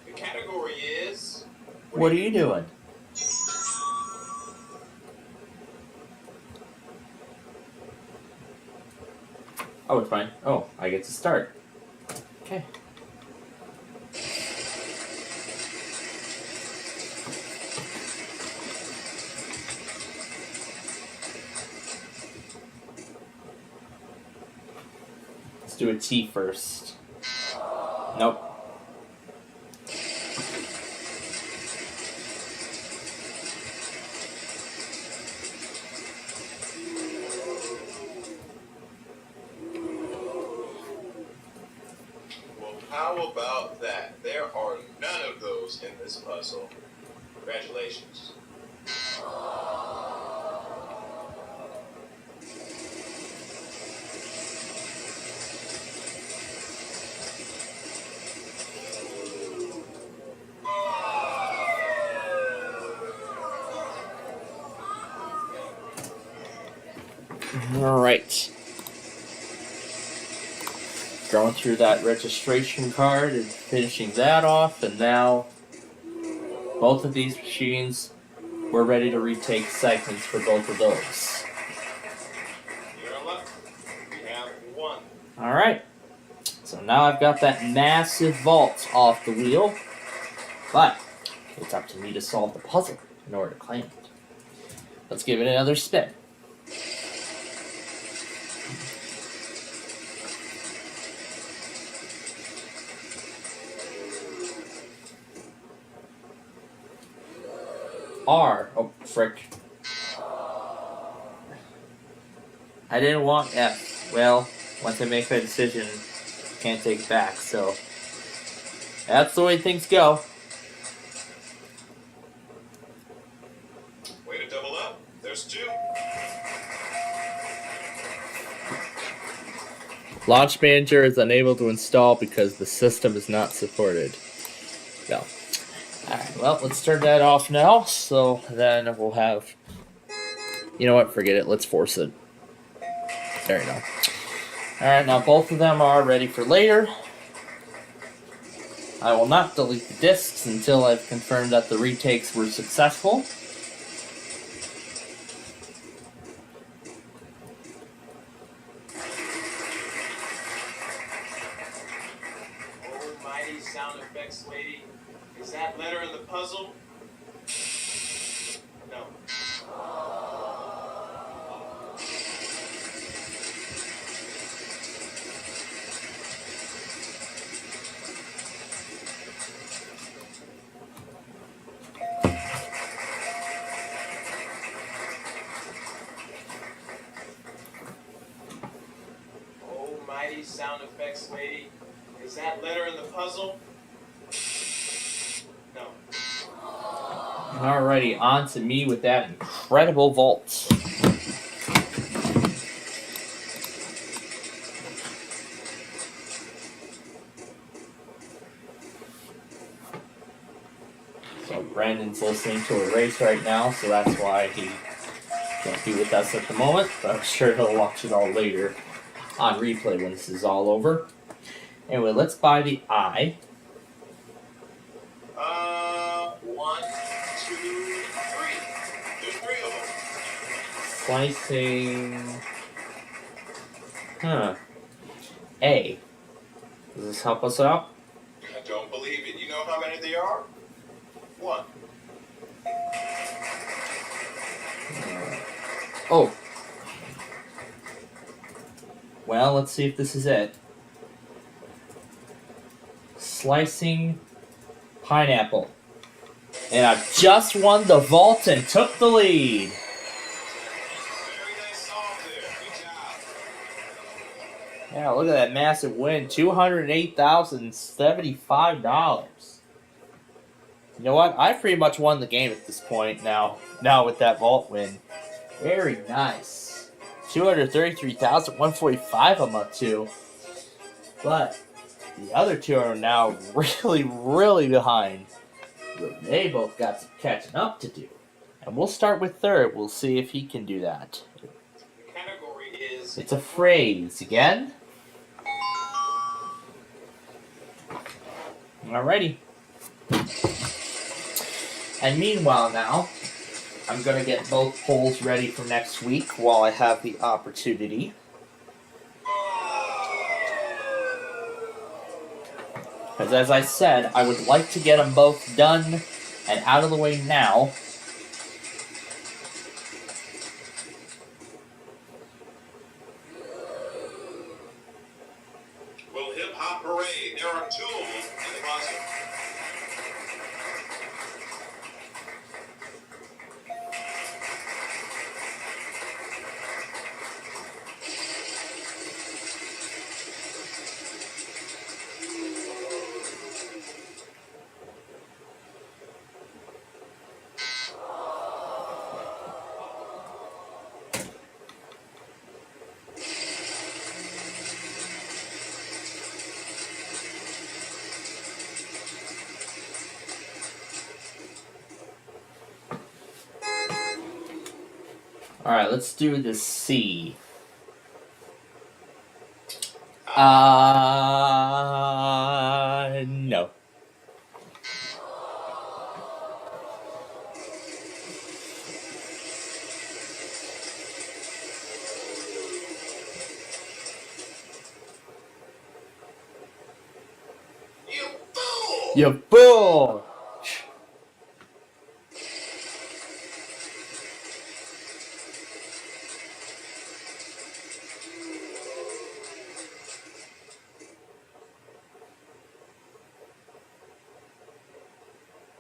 The category is... What are you doing? Oh, it's fine. Oh, I get to start. Okay. Let's do a T first. Nope. Well, how about that? There are none of those in this puzzle. Congratulations. Alright. Going through that registration card and finishing that off, and now both of these machines, we're ready to retake segments for both of those. You're in luck. We have 1. Alright. So now I've got that massive vault off the wheel, but it's up to me to solve the puzzle in order to claim it. Let's give it another spin. R. Oh, frick. I didn't want F. Well, once I make my decision, can't take it back, so that's the way things go. Way to double up. There's 2. Launch Manager is unable to install because the system is not supported. No. Alright, well, let's turn that off now, so then we'll have... You know what, forget it, let's force it. There you go. Alright, now both of them are ready for later. I will not delete the discs until I've confirmed that the retakes were successful. Almighty sound effects lady. Is that letter in the puzzle? No. Almighty sound effects lady. Is that letter in the puzzle? No. Alrighty, on to me with that incredible vault. So Brandon's listening to a race right now, so that's why he can't be with us at the moment, but I'm sure he'll watch it all later on replay when this is all over. Anyway, let's buy the I. 1, 2, 3. There's 3 of them. Slicing. Huh. A. Does this help us out? I don't believe it. You know how many there are? 1. Oh. Well, let's see if this is it. Slicing pineapple. And I've just won the vault and took the lead. Very nice solve there. Good job. Yeah, look at that massive win. $208,075. You know what? I pretty much won the game at this point now. Now with that vault win. Very nice. 233,145 I'm up to. But the other two are now really behind. They both got some catching up to do. And we'll start with third. We'll see if he can do that. The category is... It's a phrase. Again? Alrighty. And meanwhile now, I'm going to get both polls ready for next week while I have the opportunity. Because as I said, I would like to get them both done and out of the way now. Well, hip hop parade. There are 2 of them in the puzzle. Alright, let's do the C. No. You fool!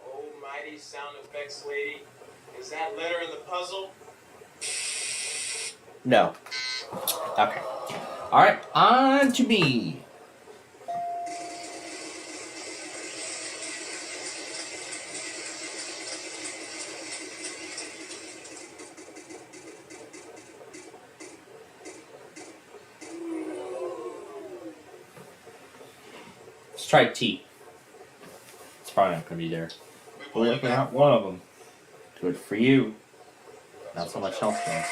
Almighty sound effects lady. Is that letter in the puzzle? No. Okay. Alright, on to me. Let's try T. It's probably not going to be there. We only got one of them. Good for you. Not so much health though.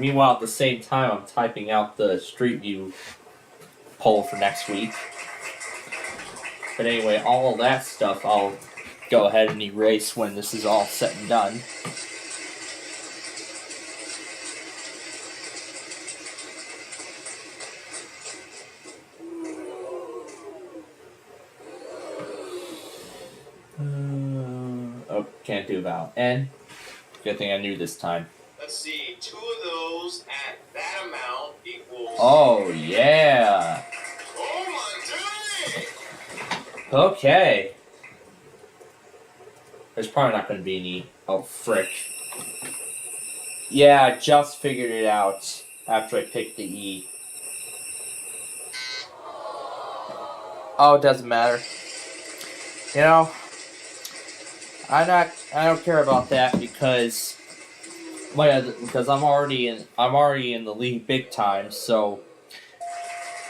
Meanwhile, at the same time, I'm typing out the Street View poll for next week. But anyway, all of that stuff I'll go ahead and erase when this is all said and done. Oh, can't do Val. And good thing I knew this time. Let's see, 2 of those at that amount equals... Oh, yeah. Oh my god! Okay. There's probably not going to be any... Oh, frick. Yeah, I just figured it out after I picked the E. Oh, it doesn't matter. You know, I don't care about that because I'm already in the league big time, so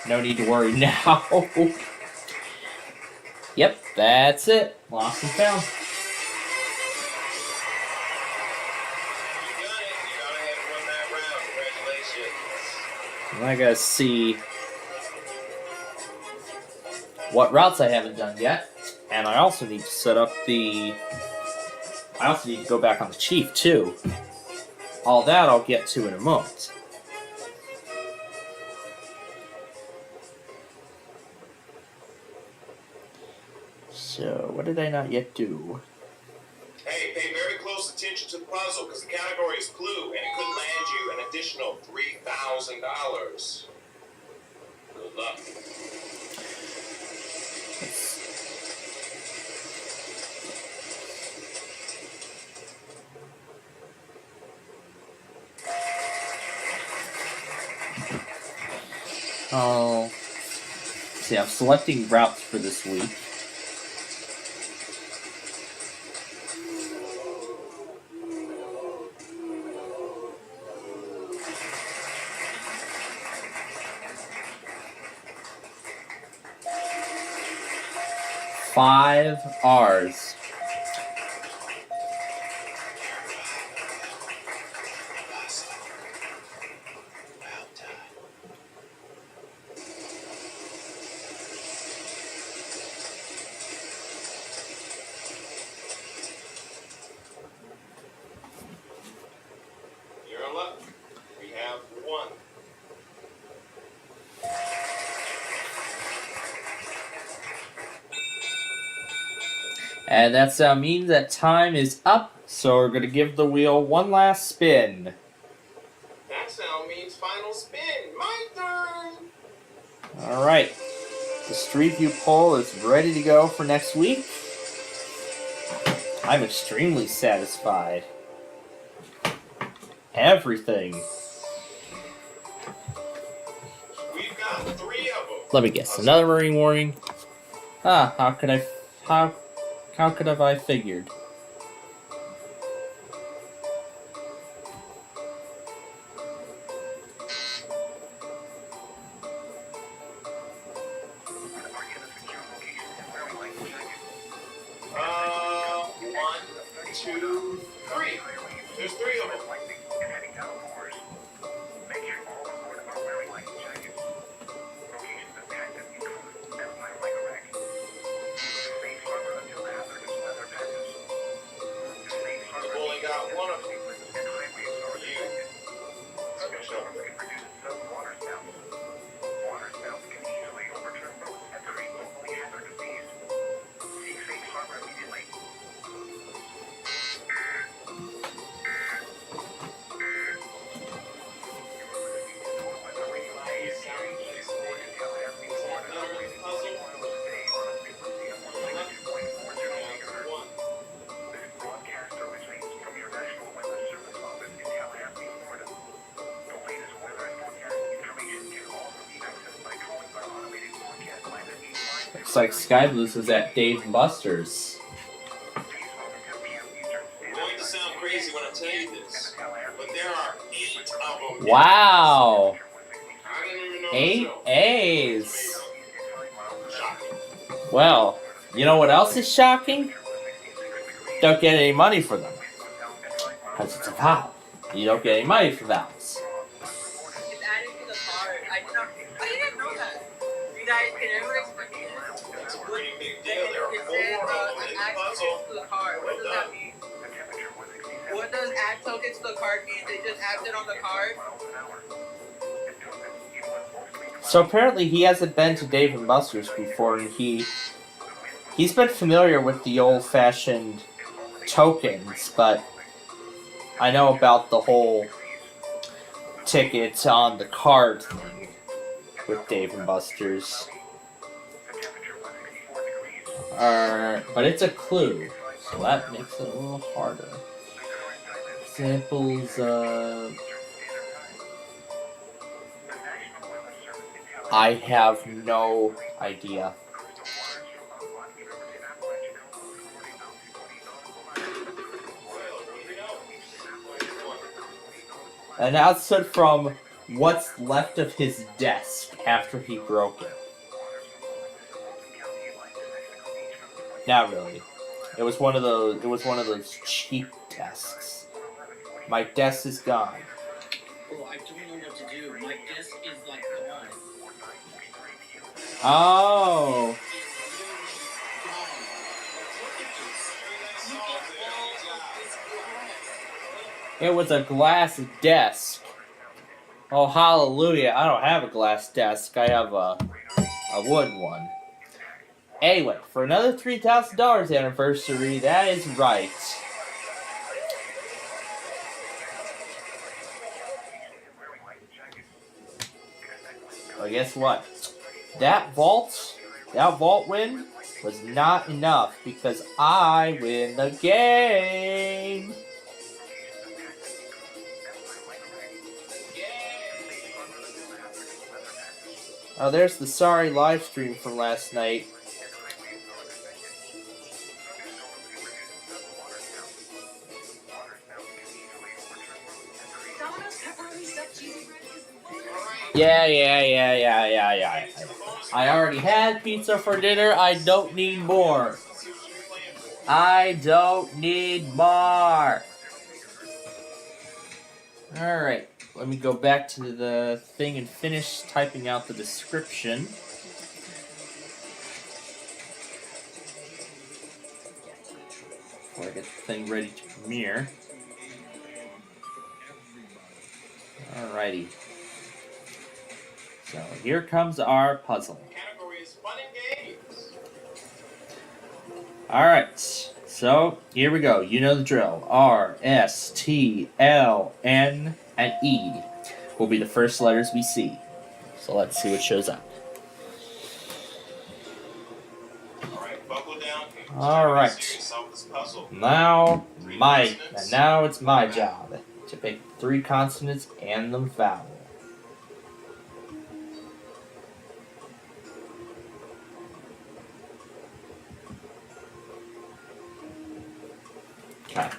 no need to worry now. Yep, that's it. Lost and found. You got it. You got ahead and won that round. Congratulations. And I gotta see what routes I haven't done yet. And I also need to set up the... I also need to go back on the Chief, too. All that I'll get to in a moment. So, what did I not yet do? Hey, pay very close attention to the puzzle because the category is clue and it could land you an additional $3,000. Good luck. Oh, see, I'm selecting routes for this week. Five R's. You're in luck. We have 1. And that means that time is up, so we're going to give the wheel one last spin. That sound means final spin. My turn. Alright, the Street View poll is ready to go for next week. I'm extremely satisfied. Everything. We've got 3 of them. Let me guess, another Marine warning? Ah, how could have I figured? One, 2, 3. There's 3 of them. We've only got 1 of them. You. Special. Looks like Sky Blues was at Dave & Buster's. I'm going to sound crazy when I tell you this, but there are 8 of them. Wow! I didn't even know 8 myself. A's. Shocking. Well, you know what else is shocking? Don't get any money for them. Because it's a vowel. You don't get any money for vowels. It's added to the card. I did not. I didn't know that. You guys, can everyone explain it? It's a pretty big deal. There are It 4 says of them add in the tokens puzzle. to the card. What does that mean? What does add tokens to the card mean? They just add it on the card? So apparently he hasn't been to Dave & Buster's before, and he's been familiar with the old-fashioned tokens, but I know about the whole tickets on the card thing with Dave & Buster's. But it's a clue, so that makes it a little harder. Examples of... I have no idea. Announcement from what's left of his desk after he broke it. Not really. It was one of those cheap desks. My desk is gone. Oh, I don't know what to do. My desk is like gone. Oh. It was a glass desk. Oh, hallelujah. I don't have a glass desk. I have a wood one. Anyway, for another $3,000 anniversary, that is right. Well, guess what? That vault win was not enough because I win the game. Oh, there's the sorry live stream from last night. Yeah. I already had pizza for dinner. I don't need more. I don't need more. Alright, let me go back to the thing and finish typing out the description. Before I get the thing ready to premiere. Alrighty. So here comes our puzzle. Category is fun and games. Alright, so here we go. You know the drill. R, S, T, L, N, and E will be the first letters we see. So let's see what shows up. Alright, buckle down. Alright. Solve this puzzle. Now it's my job to pick 3 consonants and the vowel. Okay.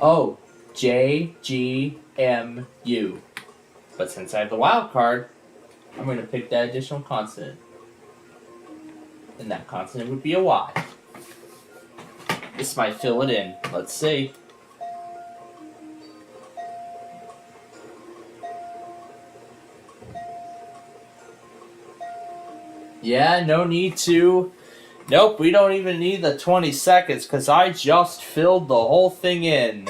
Oh, J, G, M, U. But since I have the wild card, I'm going to pick that additional consonant. And that consonant would be a Y. This might fill it in. Let's see. Yeah, no need to. Nope, we don't even need the 20 seconds because I just filled the whole thing in.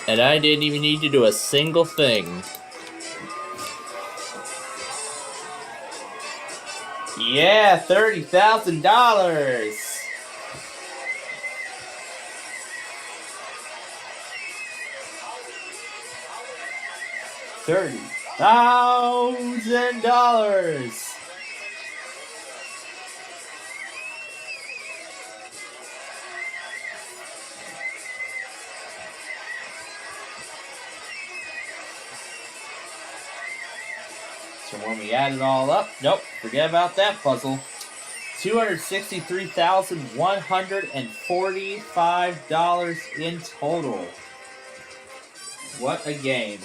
And I didn't even need to do a single thing. Yeah, $30,000. $30,000. So when we add it all up, nope, forget about that puzzle. $263,145 in total. What a game.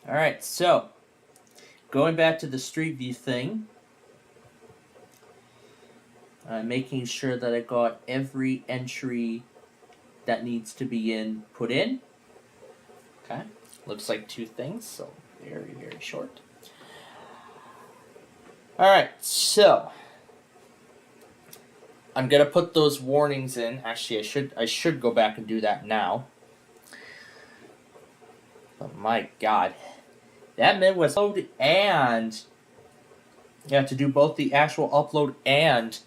Alright, so going back to the Street View thing. Making sure that I got every entry that needs to be put in. Okay, looks like 2 things, so very, very short. Alright, so I'm gonna put those warnings in. Actually, I should go back and do that now. Oh my god. That meant was upload and you have to do both the actual upload and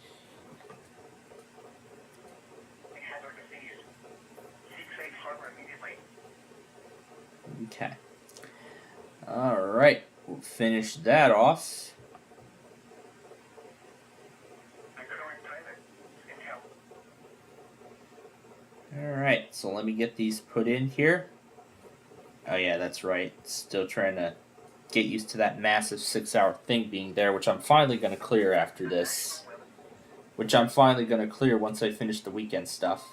okay. Alright, we'll finish that off. Alright, so let me get these put in here. Oh yeah, that's right. Still trying to get used to that massive 6-hour thing being there, which I'm finally going to clear after this. Which I'm finally going to clear once I finish the weekend stuff.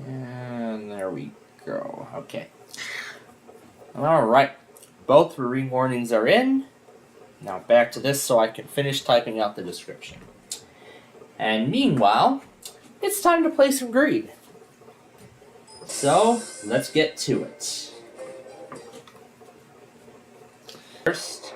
And there we go. Okay. Alright. Both warnings are in. Now back to this so I can finish typing out the description. And meanwhile, it's time to play some Greed. So, let's get to it. First,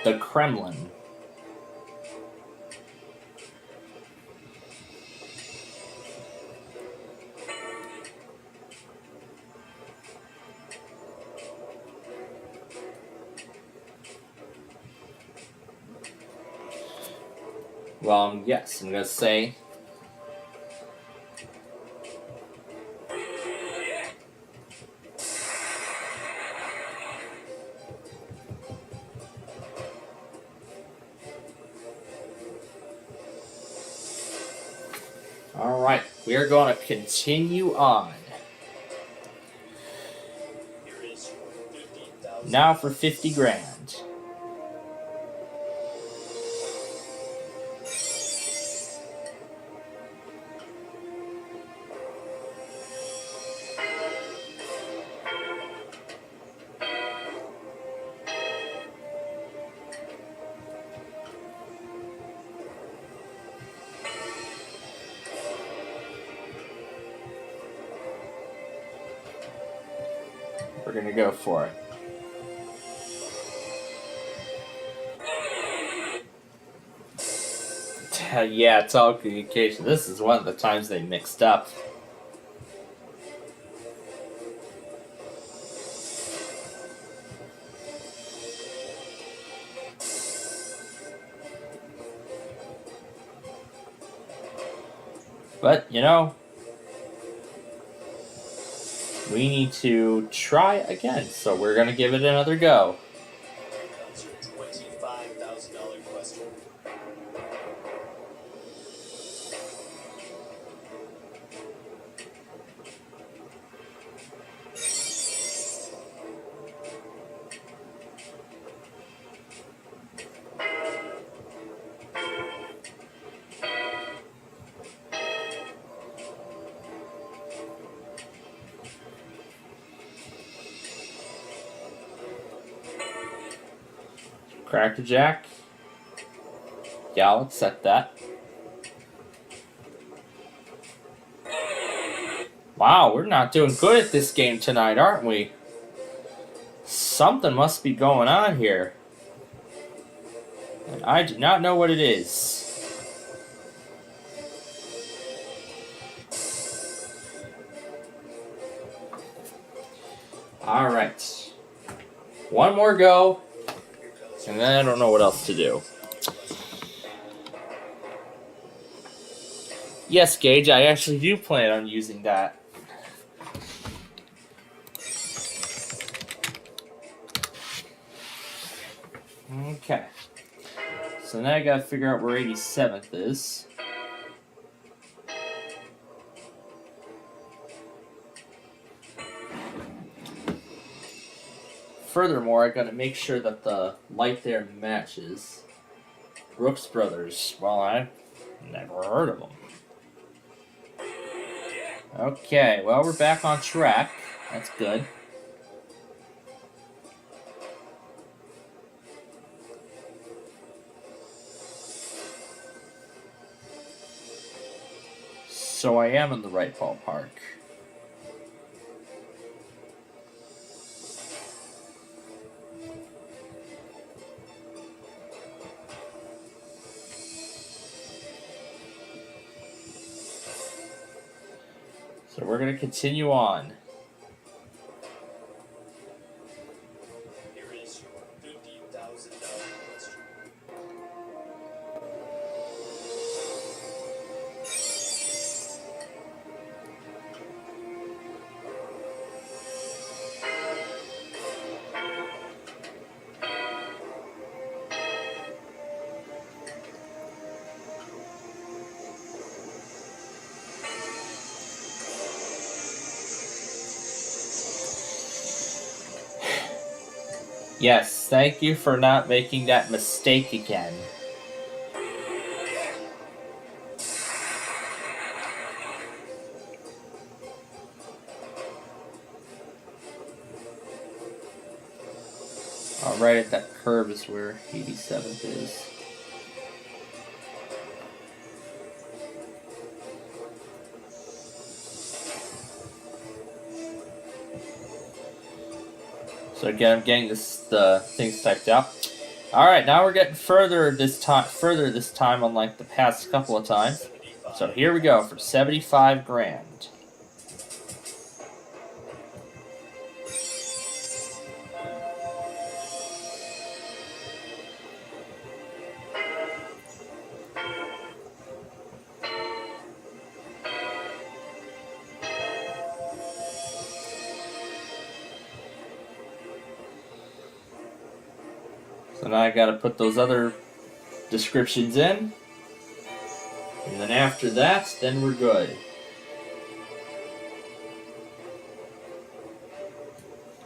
the Kremlin. Well, yes, I'm going to say alright, we are going to continue on. Now for 50 grand. We're going to go for it. Yeah, telecommunication. This is one of the times they mixed up. But, you know, we need to try again, so we're going to give it another go. That's your $25,000 question. Crackerjack. Yeah, I'll accept that. Wow, we're not doing good at this game tonight, aren't we? Something must be going on here. And I do not know what it is. Alright. One more go. And then I don't know what else to do. Yes, Gage, I actually do plan on using that. Okay. So now I gotta figure out where 87th is. Furthermore, I gotta make sure that the light there matches. Brooks Brothers. Well, I've never heard of them. Okay, well, we're back on track. That's good. So I am in the right ballpark. So we're going to continue on. Here is your $50,000 question. Yes, thank you for not making that mistake again. Right at that curve is where 87th is. So again, I'm getting the things typed out. All right, now we're getting further this time, unlike the past couple of times. So here we go for 75 grand. So now I gotta put those other descriptions in. And then after that, then we're good.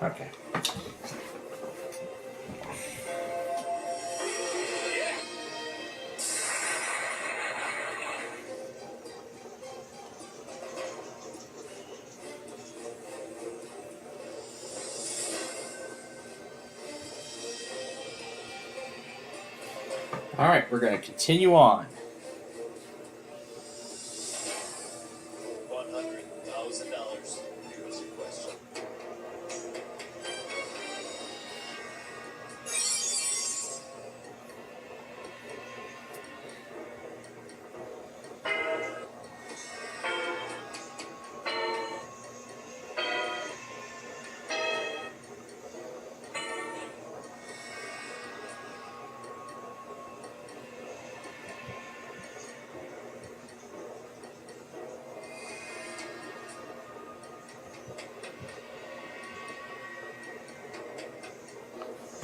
Okay. All right, we're going to continue on. $100,000. Here is your question.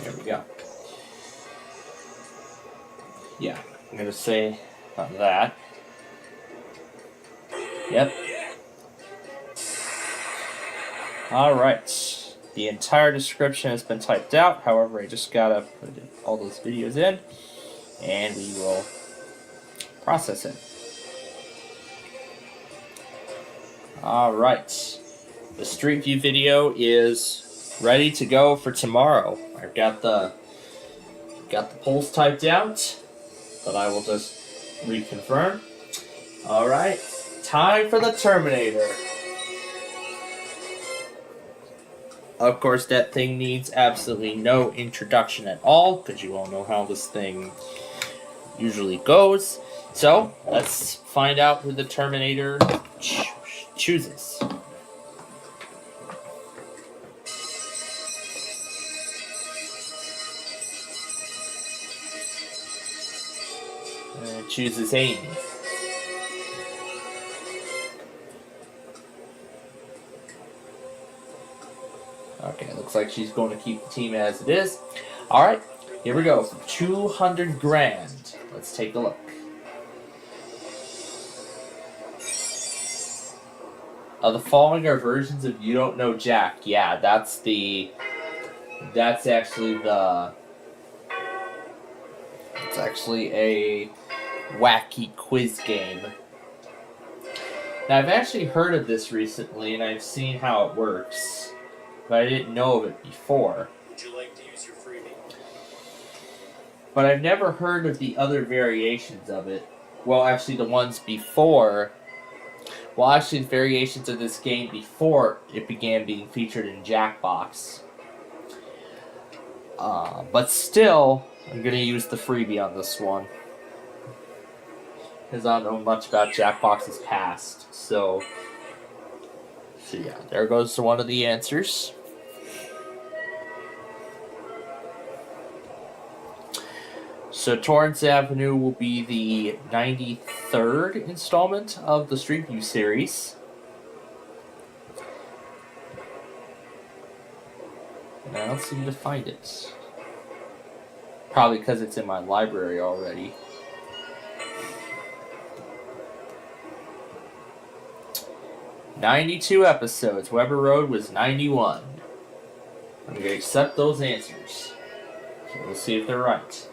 There we go. Yeah, I'm going to say about that. Yep. Alright. The entire description has been typed out. However, I just got to put all those videos in. And we will process it. Alright. The Street View video is ready to go for tomorrow. I've got the polls typed out, but I will just reconfirm. Alright, time for the Terminator. Of course, that thing needs absolutely no introduction at all, because you all know how this thing usually goes. So, let's find out who the Terminator chooses. Chooses Amy. looks like she's going to keep the team as it is. All right, here we go. For 200 grand. Let's take a look. The following are versions of You Don't Know Jack. Yeah, that's actually it's actually a wacky quiz game. Now, I've actually heard of this recently, and I've seen how it works, but I didn't know of it before. Would you like to use your freebie? But I've never heard of the other variations of it. Well, actually, the ones before. Well, actually, the variations of this game before it began being featured in Jackbox. But still, I'm going to use the freebie on this one. Because I don't know much about Jackbox's past. So yeah, there goes to one of the answers. So Torrance Avenue will be the 93rd installment of the Street View series. And I don't seem to find it. Probably because it's in my library already. "92 episodes. Weber Road was 91. I'm going to accept those answers. So we'll see if they're right.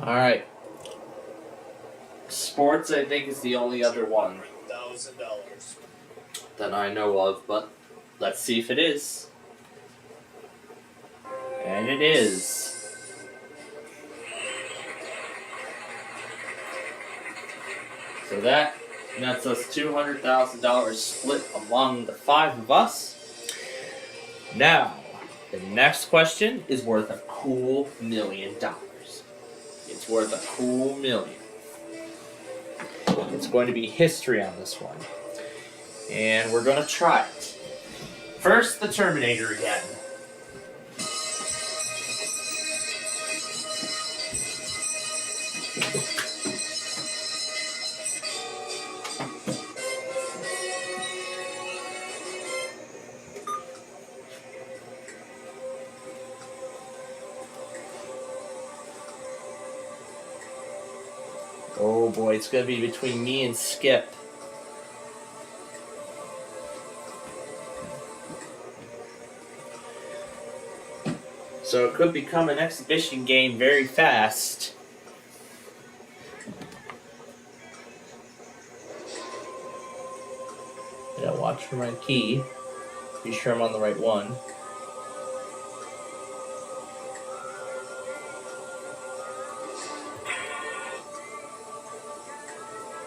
Alright. Sports, I think, is the only other one $1,000. that I know of, but let's see if it is. And it is. So that nets us $200,000 split among the 5 of us. Now, the next question is worth a cool $1 million. It's worth a cool $1 million. It's going to be history on this one. And we're going to try it. First, the Terminator again. Oh boy, it's going to be between me and Skip. So it could become an exhibition game very fast. Yeah, watch for my key. Be sure I'm on the right one.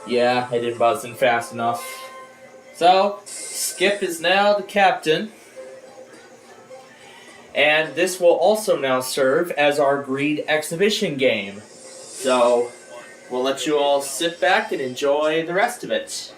Yeah, I didn't buzz in fast enough. So, Skip is now the captain. And this will also now serve as our Greed exhibition game. So, we'll let you all sit back and enjoy the rest of it.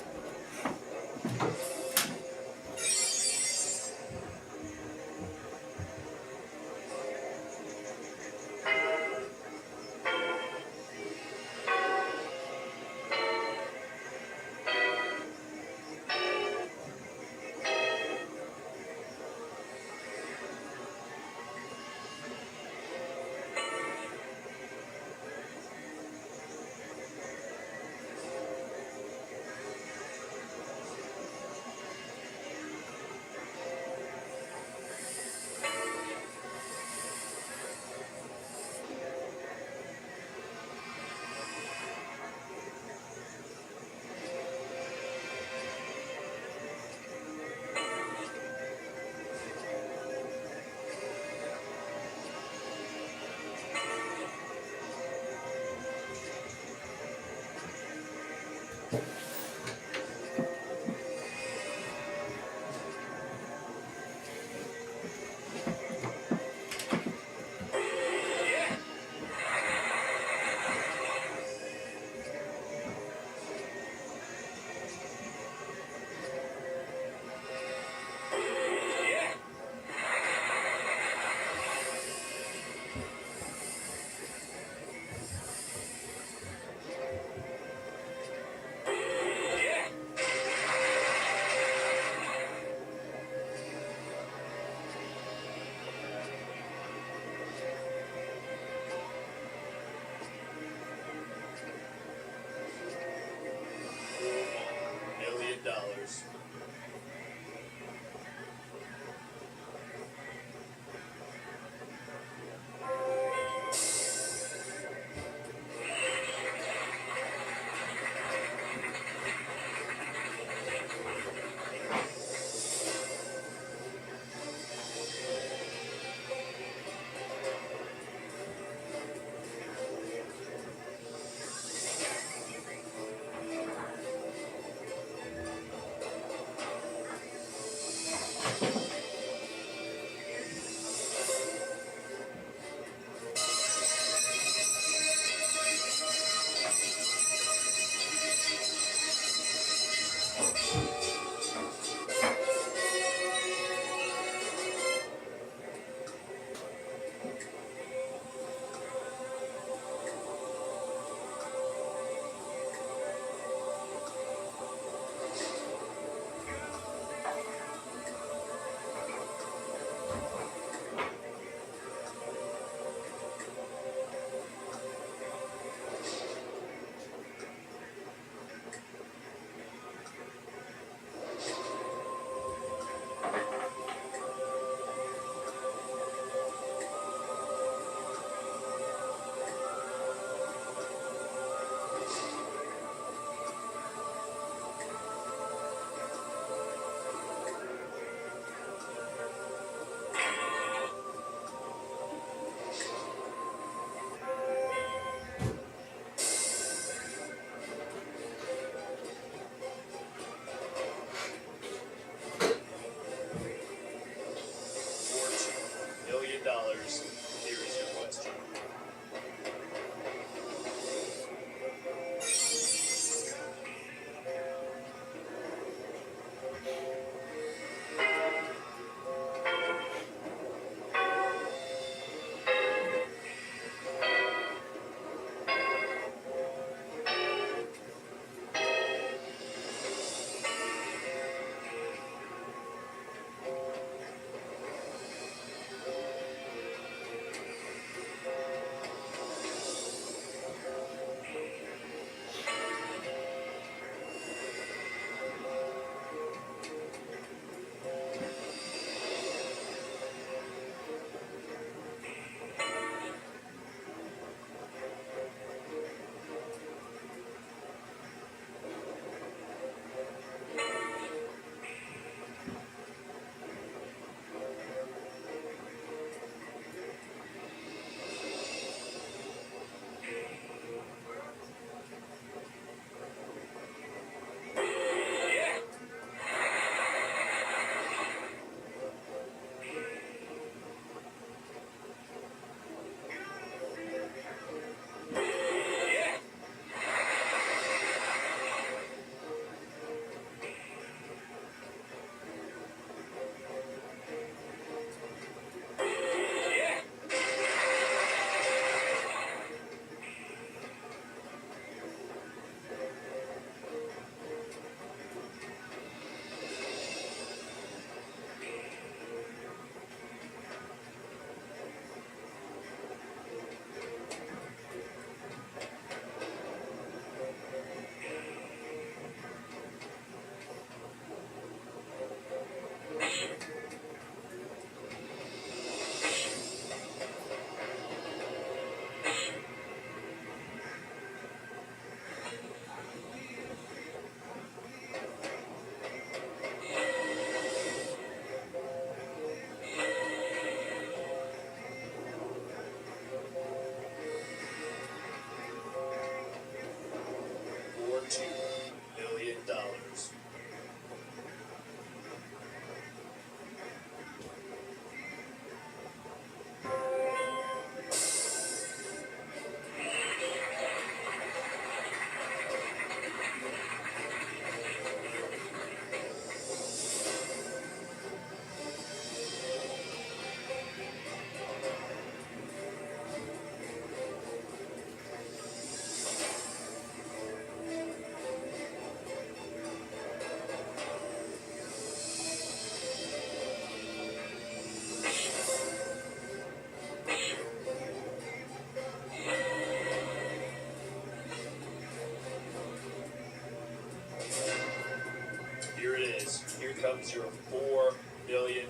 here comes your $4 million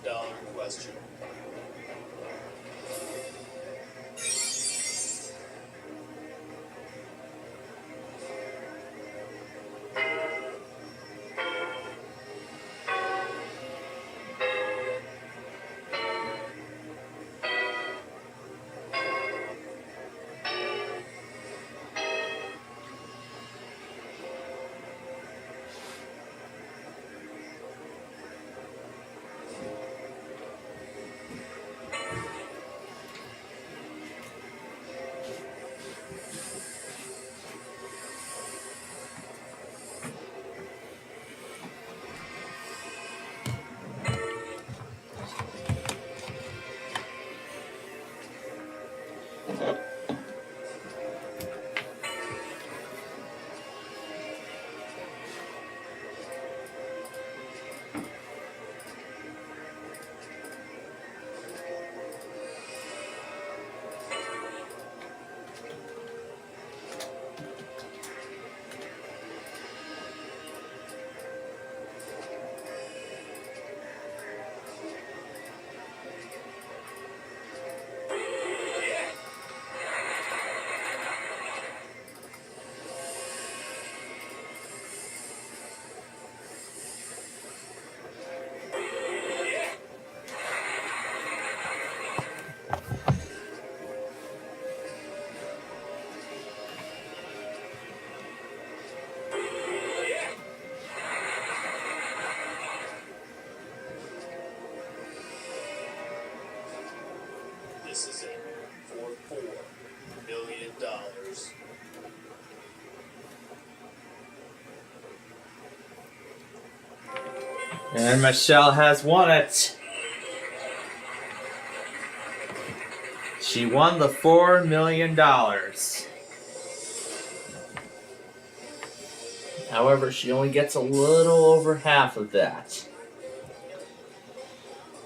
question. This is it for $4 million. And Michelle has won it. She won the $4 million. However, she only gets a little over half of that.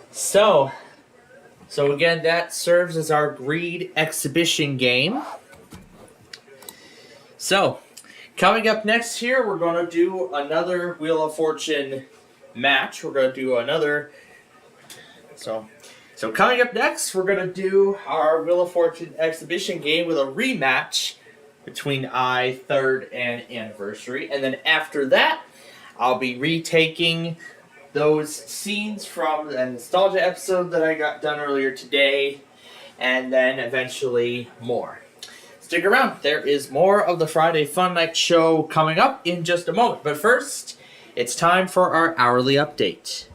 So again, that serves as our greed exhibition game. So, coming up next here, we're going to do another Wheel of Fortune match. We're going to do another... So coming up next, we're going to do our Wheel of Fortune exhibition game with a rematch between I, 3rd, and Anniversary. And then after that, I'll be retaking those scenes from the nostalgia episode that I got done earlier today, and then eventually more. Stick around. There is more of the Friday Fun Night Show coming up in just a moment. But first, it's time for our hourly update.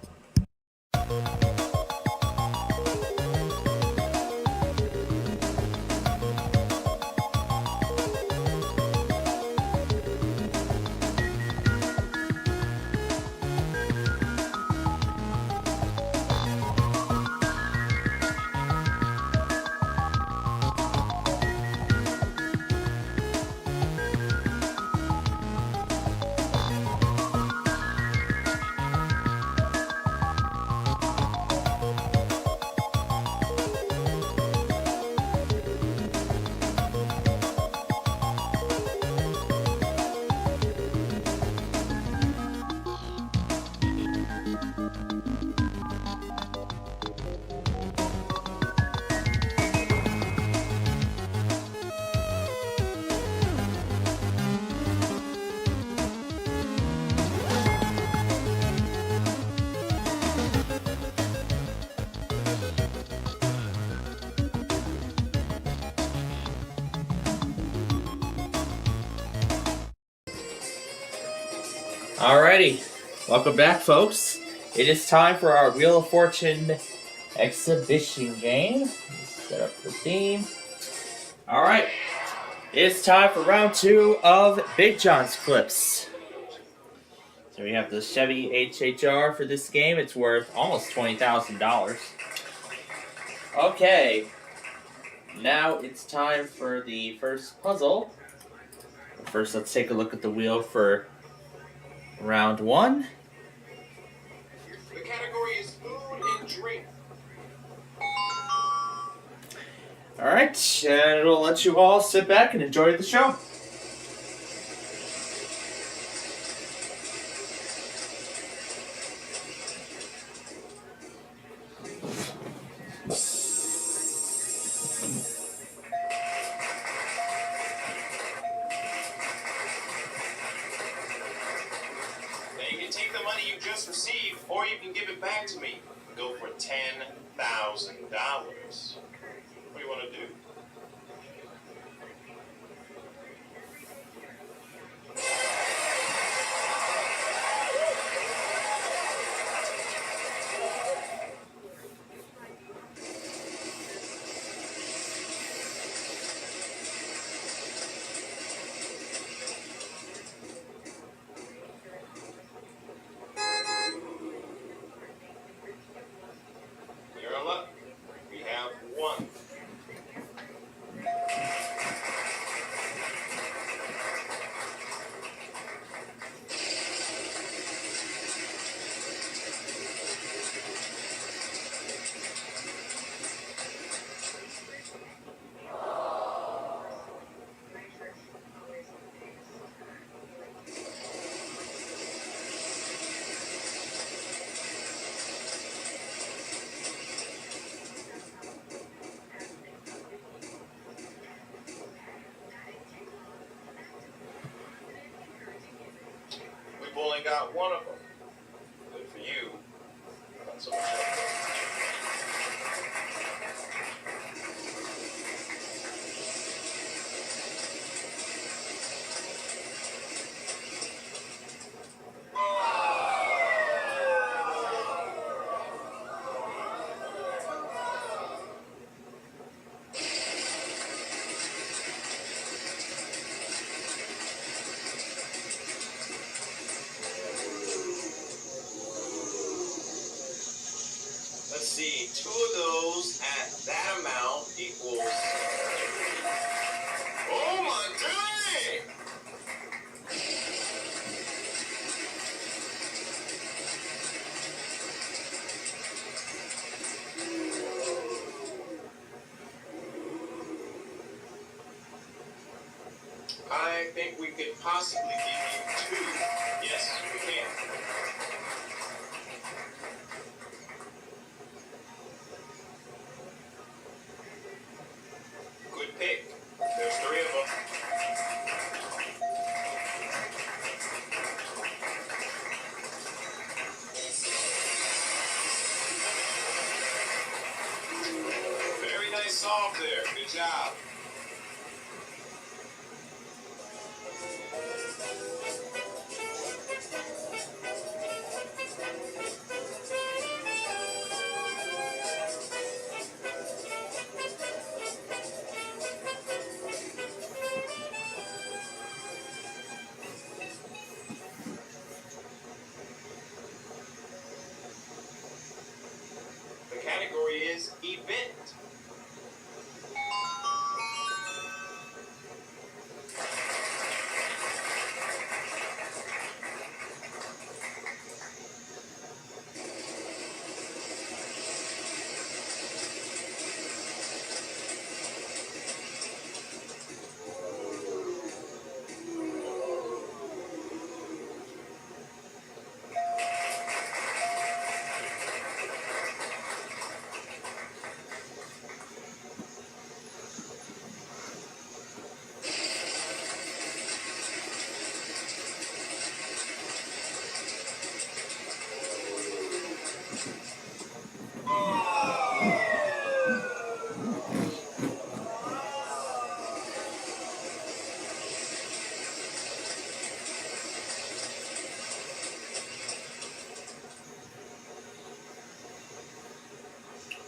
Alrighty, welcome back, folks. It is time for our Wheel of Fortune exhibition game. Let's set up the theme. Alright, it's time for round 2 of Big John's Clips. So we have the Chevy HHR for this game. It's worth almost $20,000. Okay, now it's time for the first puzzle. First, let's take a look at the wheel for round 1. The category is food and drink. Alright, and it'll let you all sit back and enjoy the show. just received, or you can give it back to me. Go for $10,000. What do you want to do? You're in luck. We have one. We've only got one of them. Good for you. Not so much. Let's see, 2 of those at that amount equals... Oh my goodness! I think we could possibly give you 2. Yes, we can. Good pick. There's 3 of them. Very nice solve there. Good job. The category is event.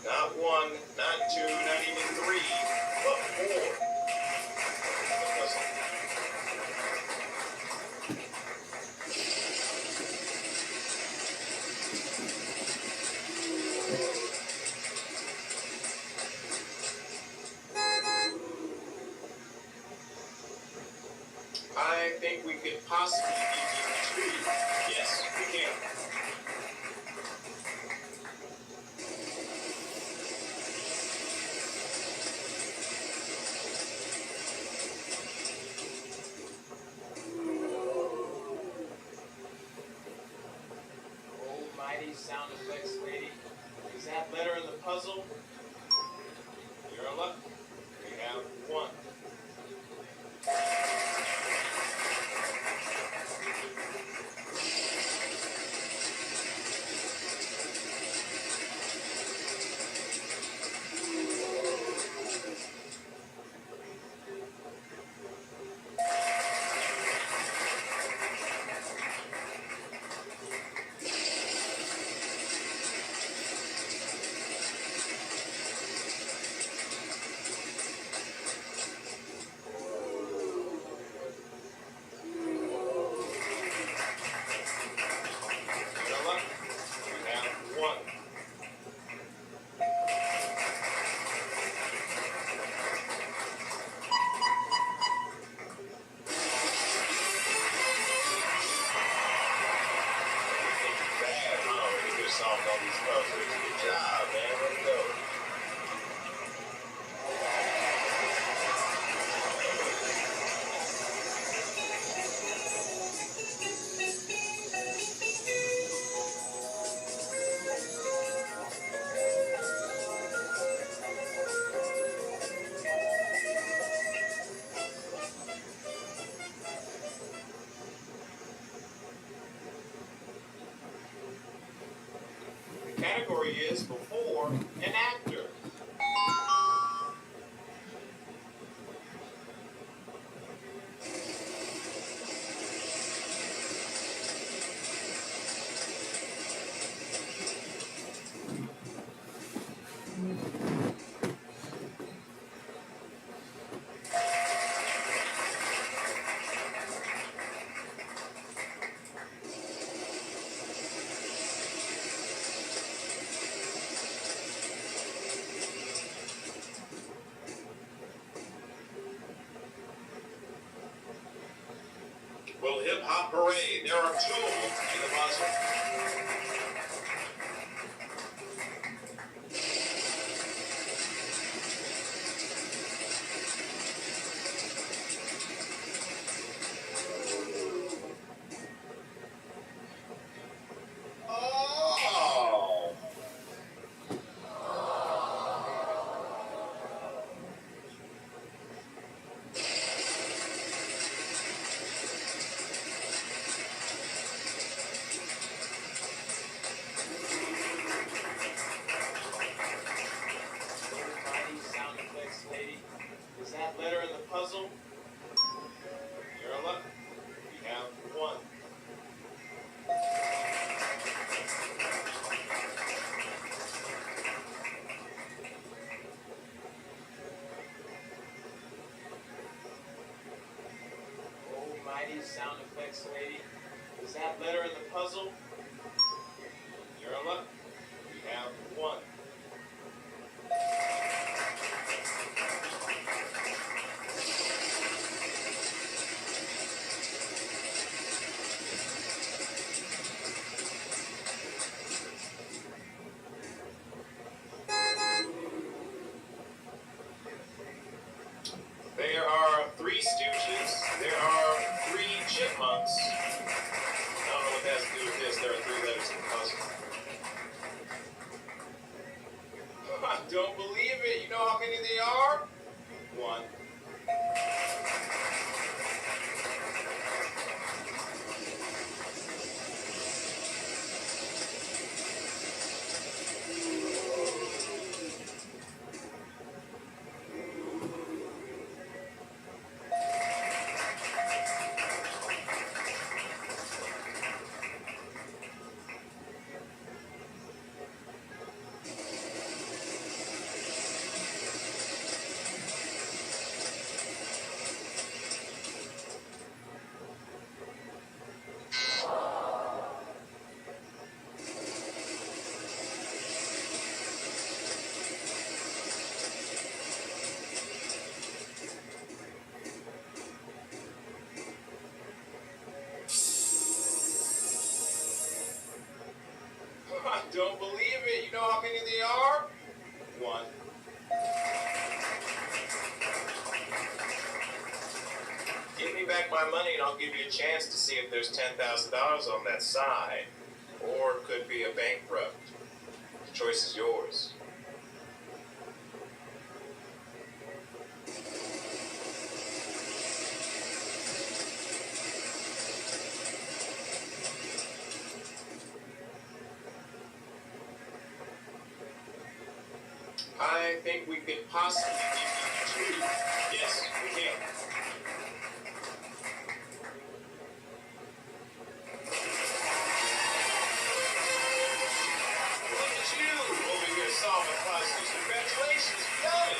Not 1, not 2, not even 3, but 4. I think we could possibly give you 2. Yes, we can. Almighty sound effects lady. Is that better in the puzzle? You're in luck. We have 1. here solving all these puzzles. Good job, man. Way to go. The category is before an actor. Well, hip hop parade. There are tools in the puzzle. Oh! Mighty sound effects lady. Is that letter in the puzzle? You're in luck. You have one. Almighty sound effects lady. Is that letter in the puzzle? You're in luck. You have one. There are 3 Stooges. There are 3 chipmunks. I don't know what that has to do with this. There are 3 letters in the puzzle. I don't believe it. You know how many they are? 1. I don't believe it. You know how many they are? 1. Give me back my money and I'll give you a chance to see if there's $10,000 on that side. Or it could be a bankrupt. The choice is yours. I think we could possibly give you 2. Yes, we can. Look at you over here solving puzzles. Congratulations, you got it.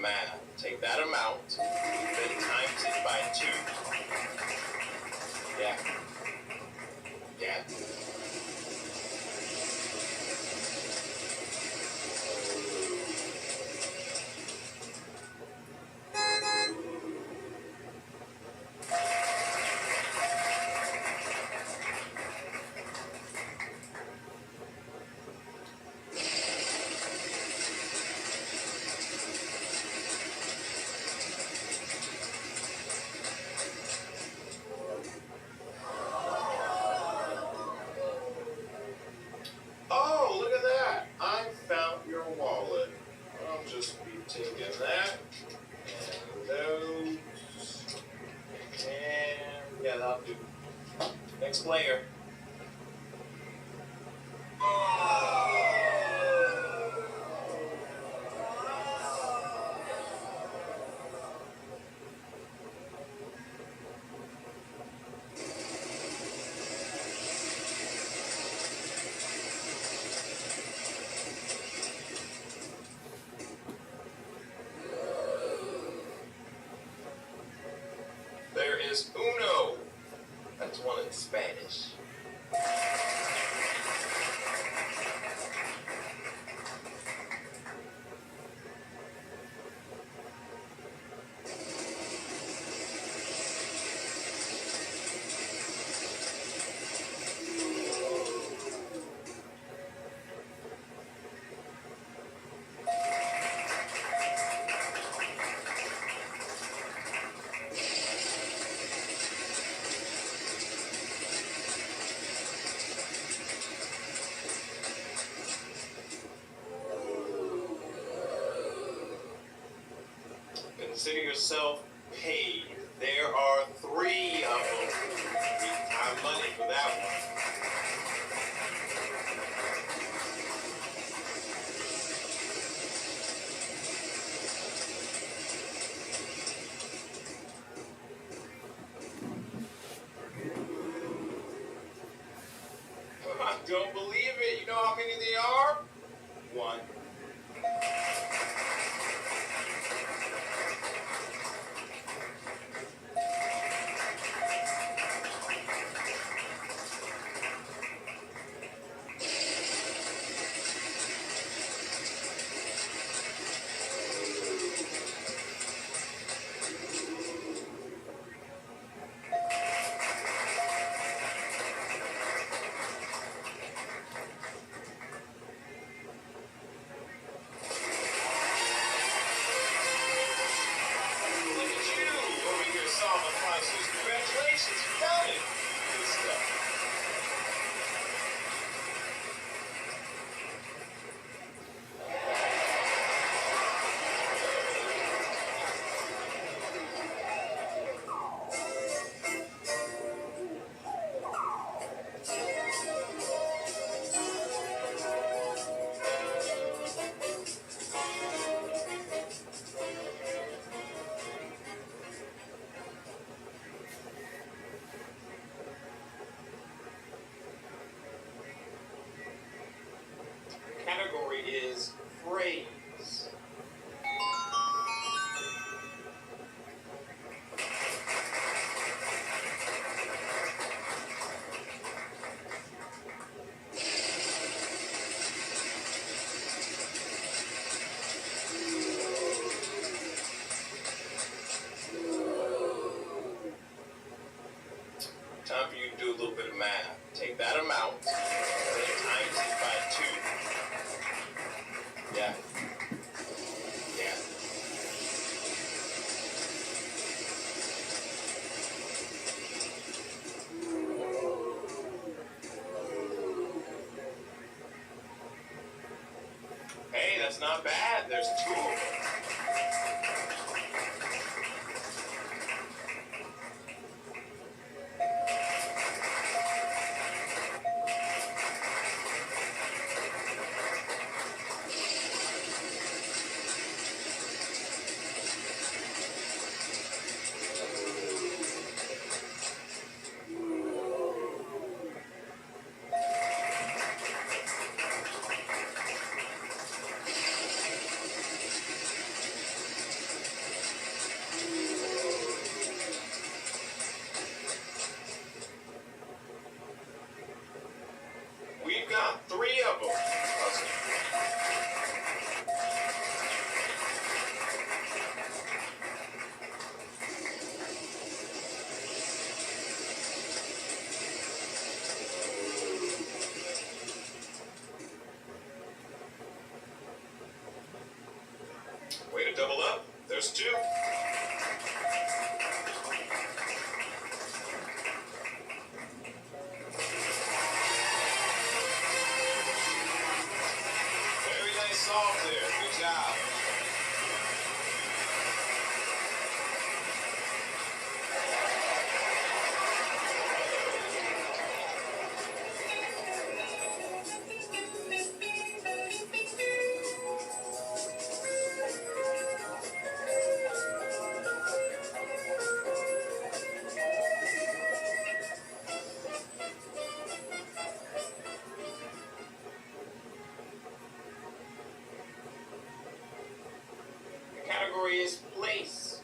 math. Take that amount, then times it by 2. Yeah. Yeah. Oh, look at that. I found your wallet. I'll just be taking that and those. And yeah, that'll do. Next player. There is uno. That's one in Spanish. Consider yourself paid. There are 3 of them. Need money for that one. I don't believe it. You know how many they are? 1. Congratulations, you got it. Good stuff. Category is phrase. Time for you to do a little bit of math. Take that amount, then times it by 2. Yeah. Yeah. Hey, that's not bad. There's 2 of them. There's 2. Very nice solve there. Good job. The category is place.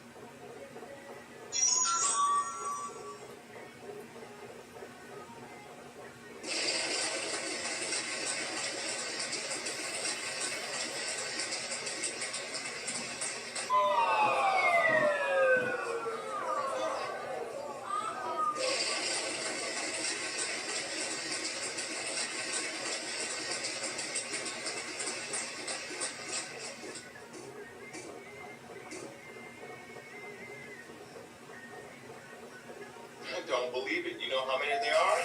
I don't believe it. You know how many there are?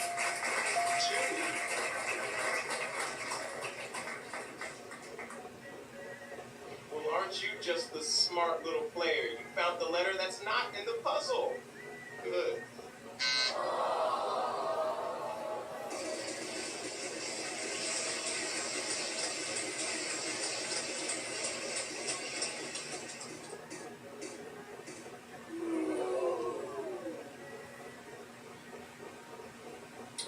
2. Well, aren't you just the smart little player? You found the letter that's not in the puzzle. Good.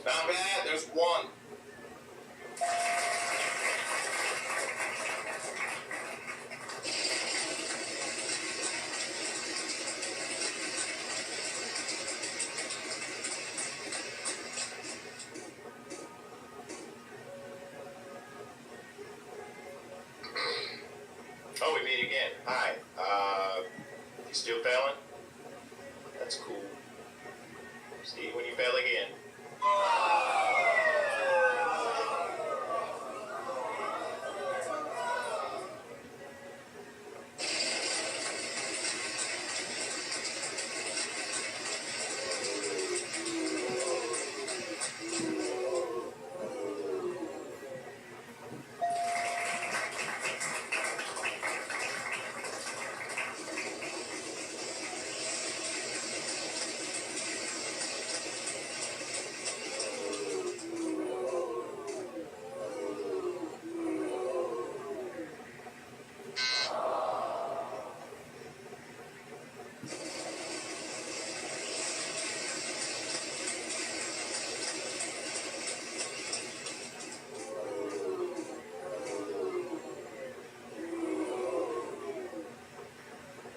Not bad. There's 1. Oh, we meet again. Hi. You still failing? That's cool. See you when you fail again.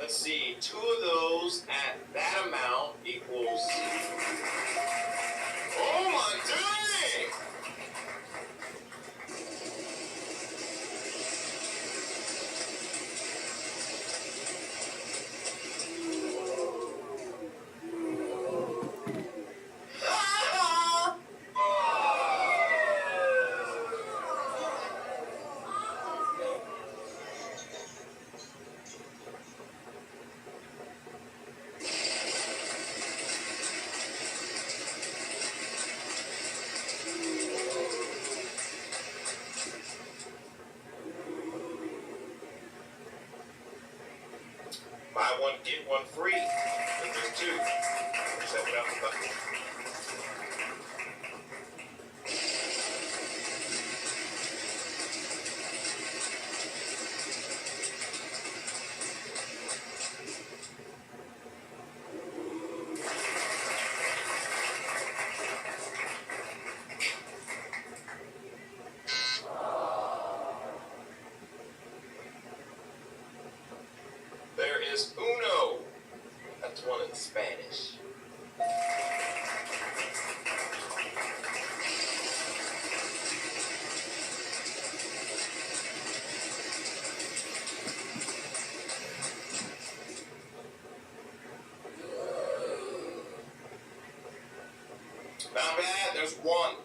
Let's see, 2 of those at that amount equals... Oh my dang! Buy 1, get 1 free. But there's 2. Set it up the button. There is uno. That's 1 in Spanish. Not bad. There's 1.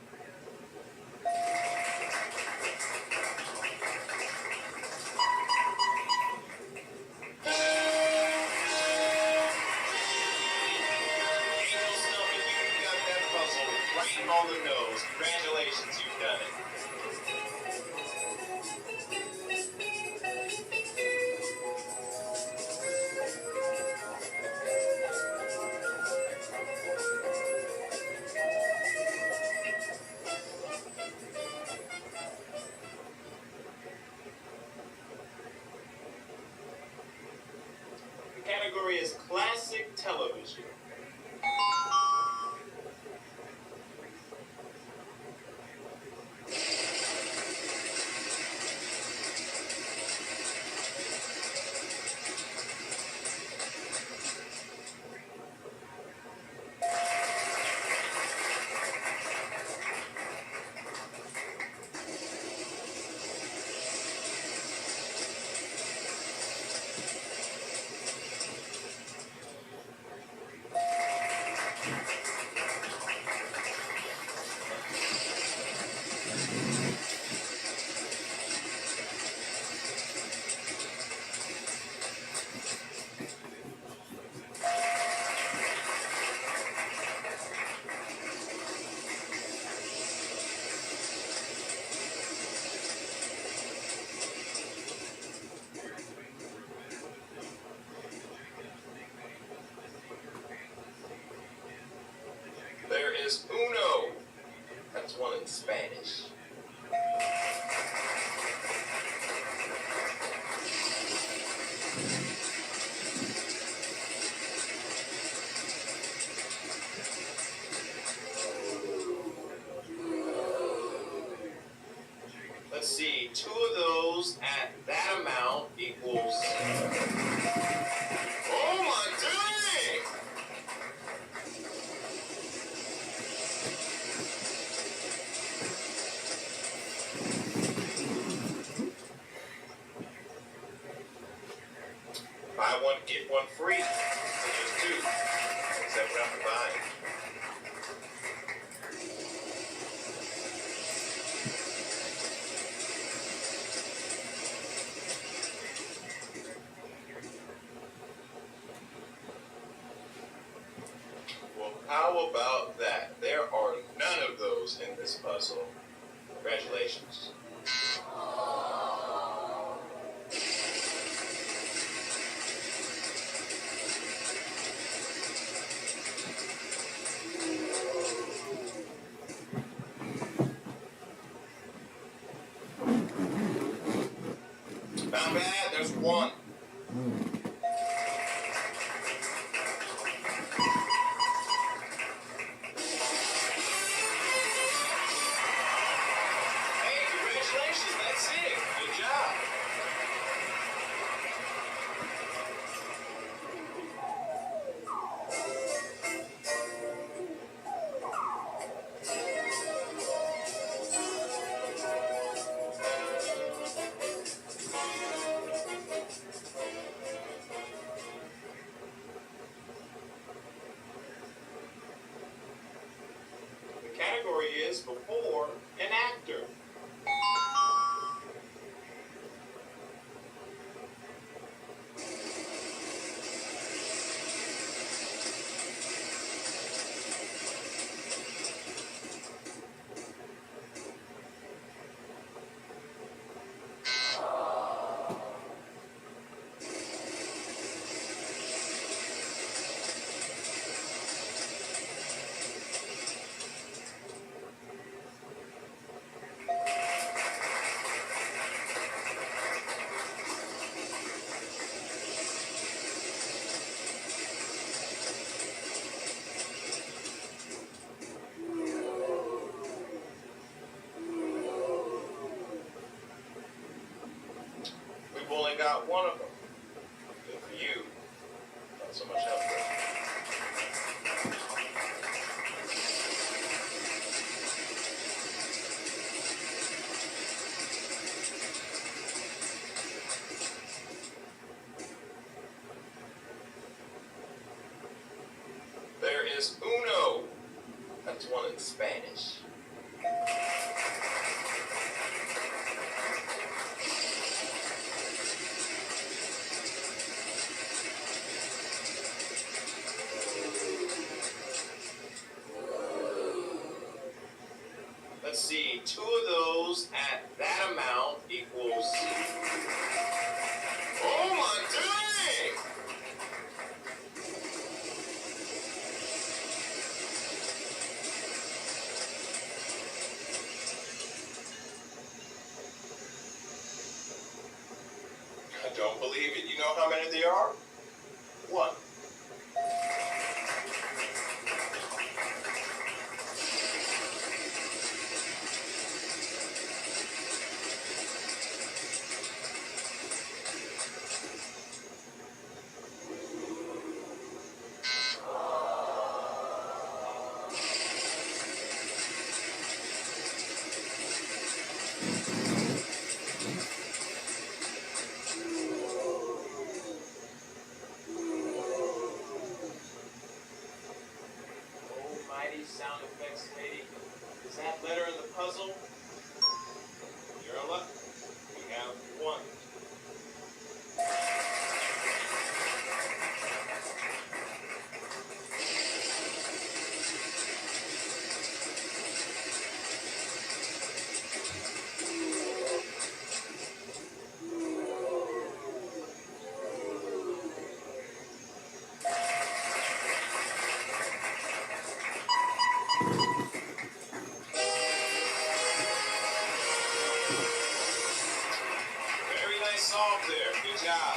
those. Congratulations, you've done it. The category is classic television. There is uno. That's one in Spanish. Let's see, 2 of those at that amount equals... Oh my dang! Buy one, get one free. So just 2. Except what I'm buying. Well, how about that? There are none of those in this puzzle. Congratulations. Not bad, there's 1. Hey, congratulations, that's it. Good job. The category is before an actor. We've only got 1 of them. Good for you. Not so much help there. There is uno. That's 1 in Spanish. need 2 of those at that amount equals... Oh my dang! I don't believe it. You know how many there are? 1. Almighty sound effects lady. Is that letter in the puzzle? You're a luck. We have 1. Very nice solve there. Good job.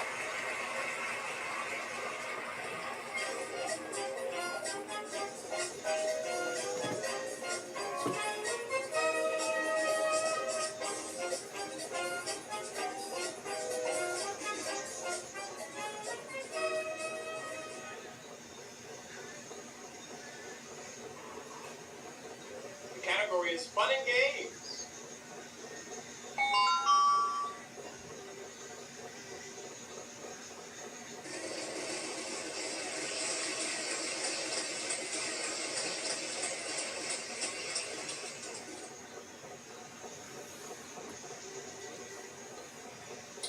The category is fun and games.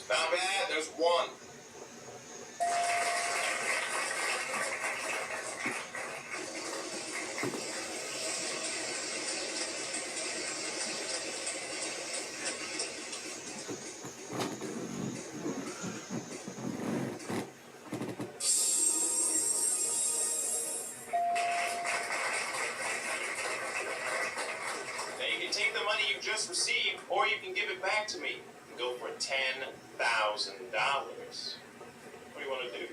Not bad. There's 1. Now you can take the money you just received, or you can give it back to me and go for $10,000. What do you want to do?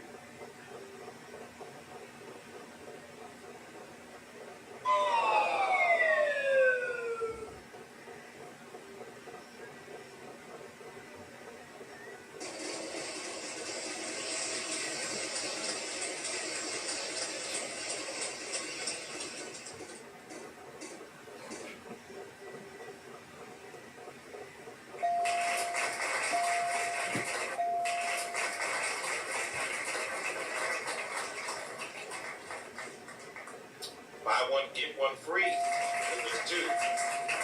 Buy 1, get 1 free. If there's 2,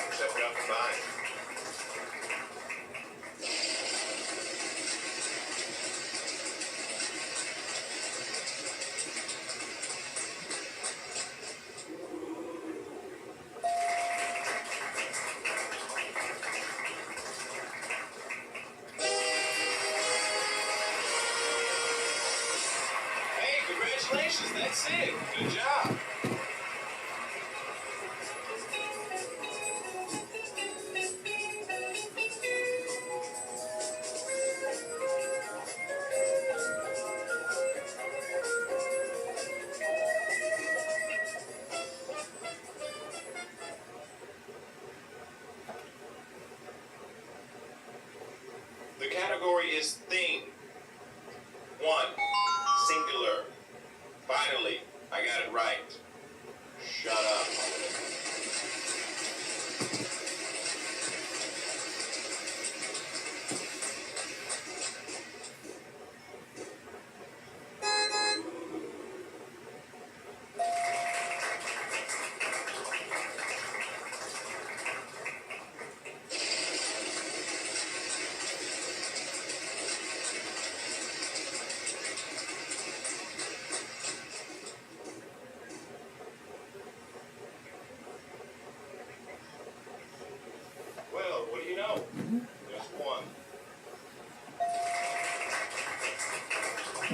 except we're not combined. Hey, congratulations, that's it. Good job. The category is thing. 1, singular. Finally, I got it right. Shut up. I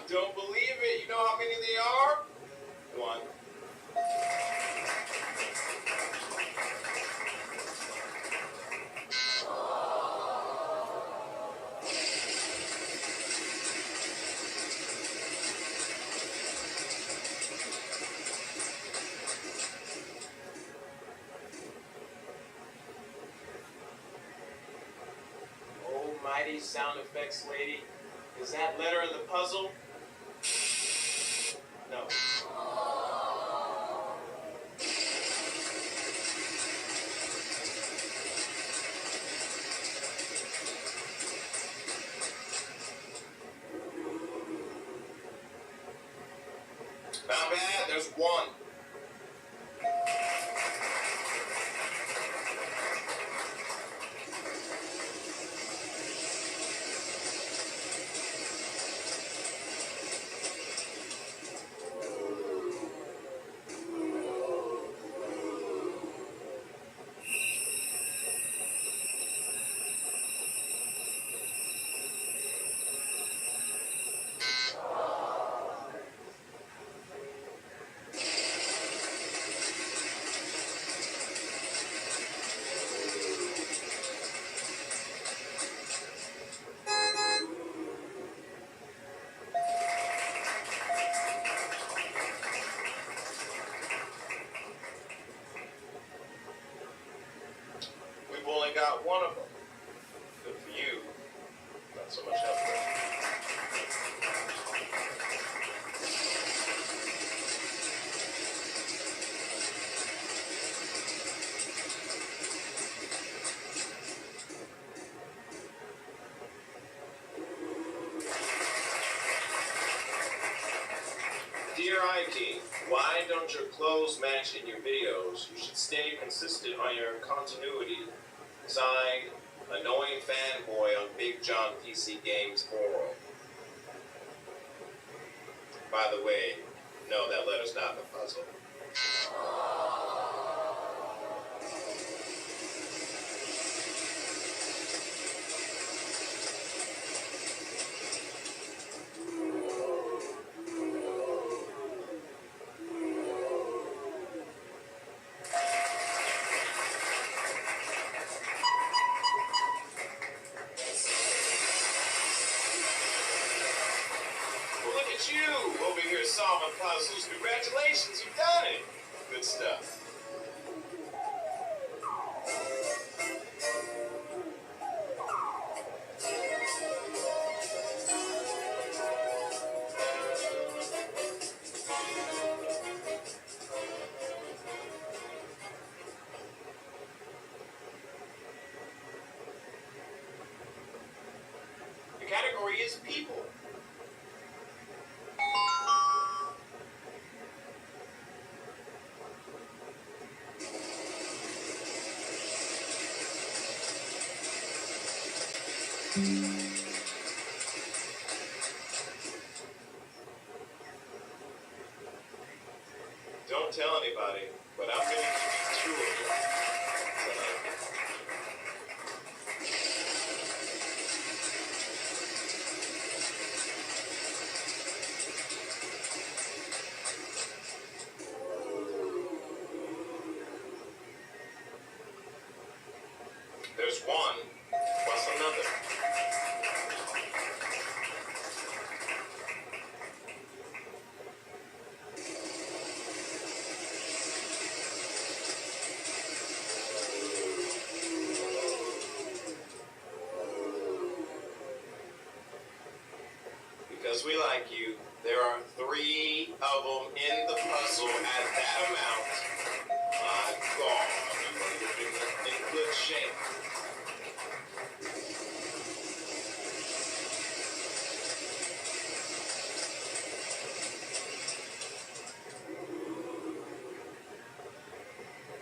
don't believe it. You know how many they are? One. Almighty sound effects lady. Is that letter in the puzzle? No. Not bad, there's one. We've only got one of them. Good for you. Not so much help. Dear IT, why don't your clothes match in your videos? You should stay consistent on your continuity. Signed, Annoying Fanboy on Big John PC Games Forum. By the way, no, that letter's not in the puzzle. Look at you over here solving puzzles. Congratulations, you've done it. Good stuff. The category is people. Don't tell anybody, but I'm going to give you two of them tonight. There's one plus another. Because we like you, there are 3 of them in the puzzle at that amount. My God, you're in good shape.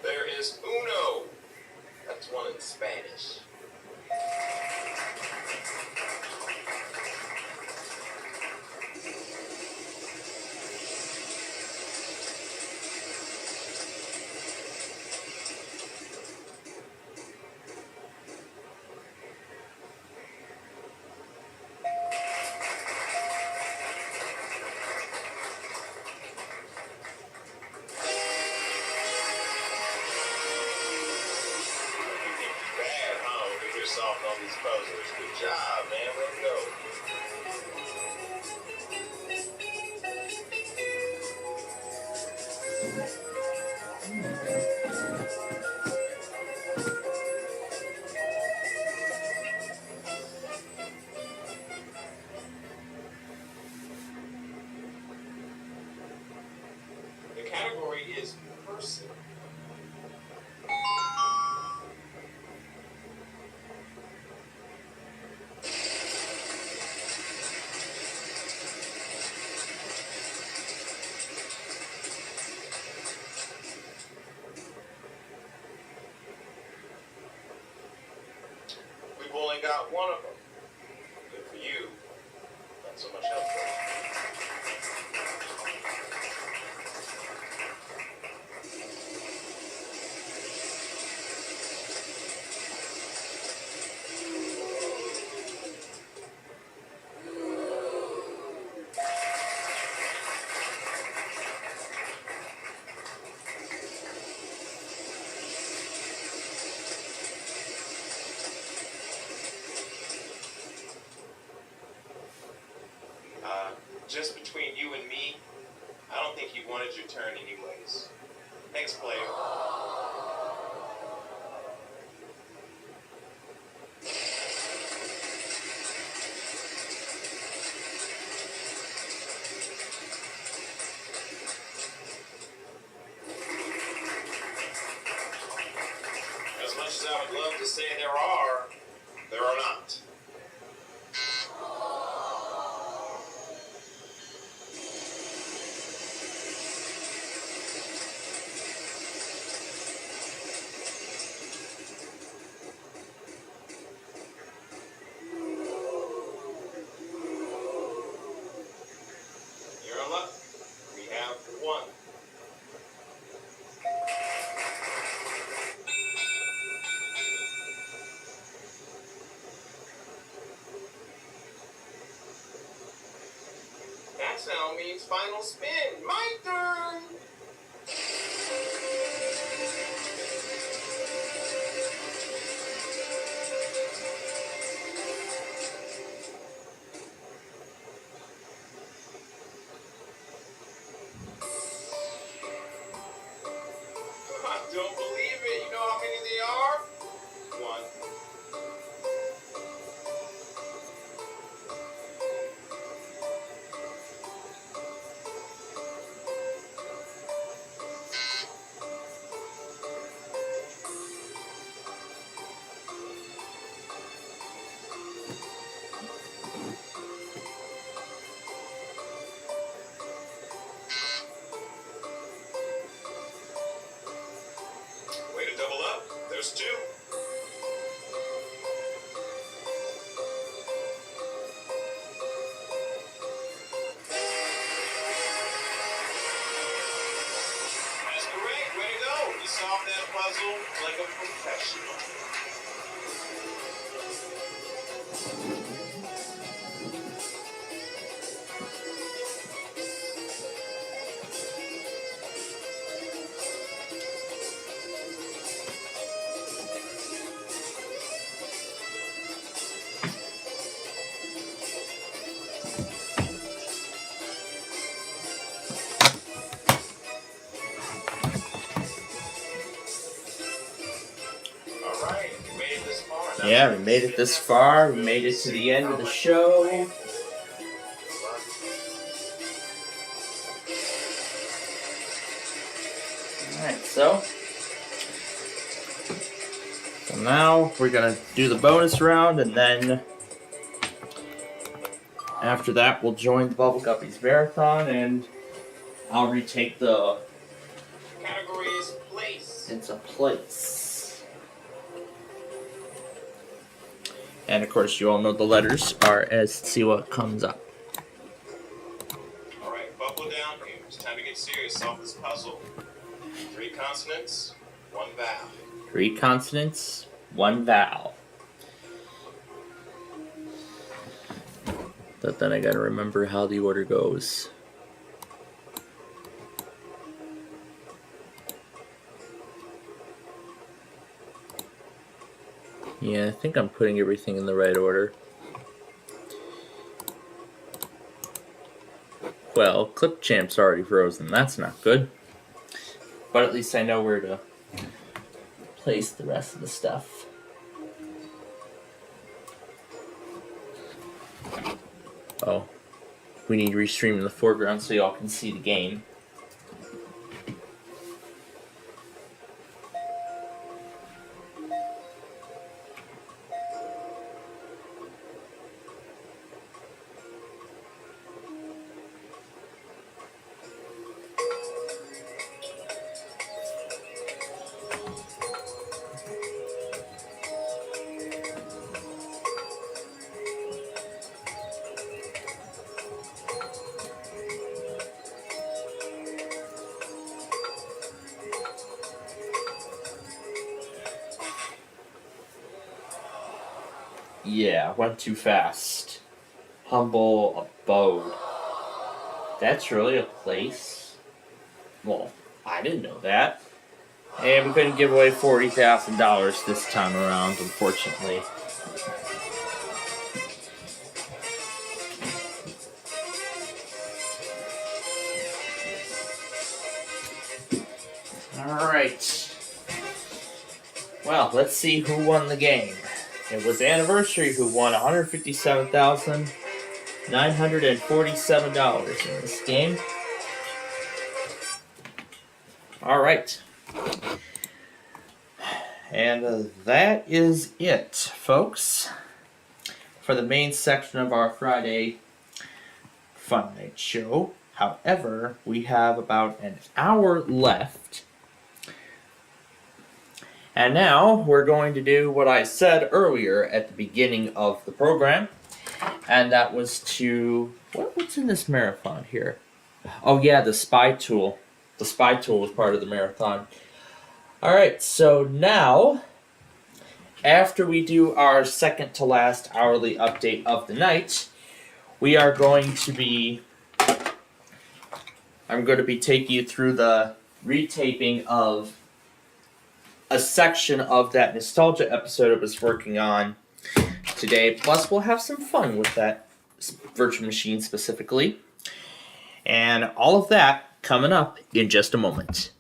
There is uno. That's one in Spanish. all these puzzles. Good job, man. Way to go. The category is person. We've only got one of them. Good for you. Not so much help for just between you and me, I don't think you wanted your turn anyways. Next player. As much as I would love to say there are not. You're in luck. We have one. That sound means final spin. My turn. I don't believe it. You know how many they are? One. Way to double up. There's two. That's great. Way to go. You solved that puzzle like a professional. All right. You made it this far. Now Yeah, we made it this far. We made it to the end of the show. Alright, so now we're gonna do the bonus round, and then after that we'll join the Bubble Guppies Marathon, and I'll retake the category is place. It's a place. And of course you all know the letters are as to see what comes up. Alright, buckle down here. It's time to get serious. Solve this puzzle. 3 consonants, 1 vowel. 3 consonants, 1 vowel. But then I gotta remember how the order goes. Yeah, I think I'm putting everything in the right order. Well, Clipchamp's already frozen. That's not good. But at least I know where to place the rest of the stuff. Oh. We need to restream in the foreground so y'all can see the game. Yeah, went too fast. Humble Abode. That's really a place? Well, I didn't know that. And we couldn't give away $40,000 this time around, unfortunately. Alright. Well, let's see who won the game. It was Anniversary who won $157,947 in this game. Alright. And that is it, folks, for the main section of our Friday Fun Night Show. However, we have about an hour left. And now we're going to do what I said earlier at the beginning of the program. And that was to... What's in this marathon here? Oh yeah, the spy tool. The spy tool was part of the marathon. Alright, so now, after we do our second to last hourly update of the night, we are going to be... I'm going to be taking you through the retaping of a section of that nostalgia episode I was working on today. Plus, we'll have some fun with that virtual machine specifically. And all of that coming up in just a moment.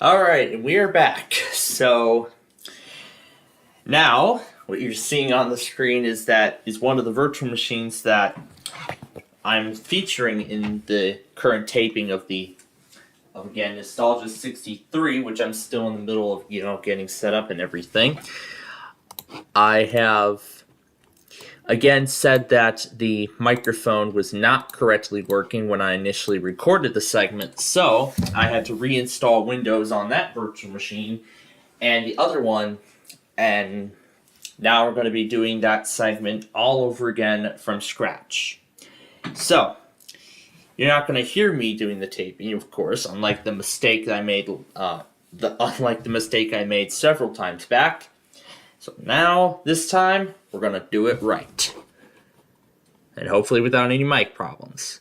Alright, and we are back. So, now, what you're seeing on the screen is one of the virtual machines that I'm featuring in the current taping of again, Nostalgia 63, which I'm still in the middle of, getting set up and everything. I have, again, said that the microphone was not correctly working when I initially recorded the segment, so I had to reinstall Windows on that virtual machine and the other one, and now we're going to be doing that segment all over again from scratch. So, you're not going to hear me doing the taping, of course, unlike the mistake that I made, several times back. So now, this time, we're going to do it right. And hopefully without any mic problems.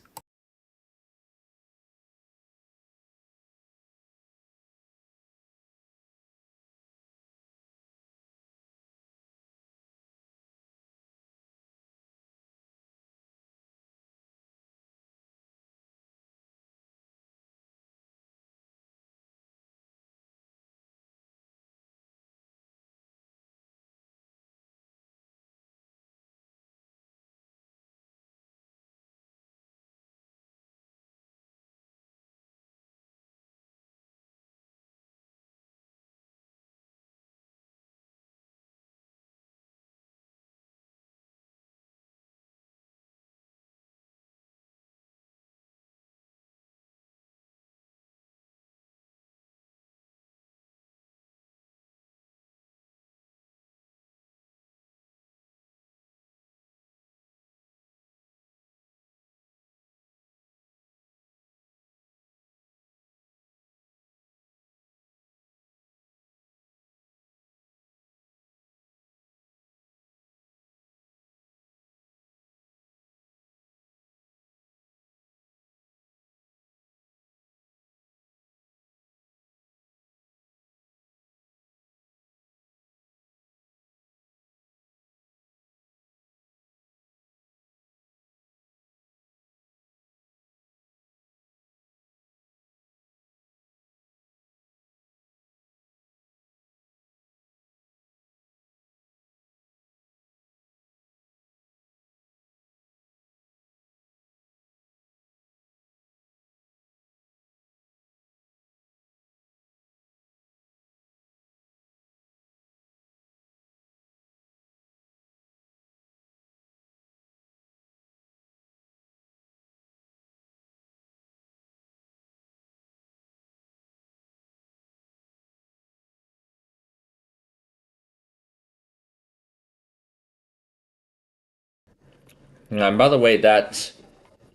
And by the way, that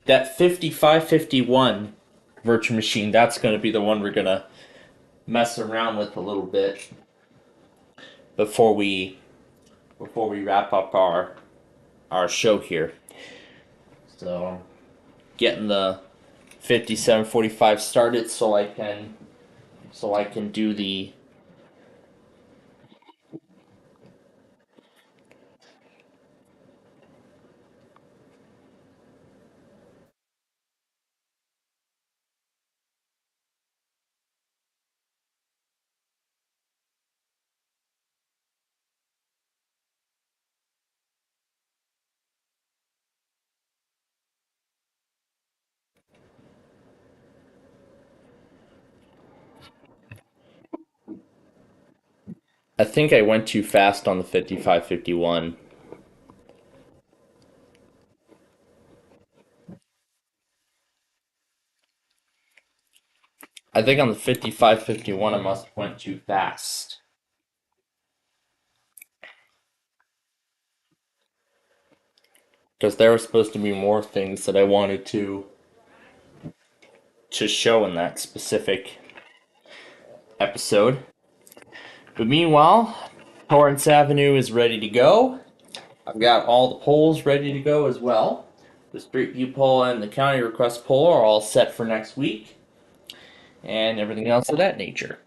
5551 virtual machine, that's going to be the one we're going to mess around with a little bit before we wrap up our show here. So, getting the 5745 started so I can do the I think I went too fast on the 5551. I think on the 5551 I must have went too fast. Because there were supposed to be more things that I wanted to show in that specific episode. But meanwhile, Torrance Avenue is ready to go. I've got all the polls ready to go as well. The Street View poll and the County Request poll are all set for next week. And everything else of that nature.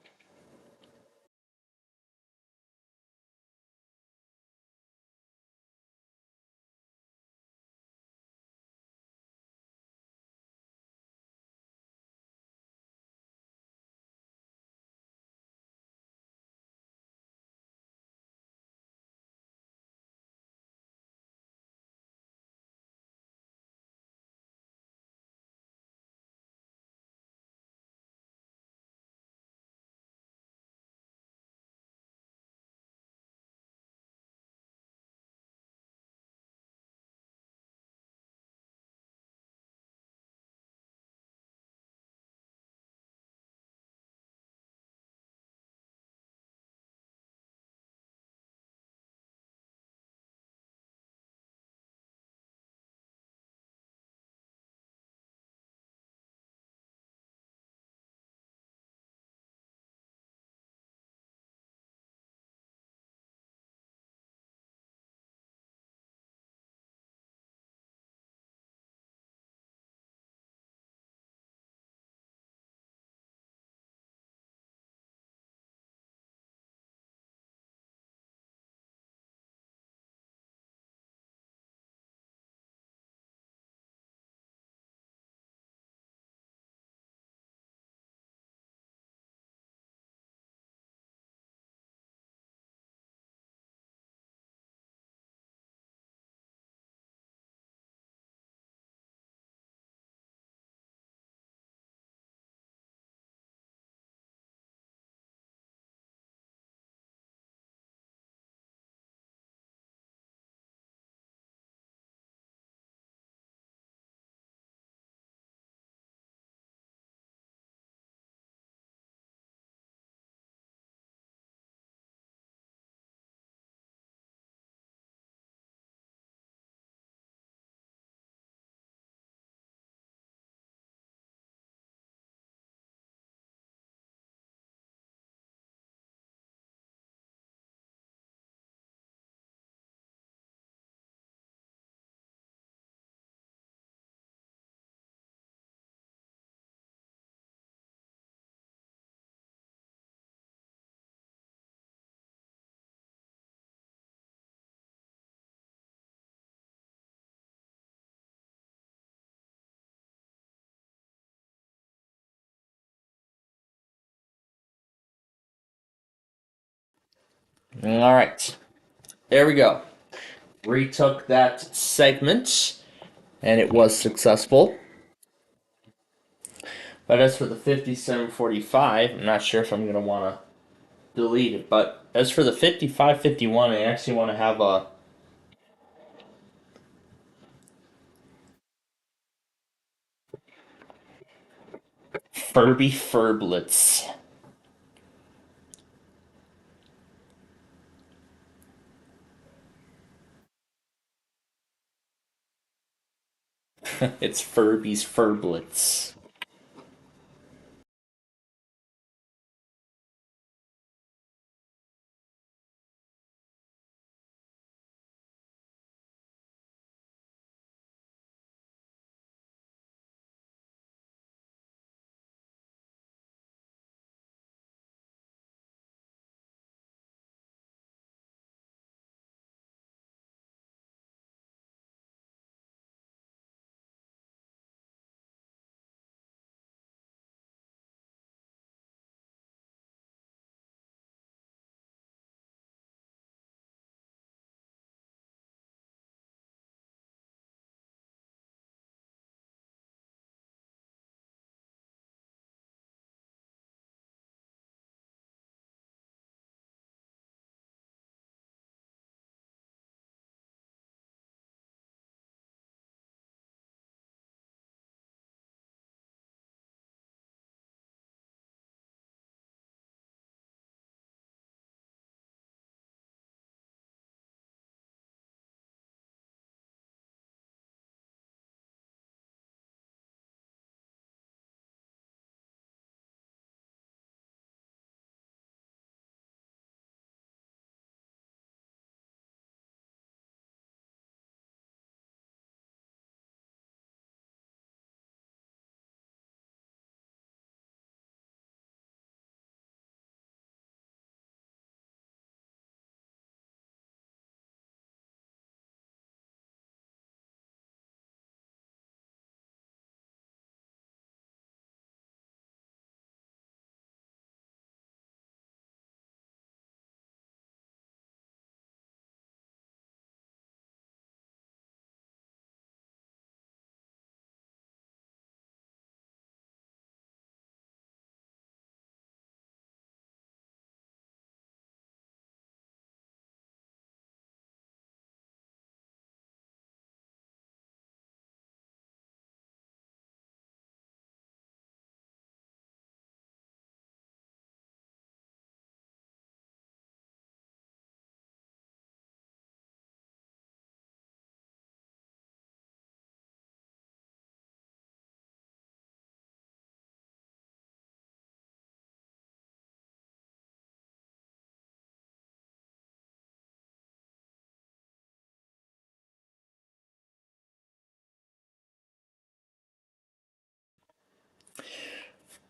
Alright. There we go. Retook that segment, and it was successful. But as for the 5745, I'm not sure if I'm going to want to delete it. But as for the 5551, I actually want to have a Furby Furblets. It's Furby's Furblets.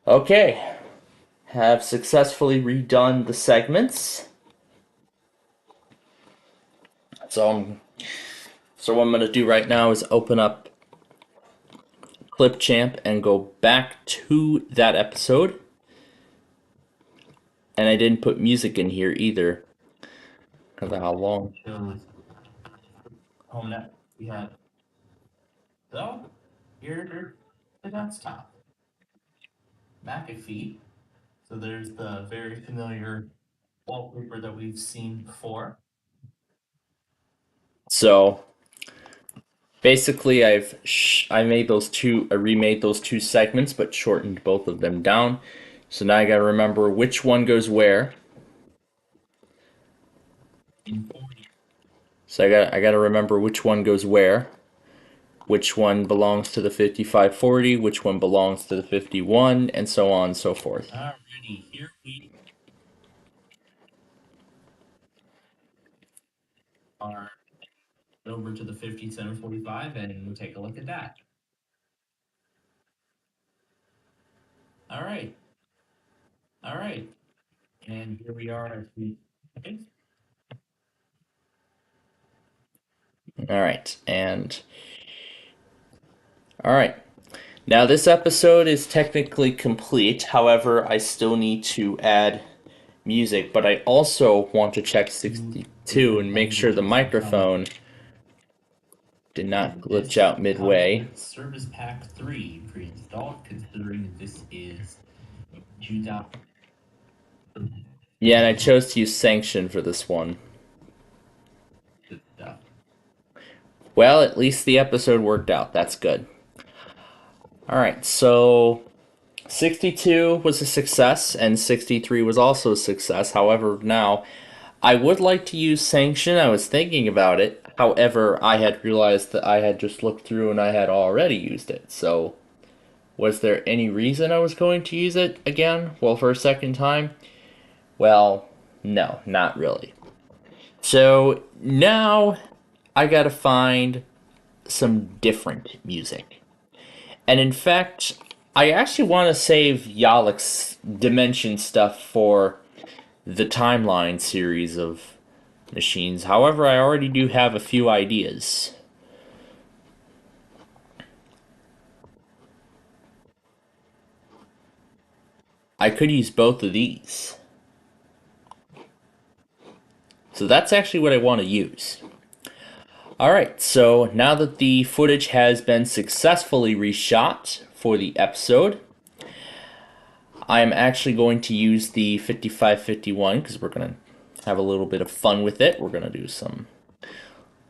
Okay, have successfully redone the segments. So what I'm going to do right now is open up Clipchamp and go back to that episode. And I didn't put music in here either, because of how long. Home net we have. So here's the desktop. McAfee. So there's the very familiar wallpaper that we've seen before. So basically, I remade those two segments, but shortened both of them down. So now I gotta remember which one goes where. So I gotta remember which one goes where, which one belongs to the 5540, which one belongs to the 51, and so on and so forth. Alrighty, here we are over to the 5745 and we'll take a look at that. All right. And here we are at the All right. Now this episode is technically complete. However, I still need to add music, but I also want to check 62 and make sure the microphone did not glitch out midway. Service Pack 3 pre-installed, considering this is 2000. Yeah, and I chose to use Sanction for this one. Good stuff. Well, at least the episode worked out. That's good. Alright, so 62 was a success, and 63 was also a success. However, now I would like to use sanction. I was thinking about it. However, I had realized that I had just looked through and I had already used it. So, was there any reason I was going to use it again? Well, for a second time? Well, no, not really. So, now I gotta find some different music. And in fact, I actually want to save Yalek's Dimension stuff for the Timeline series of machines. However, I already do have a few ideas. I could use both of these. So that's actually what I want to use. Alright, so now that the footage has been successfully reshot for the episode, I'm actually going to use the 5551 because we're going to have a little bit of fun with it. We're going to do some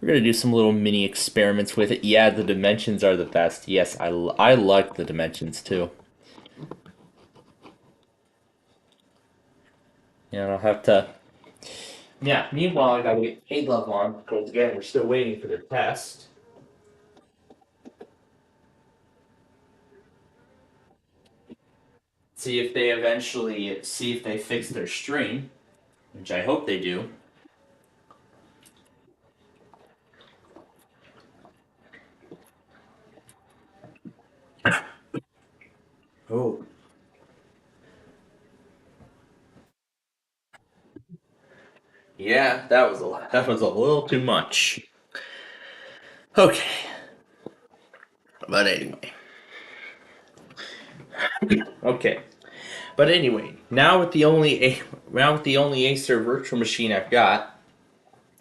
little mini experiments with it. Yeah, the dimensions are the best. Yes, I like the dimensions too. Yeah, I'll have to... Yeah, meanwhile, I gotta get paid level on, because again, we're still waiting for the test. See if they fix their stream, which I hope they do. Oh. Yeah, that was a little too much. Okay. But anyway. Okay. But anyway, now with the only Acer virtual machine I've got,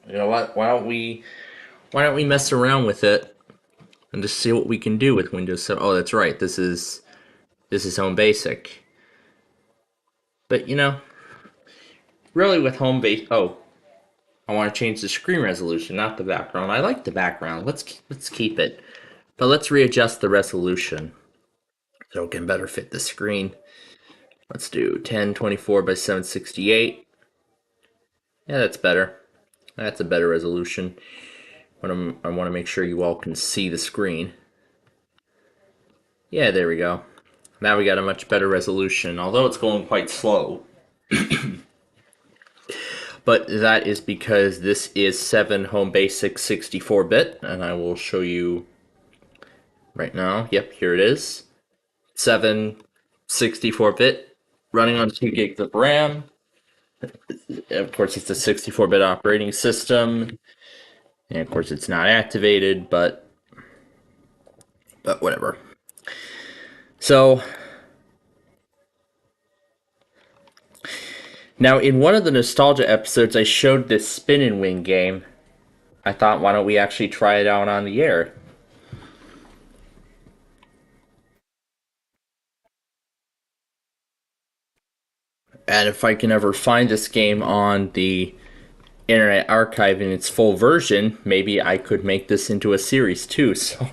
you know what? Why don't we mess around with it and just see what we can do with Windows 7? Oh, that's right. This is Home Basic. But you know, really with Home Basic, I want to change the screen resolution, not the background. I like the background. Let's keep it. But let's readjust the resolution so it can better fit the screen. Let's do 1024 by 768. Yeah, that's better. That's a better resolution. But I want to make sure you all can see the screen. Yeah, there we go. Now we got a much better resolution, although it's going quite slow. But that is because this is 7 Home Basic 64-bit, and I will show you right now. Yep, here it is. 7 64-bit, running on 2 gigs of RAM. Of course, it's a 64-bit operating system. And of course, it's not activated, but whatever. So, now in one of the nostalgia episodes, I showed this Spin and Wing game. I thought, why don't we actually try it out on the air? And if I can ever find this game on the Internet Archive in its full version, maybe I could make this into a series too. So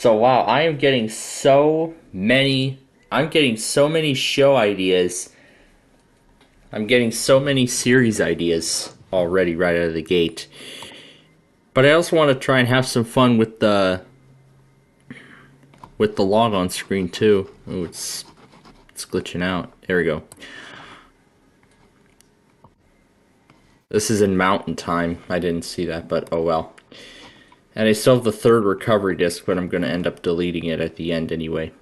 wow, I'm getting so many show ideas. I'm getting so many series ideas already right out of the gate. But I also want to try and have some fun with the log on screen too. Oh, it's glitching out. There we go. This is in mountain time. I didn't see that, but oh well. And I still have the 3rd recovery disk, but I'm going to end up deleting it at the end anyway.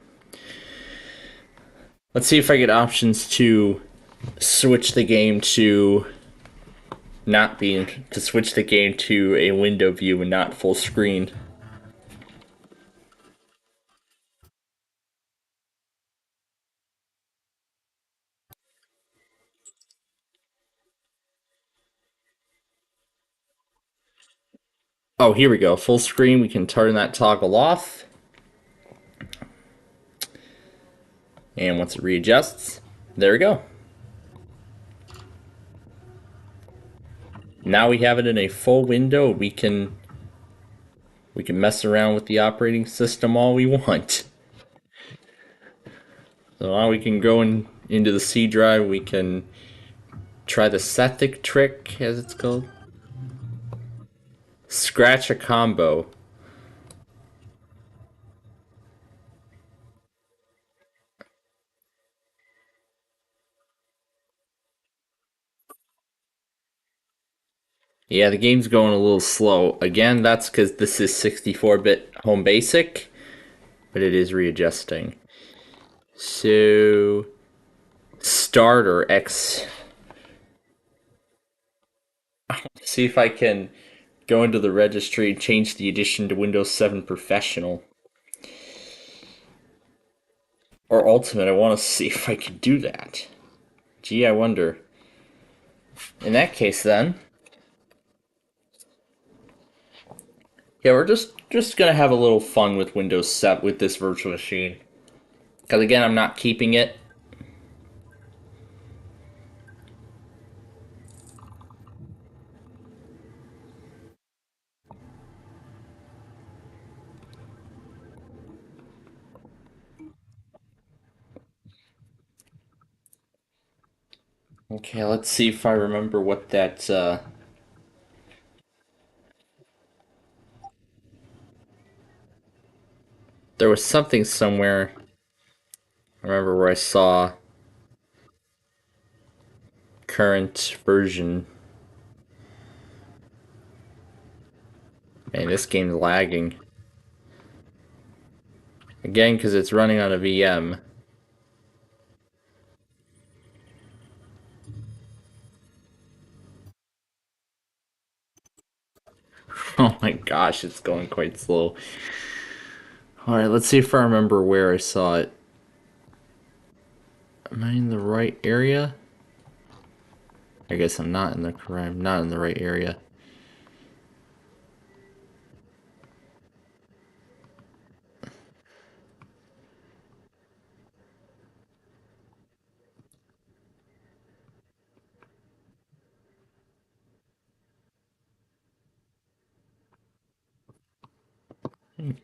Let's see if I get options to switch the game to switch the game to a window view and not full screen. Oh, here we go. Full screen. We can turn that toggle off. And once it readjusts, there we go. Now we have it in a full window. We can mess around with the operating system all we want. So now we can go into the C drive. We can Try the Sethic trick, as it's called. Scratch a combo. Yeah, the game's going a little slow. Again, that's because this is 64-bit home basic, but it is readjusting. So, starter X. See if I can go into the registry and change the edition to Windows 7 Professional. Or Ultimate. I want to see if I can do that. Gee, I wonder. In that case, then. Yeah, we're just gonna have a little fun with Windows 7 with this virtual machine. Because again, I'm not keeping it. Okay, let's see if I remember what that, there was something somewhere. I remember where I saw current version. Man, this game's lagging. Again, because it's running on a VM. Oh my gosh, it's going quite slow. Alright, let's see if I remember where I saw it. Am I in the right area? I guess I'm not in the right area.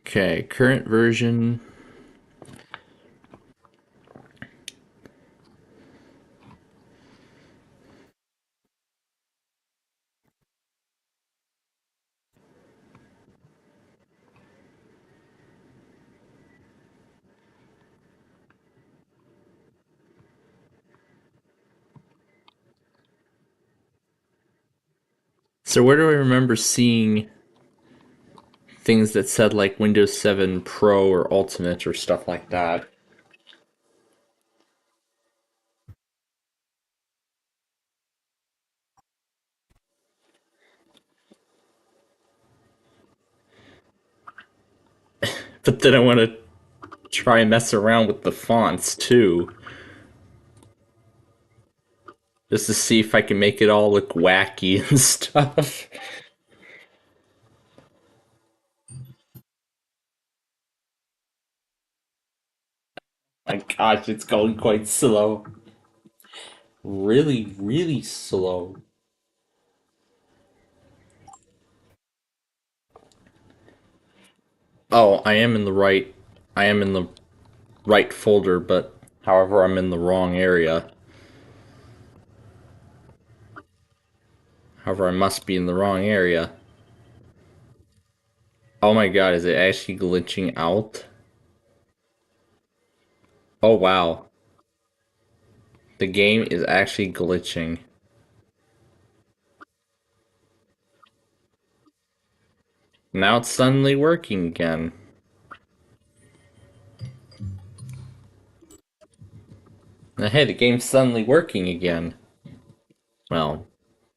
Okay, current version. So where do I remember seeing things that said like Windows 7 Pro or Ultimate or stuff like that? But then I want to try and mess around with the fonts too. Just to see if I can make it all look wacky and stuff. My gosh, it's going quite slow. Really, really slow. Oh, I am in the right folder, but however I'm in the wrong area. However, I must be in the wrong area. Oh my god, is it actually glitching out? Oh wow. The game is actually glitching. Now it's suddenly working again. Now, hey, the game's suddenly working again. Well,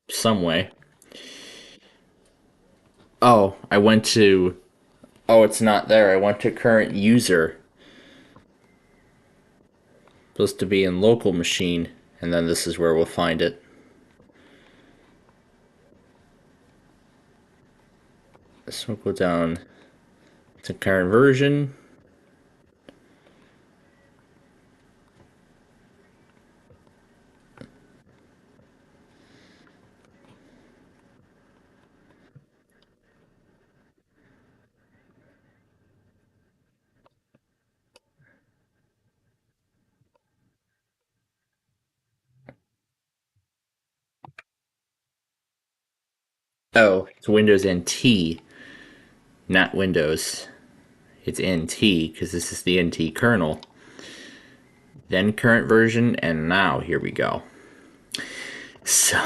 some way. Oh, I went to... Oh, it's not there. I went to current user. Supposed to be in local machine. And then this is where we'll find it. So we'll go down to current version. Oh, it's Windows NT, not Windows. It's NT because this is the NT kernel. Then current version, and now here we go. So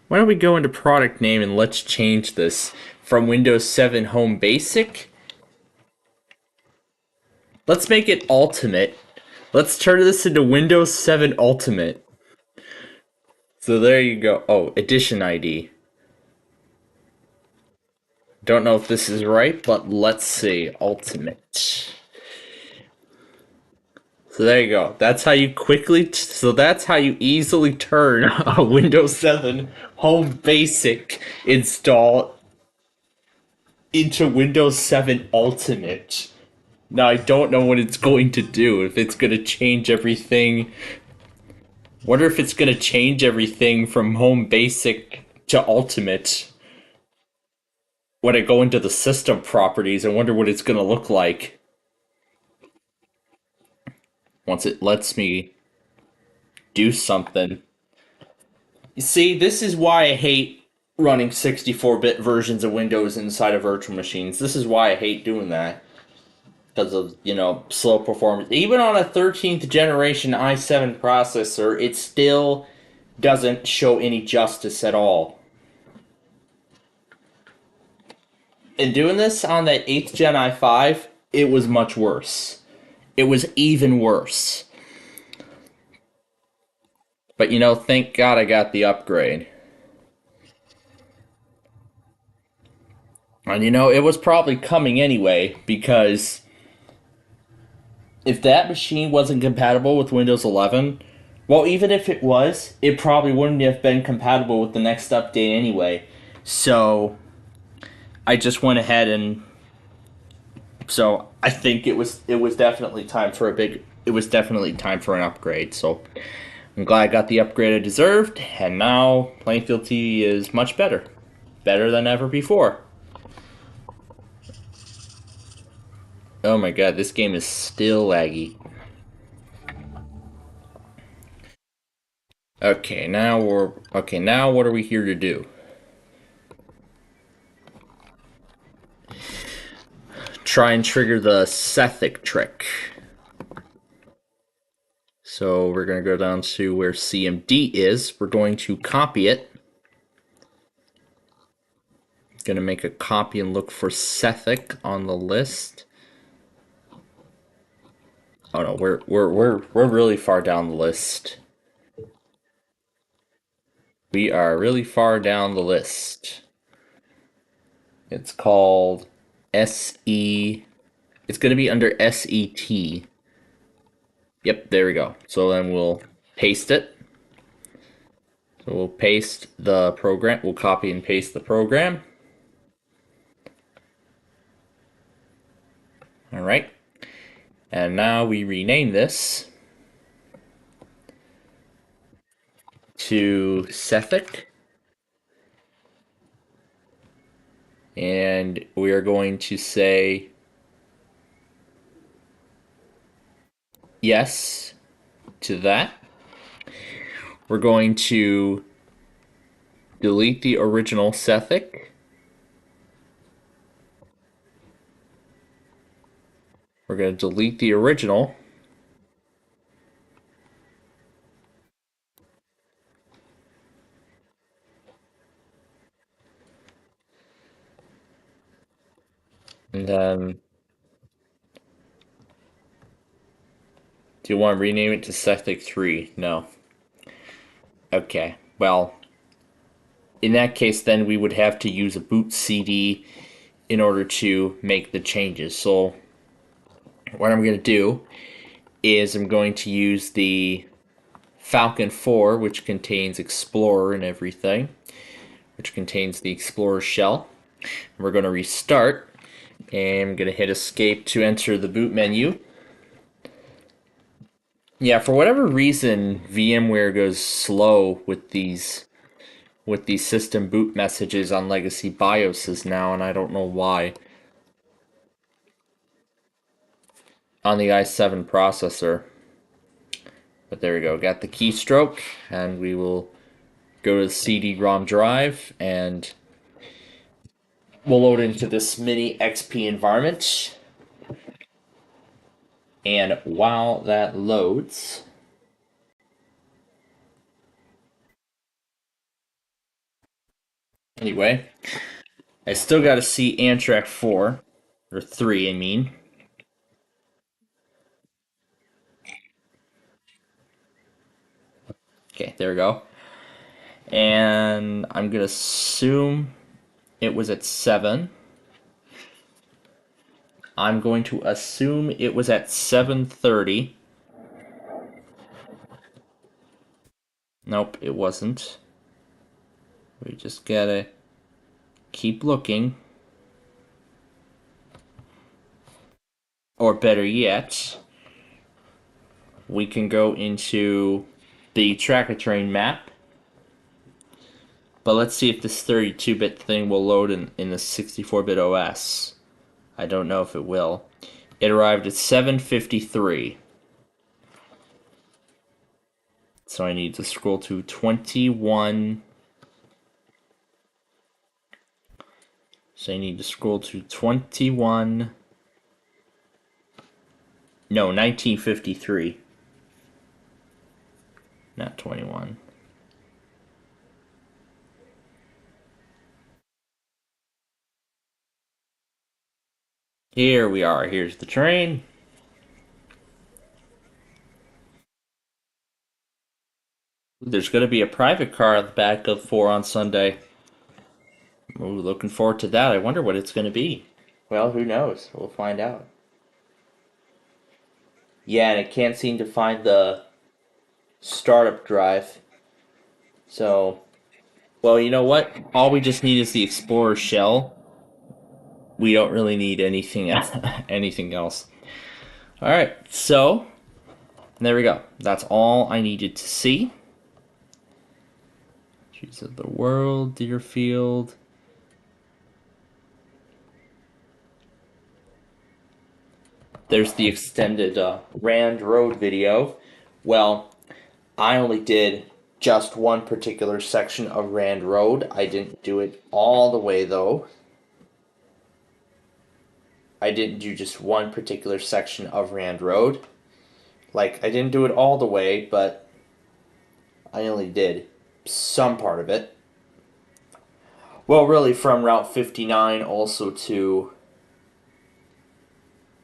why don't we go into product name and let's change this from Windows 7 Home Basic. Let's make it Ultimate. Let's turn this into Windows 7 Ultimate. So there you go. Oh, edition ID. Don't know if this is right, but let's see. Ultimate. So there you go. That's how you that's how you easily turn a Windows 7 Home Basic install into Windows 7 Ultimate. Now, I don't know what it's going to do. If it's going to change everything. Wonder if it's going to change everything from Home Basic to Ultimate. When I go into the system properties, I wonder what it's going to look like. Once it lets me do something. You see, this is why I hate running 64-bit versions of Windows inside of virtual machines. This is why I hate doing that. Because of, slow performance. Even on a 13th generation i7 processor, it still doesn't show any justice at all. And doing this on that 8th gen i5, it was much worse. It was even worse. But thank God I got the upgrade. And it was probably coming anyway, because if that machine wasn't compatible with Windows 11, well, even if it was, it probably wouldn't have been compatible with the next update anyway. So I just went ahead and so I think it was definitely time for an upgrade. So I'm glad I got the upgrade I deserved, and now Plainfield TV is much better than ever before. Oh my god, this game is still laggy. Okay, now what are we here to do? Try and trigger the Sethic trick. So we're going to go down to where CMD is. We're going to copy it. Going to make a copy and look for Sethic on the list. Oh no, we're really far down the list. We are really far down the list. It's called SE. It's going to be under SET. Yep, there we go. So then we'll paste it. So we'll paste the program. We'll copy and paste the program. All right. And now we rename this to Sethic. And we are going to say yes to that. We're going to delete the original Sethic. We're going to delete the original. And then, do you want to rename it to Sethic 3? No. Okay, well, in that case, then we would have to use a boot CD in order to make the changes. So what I'm going to do is I'm going to use the Falcon 4, which contains Explorer and everything, which contains the Explorer shell. We're going to restart, and I'm going to hit escape to enter the boot menu. Yeah, for whatever reason, VMware goes slow with these system boot messages on legacy BIOSes now, and I don't know why. On the i7 processor. But there we go, got the keystroke, and we will go to the CD-ROM drive, and we'll load into this mini XP environment. And while that loads, anyway, I still got to see Amtrak 4, or 3, I mean. Okay, there we go. And I'm going to assume it was at 7. I'm going to assume it was at 7:30. Nope, it wasn't. We just gotta keep looking. Or better yet, we can go into the tracker train map. But let's see if this 32-bit thing will load in the 64-bit OS. I don't know if it will. It arrived at 7:53. So I need to scroll to 21. So I need to scroll to 21. No, 1953. Not 21. Here we are. Here's the train. There's going to be a private car at the back of 4 on Sunday. Ooh, looking forward to that. I wonder what it's going to be. Well, who knows? We'll find out. Yeah, and it can't seem to find the startup drive. So, well, you know what? All we just need is the Explorer shell. We don't really need anything else. Anything else. All right, so there we go. That's all I needed to see. Trees of the World, Deerfield. There's the extended Rand Road video. Well, I only did just one particular section of Rand Road. I didn't do it all the way, though. I didn't do just one particular section of Rand Road. Like, I didn't do it all the way, but I only did some part of it. Well, really, from Route 59 also to...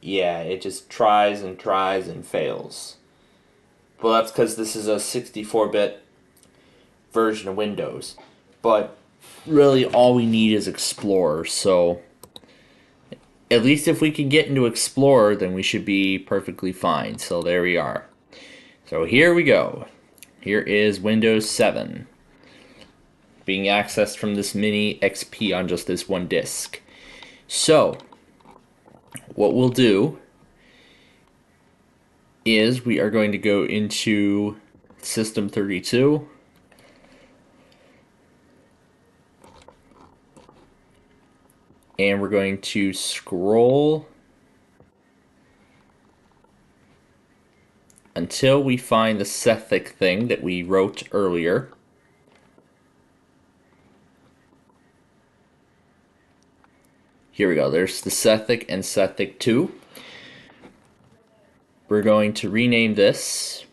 Yeah, it just tries and fails. Well, that's because this is a 64-bit version of Windows. But really, all we need is Explorer, so... At least if we can get into Explorer, then we should be perfectly fine. So there we are. So here we go. Here is Windows 7. Being accessed from this mini XP on just this one disk. So, what we'll do is we are going to go into System 32. And we're going to scroll until we find the Sethic thing that we wrote earlier. Here we go. There's the Sethic and Sethic 2. We're going to rename this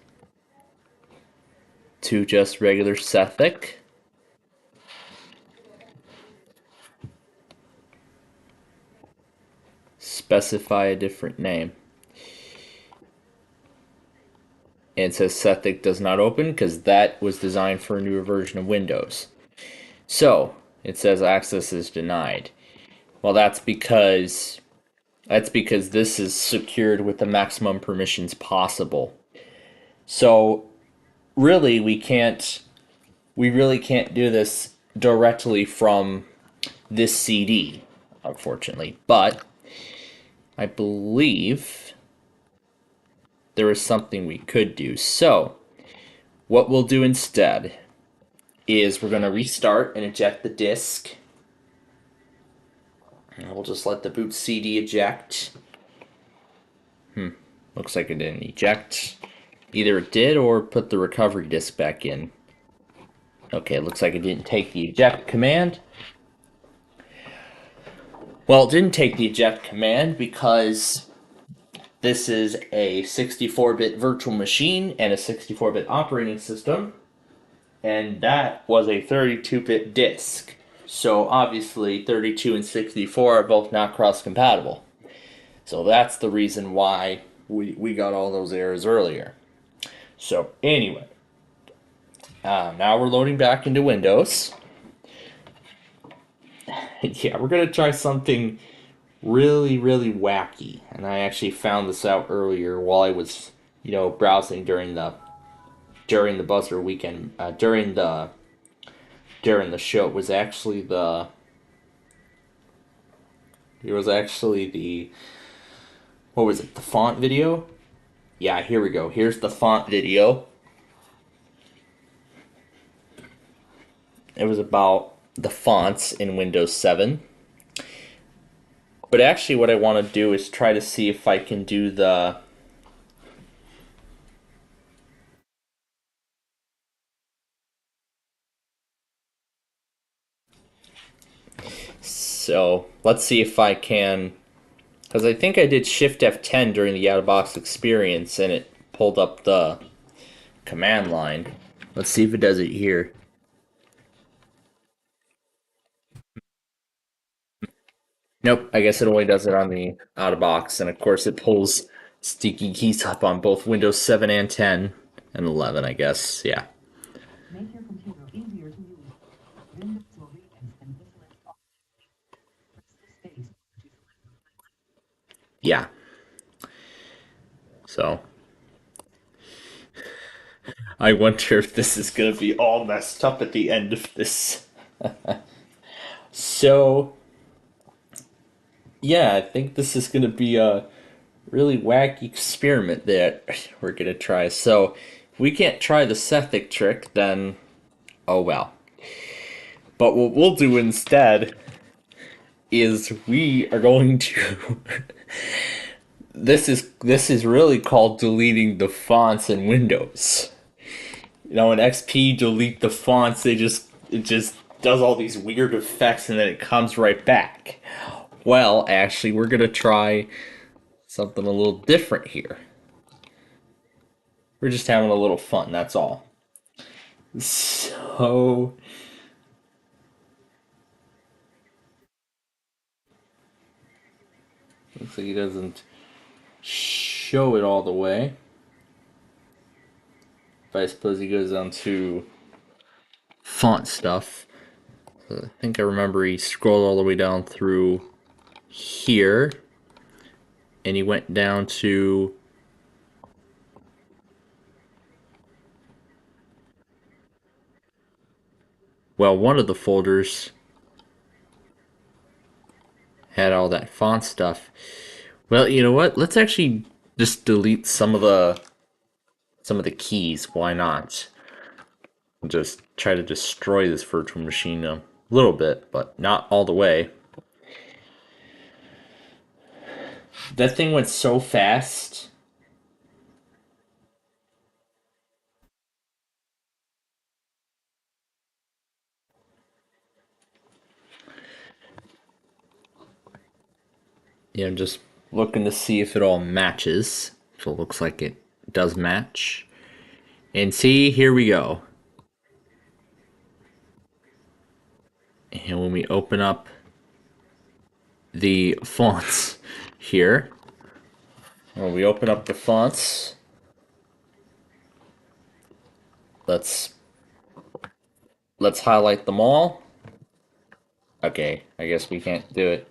to just regular Sethic. Specify a different name. And it says Sethic does not open because that was designed for a newer version of Windows. So it says access is denied. Well, that's because this is secured with the maximum permissions possible. So really we really can't do this directly from this CD, unfortunately. But I believe there is something we could do. So, what we'll do instead is we're going to restart and eject the disk. And we'll just let the boot CD eject. Looks like it didn't eject. Either it did or put the recovery disk back in. Okay, it looks like it didn't take the eject command. Well, it didn't take the eject command because this is a 64-bit virtual machine and a 64-bit operating system, and that was a 32-bit disk. So obviously 32 and 64 are both not cross-compatible. So that's the reason why we got all those errors earlier. So anyway, now we're loading back into Windows. Yeah, we're going to try something really, really wacky. And I actually found this out earlier while I was, browsing during the buzzer weekend, during the show. It was actually the what was it, the font video? Yeah, here we go. Here's the font video. It was about the fonts in Windows 7. But actually what I want to do is try to see if I can do the So let's see if I can, because I think I did Shift F10 during the out-of-box experience and it pulled up the command line. Let's see if it does it here. Nope, I guess it only does it on the out-of-box, and of course it pulls sticky keys up on both Windows 7 and 10 and 11, I guess, yeah. Make your computer easier to use. Windows will read and yeah. So I wonder if this is going to be all messed up at the end of this. So yeah, I think this is going to be a really wacky experiment that we're going to try. So if we can't try the Sethic trick, then oh well. But what we'll do instead is we are going to this is really called deleting the fonts in Windows. In XP, delete the fonts, it just does all these weird effects and then it comes right back. Well, actually, we're gonna try something a little different here. We're just having a little fun, that's all. So looks like he doesn't show it all the way. But I suppose he goes on to font stuff. So I think I remember he scrolled all the way down through here. And he went down to one of the folders had all that font stuff. Well, you know what? Let's actually just delete some of the keys. Why not? Just try to destroy this virtual machine a little bit, but not all the way. That thing went so fast. Yeah, I'm just looking to see if it all matches. So it looks like it does match. And see, here we go. And when we open up the fonts here, when we open up the fonts, let's highlight them all. Okay, I guess we can't do it.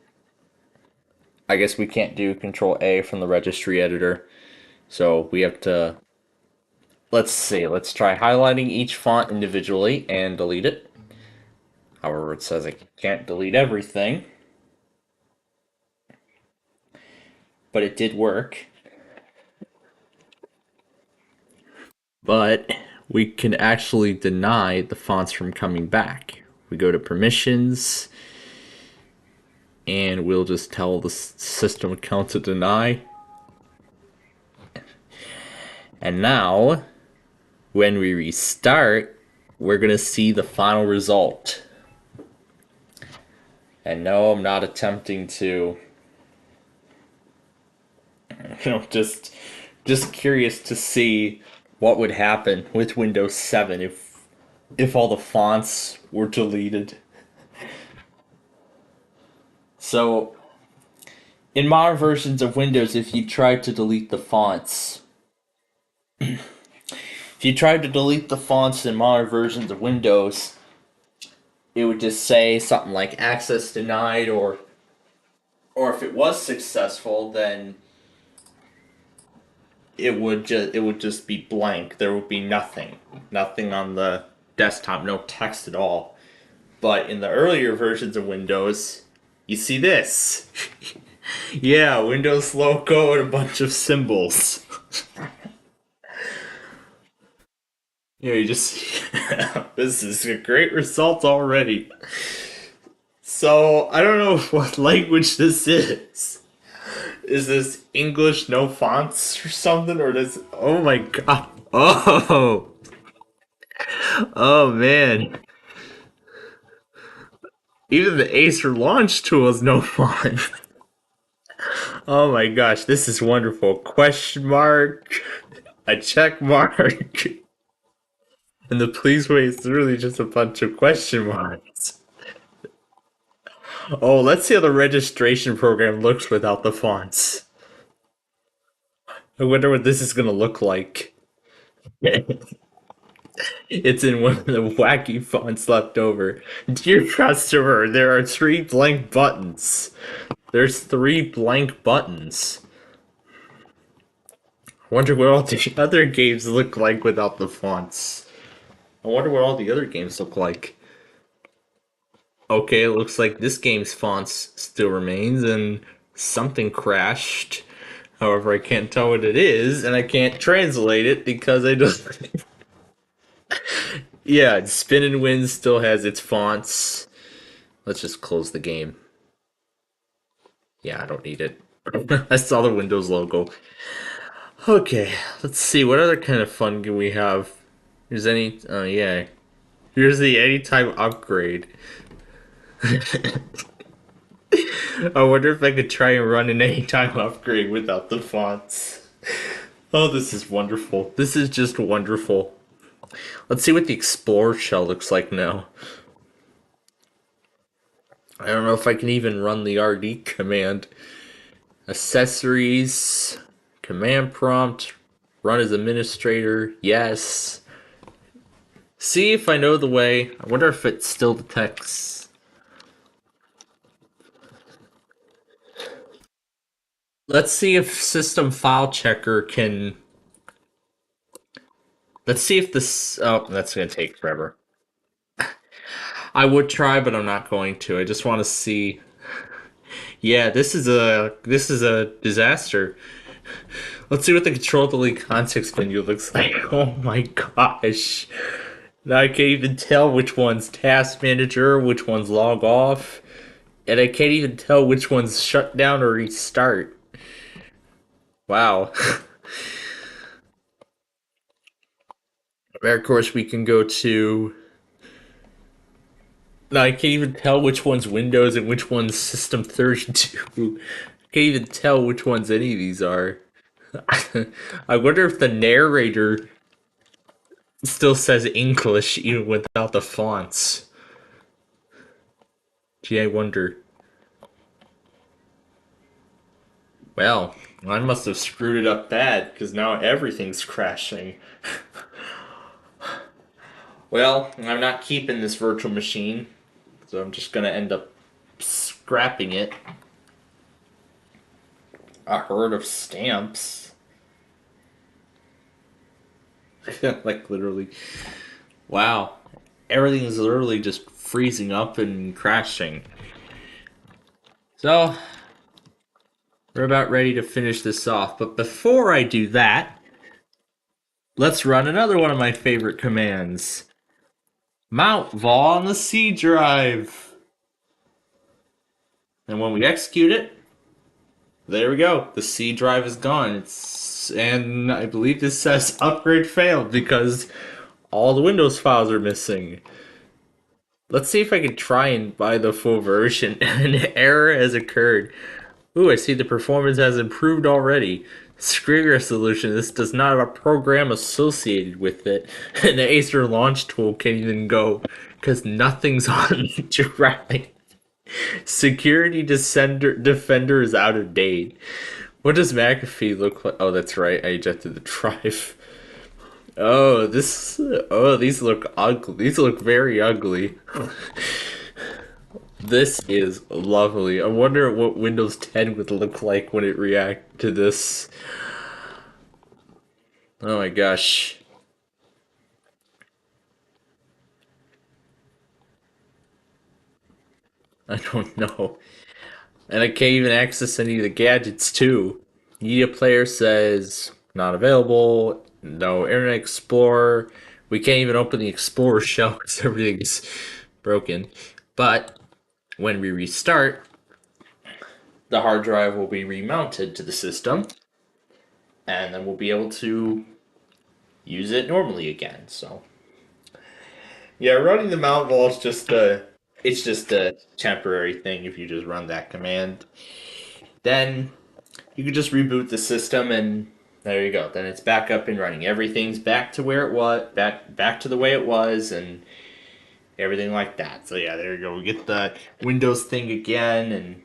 I guess we can't do Control A from the registry editor. So we have to, let's see, let's try highlighting each font individually and delete it. However, it says I can't delete everything. But it did work. But we can actually deny the fonts from coming back. We go to permissions, and we'll just tell the system account to deny. And now, when we restart, we're going to see the final result. And no, I'm not attempting to, just curious to see what would happen with Windows 7 if all the fonts were deleted. So, in modern versions of Windows, if you tried to delete the fonts, in modern versions of Windows, it would just say something like access denied, or if it was successful, then it would just be blank. There would be nothing on the desktop, no text at all. But in the earlier versions of Windows, you see this. Yeah, Windows logo and a bunch of symbols. Yeah, you just this is a great result already. So, I don't know what language this is. Is this English no fonts or something? Or does... Oh my god. Oh! Oh man. Even the Acer launch tool has no font. Oh my gosh, this is wonderful. Question mark. A check mark. And the please wait is literally just a bunch of question marks. Oh, let's see how the registration program looks without the fonts. I wonder what this is gonna look like. It's in one of the wacky fonts left over. Dear customer, there are 3 blank buttons. There's 3 blank buttons. I wonder what all the other games look like without the fonts. I wonder what all the other games look like. Okay, it looks like this game's fonts still remains, and something crashed. However, I can't tell what it is, and I can't translate it because I don't... Yeah, Spin and Win still has its fonts. Let's just close the game. Yeah, I don't need it. I saw the Windows logo. Okay, let's see, what other kind of fun can we have? Here's any... Oh, yeah. Here's the anytime upgrade. I wonder if I could try and run an anytime upgrade without the fonts. Oh, this is wonderful. This is just wonderful. Let's see what the Explorer shell looks like now. I don't know if I can even run the RD command. Accessories, command prompt, run as administrator, yes. See if I know the way. I wonder if it still detects. Let's see if System File Checker can... Let's see if this... Oh, that's going to take forever. I would try, but I'm not going to. I just want to see... Yeah, this is a disaster. Let's see what the control delete context menu looks like. Oh my gosh. Now I can't even tell which one's task manager, which one's log off, and I can't even tell which one's shut down or restart. Wow. There, of course, we can go to... No, I can't even tell which one's Windows and which one's System 32. I can't even tell which ones any of these are. I wonder if the narrator still says English even without the fonts. Gee, I wonder. Well, I must have screwed it up bad, because now everything's crashing. Well, I'm not keeping this virtual machine, so I'm just gonna end up scrapping it. A herd of stamps. Like, literally. Wow. Everything is literally just freezing up and crashing. So, we're about ready to finish this off. But before I do that, let's run another one of my favorite commands. Mount vol on the C drive. And when we execute it, there we go. The C drive is gone. And I believe this says upgrade failed because All the Windows files are missing. Let's see if I can try and buy the full version. An error has occurred. Ooh, I see the performance has improved already. Screen resolution. This does not have a program associated with it. And the Acer launch tool can't even go because nothing's on the drive. Security Defender is out of date. What does McAfee look like? Oh, that's right. I ejected the drive. Oh, these look ugly. These look very ugly. This is lovely. I wonder what Windows 10 would look like when it reacted to this. Oh my gosh. I don't know. And I can't even access any of the gadgets too. Media player says not available. No Internet Explorer. We can't even open the Explorer shell because everything's broken. But when we restart, the hard drive will be remounted to the system, and then we'll be able to use it normally again. So, yeah, running the mount wall is just a temporary thing. If you just run that command, then you can just reboot the system, and there you go. Then it's back up and running. Everything's back to where it was, back to the way it was, and everything like that. So yeah, there you go. We get the Windows thing again and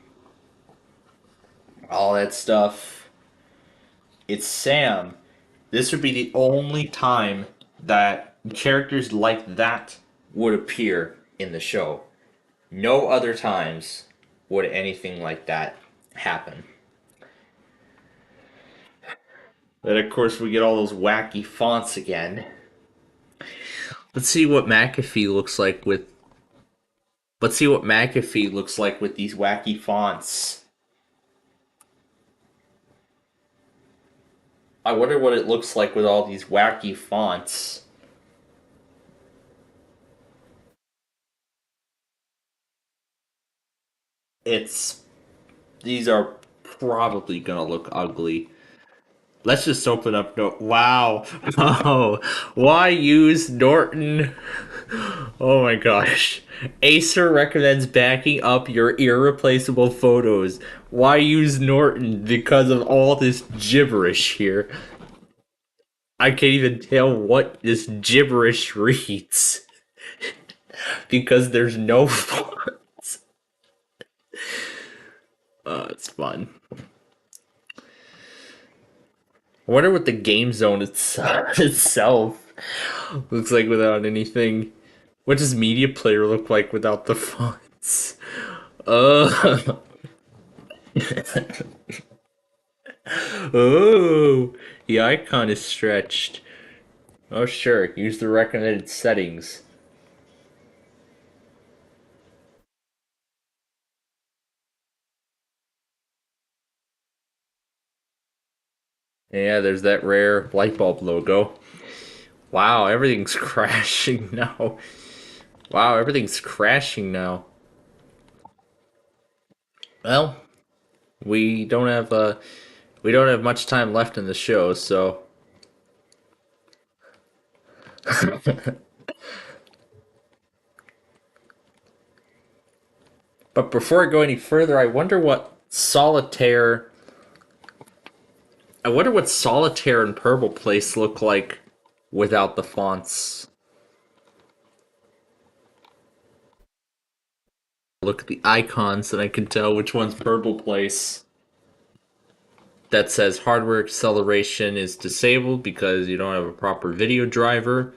all that stuff. It's Sam. This would be the only time that characters like that would appear in the show. No other times would anything like that happen. Then of course we get all those wacky fonts again. Let's see what McAfee looks like with these wacky fonts. I wonder what it looks like with all these wacky fonts. These are probably gonna look ugly. Let's just open up. Wow. Oh, why use Norton? Oh my gosh. Acer recommends backing up your irreplaceable photos. Why use Norton? Because of all this gibberish here. I can't even tell what this gibberish reads. Because there's no fonts. It's fun. I wonder what the game zone itself looks like without anything. What does Media Player look like without the fonts? Oh, the icon is stretched. Oh, sure. Use the recommended settings. Yeah, there's that rare light bulb logo. Wow, everything's crashing now. Wow, everything's crashing now. Well, we don't have much time left in the show, so but before I go any further, I wonder what Solitaire and Purple Place look like without the fonts. Look at the icons and I can tell which one's Purple Place. That says hardware acceleration is disabled because you don't have a proper video driver.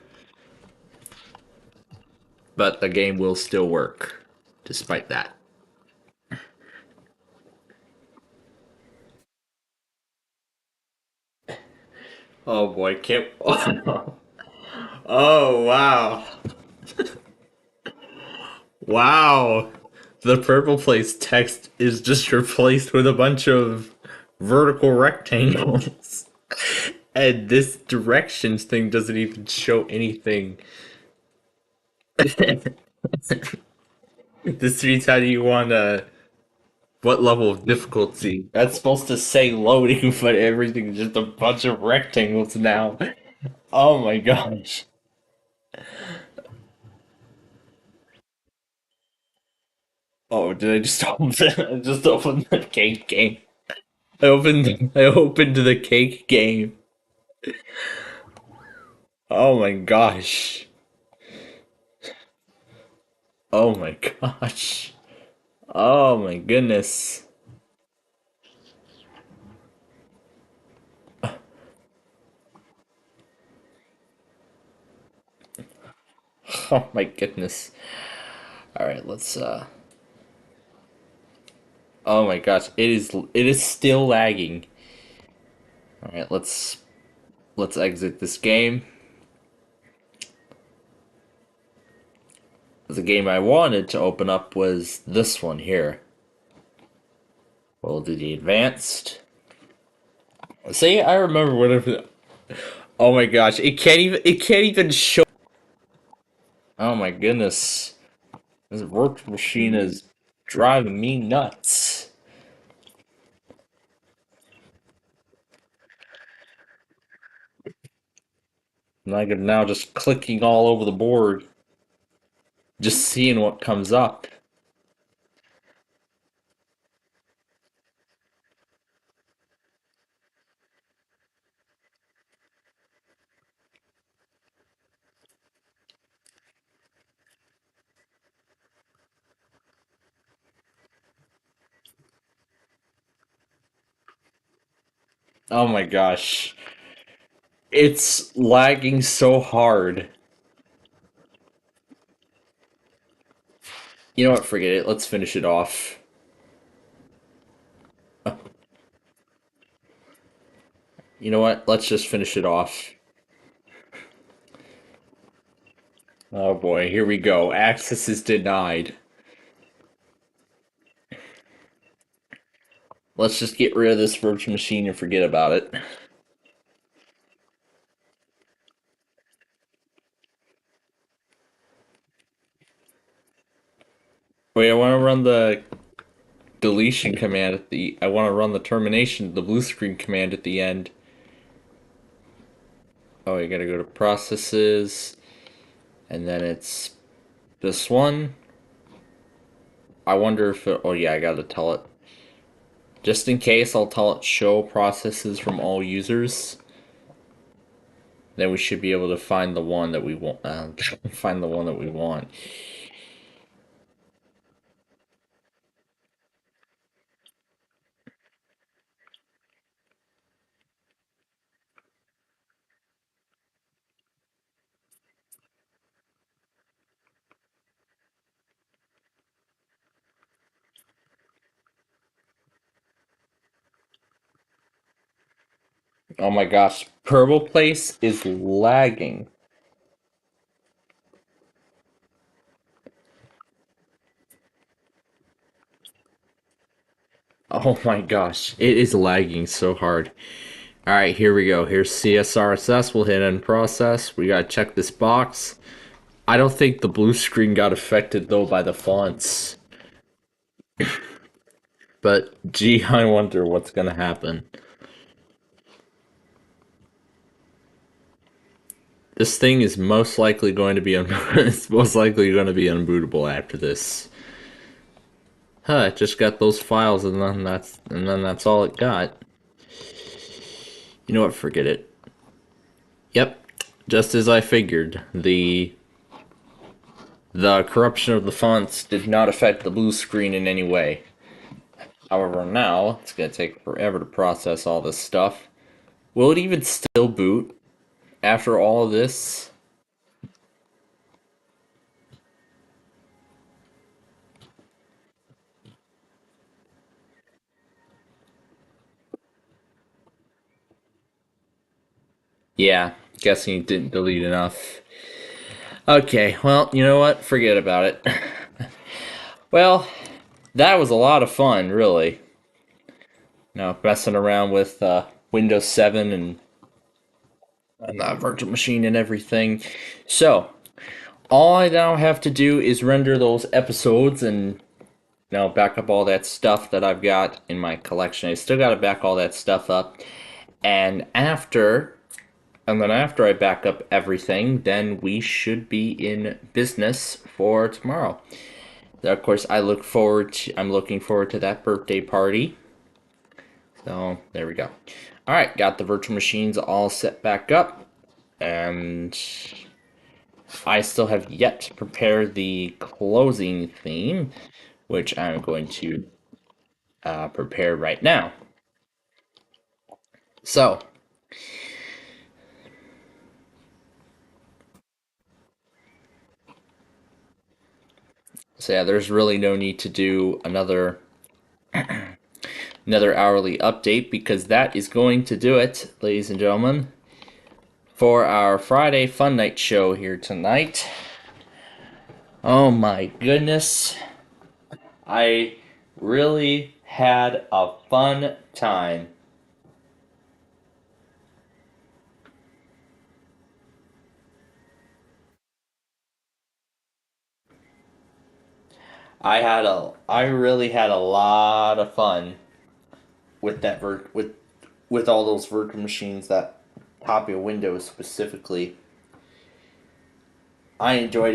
But the game will still work, despite that. Oh boy, can't... Oh, wow. Wow. The Purple Place text is just replaced with a bunch of vertical rectangles. And this directions thing doesn't even show anything. This reads how do you want what level of difficulty? That's supposed to say loading, but everything's just a bunch of rectangles now. Oh my gosh. Oh, did I just open? I just opened the cake game. I opened the cake game. Oh my gosh. Oh my gosh. Oh my goodness. Oh my goodness. Alright, let's oh my gosh, it is still lagging. Alright, let's exit this game. The game I wanted to open up was this one here. We'll do the advanced. See, I remember whatever. Oh my gosh, it can't even show. Oh my goodness. This virtual machine is driving me nuts. And I'm now just clicking all over the board. Just seeing what comes up. Oh my gosh. It's lagging so hard. You know what, forget it. Let's finish it off. You know what? Let's just finish it off. Oh boy, here we go. Access is denied. Let's just get rid of this virtual machine and forget about it. Wait, I want to run the deletion command at the... I want to run the termination, the blue screen command at the end. Oh, you gotta go to processes, and then it's this one. I wonder if it... Oh yeah, I gotta tell it. Just in case, I'll tell it show processes from all users. Then we should be able to find the one that we want. Find the one that we want. Oh my gosh, Purple Place is lagging. Oh my gosh, it is lagging so hard. Alright, here we go. Here's CSRSS. We'll hit end process. We gotta check this box. I don't think the blue screen got affected though by the fonts. But gee, I wonder what's gonna happen. This thing is most likely going to be it's most likely going to be unbootable after this. Huh, it just got those files and then that's all it got. You know what, forget it. Yep, just as I figured. The corruption of the fonts did not affect the blue screen in any way. However, now it's gonna take forever to process all this stuff. Will it even still boot after all of this? Yeah, guessing you didn't delete enough. Okay, well, you know what? Forget about it. Well, that was a lot of fun, really. Messing around with Windows 7 and that virtual machine and everything. So, all I now have to do is render those episodes and back up all that stuff that I've got in my collection. I still got to back all that stuff up. And after And then after I back up everything, then we should be in business for tomorrow. Of course, I'm looking forward to that birthday party. So there we go. All right, got the virtual machines all set back up, and I still have yet to prepare the closing theme, which I'm going to prepare right now. So yeah, there's really no need to do another hourly update, because that is going to do it, ladies and gentlemen, for our Friday Fun Night show here tonight. Oh my goodness. I really had a fun time. I really had a lot of fun with that with all those virtual machines that copy of Windows specifically. I enjoyed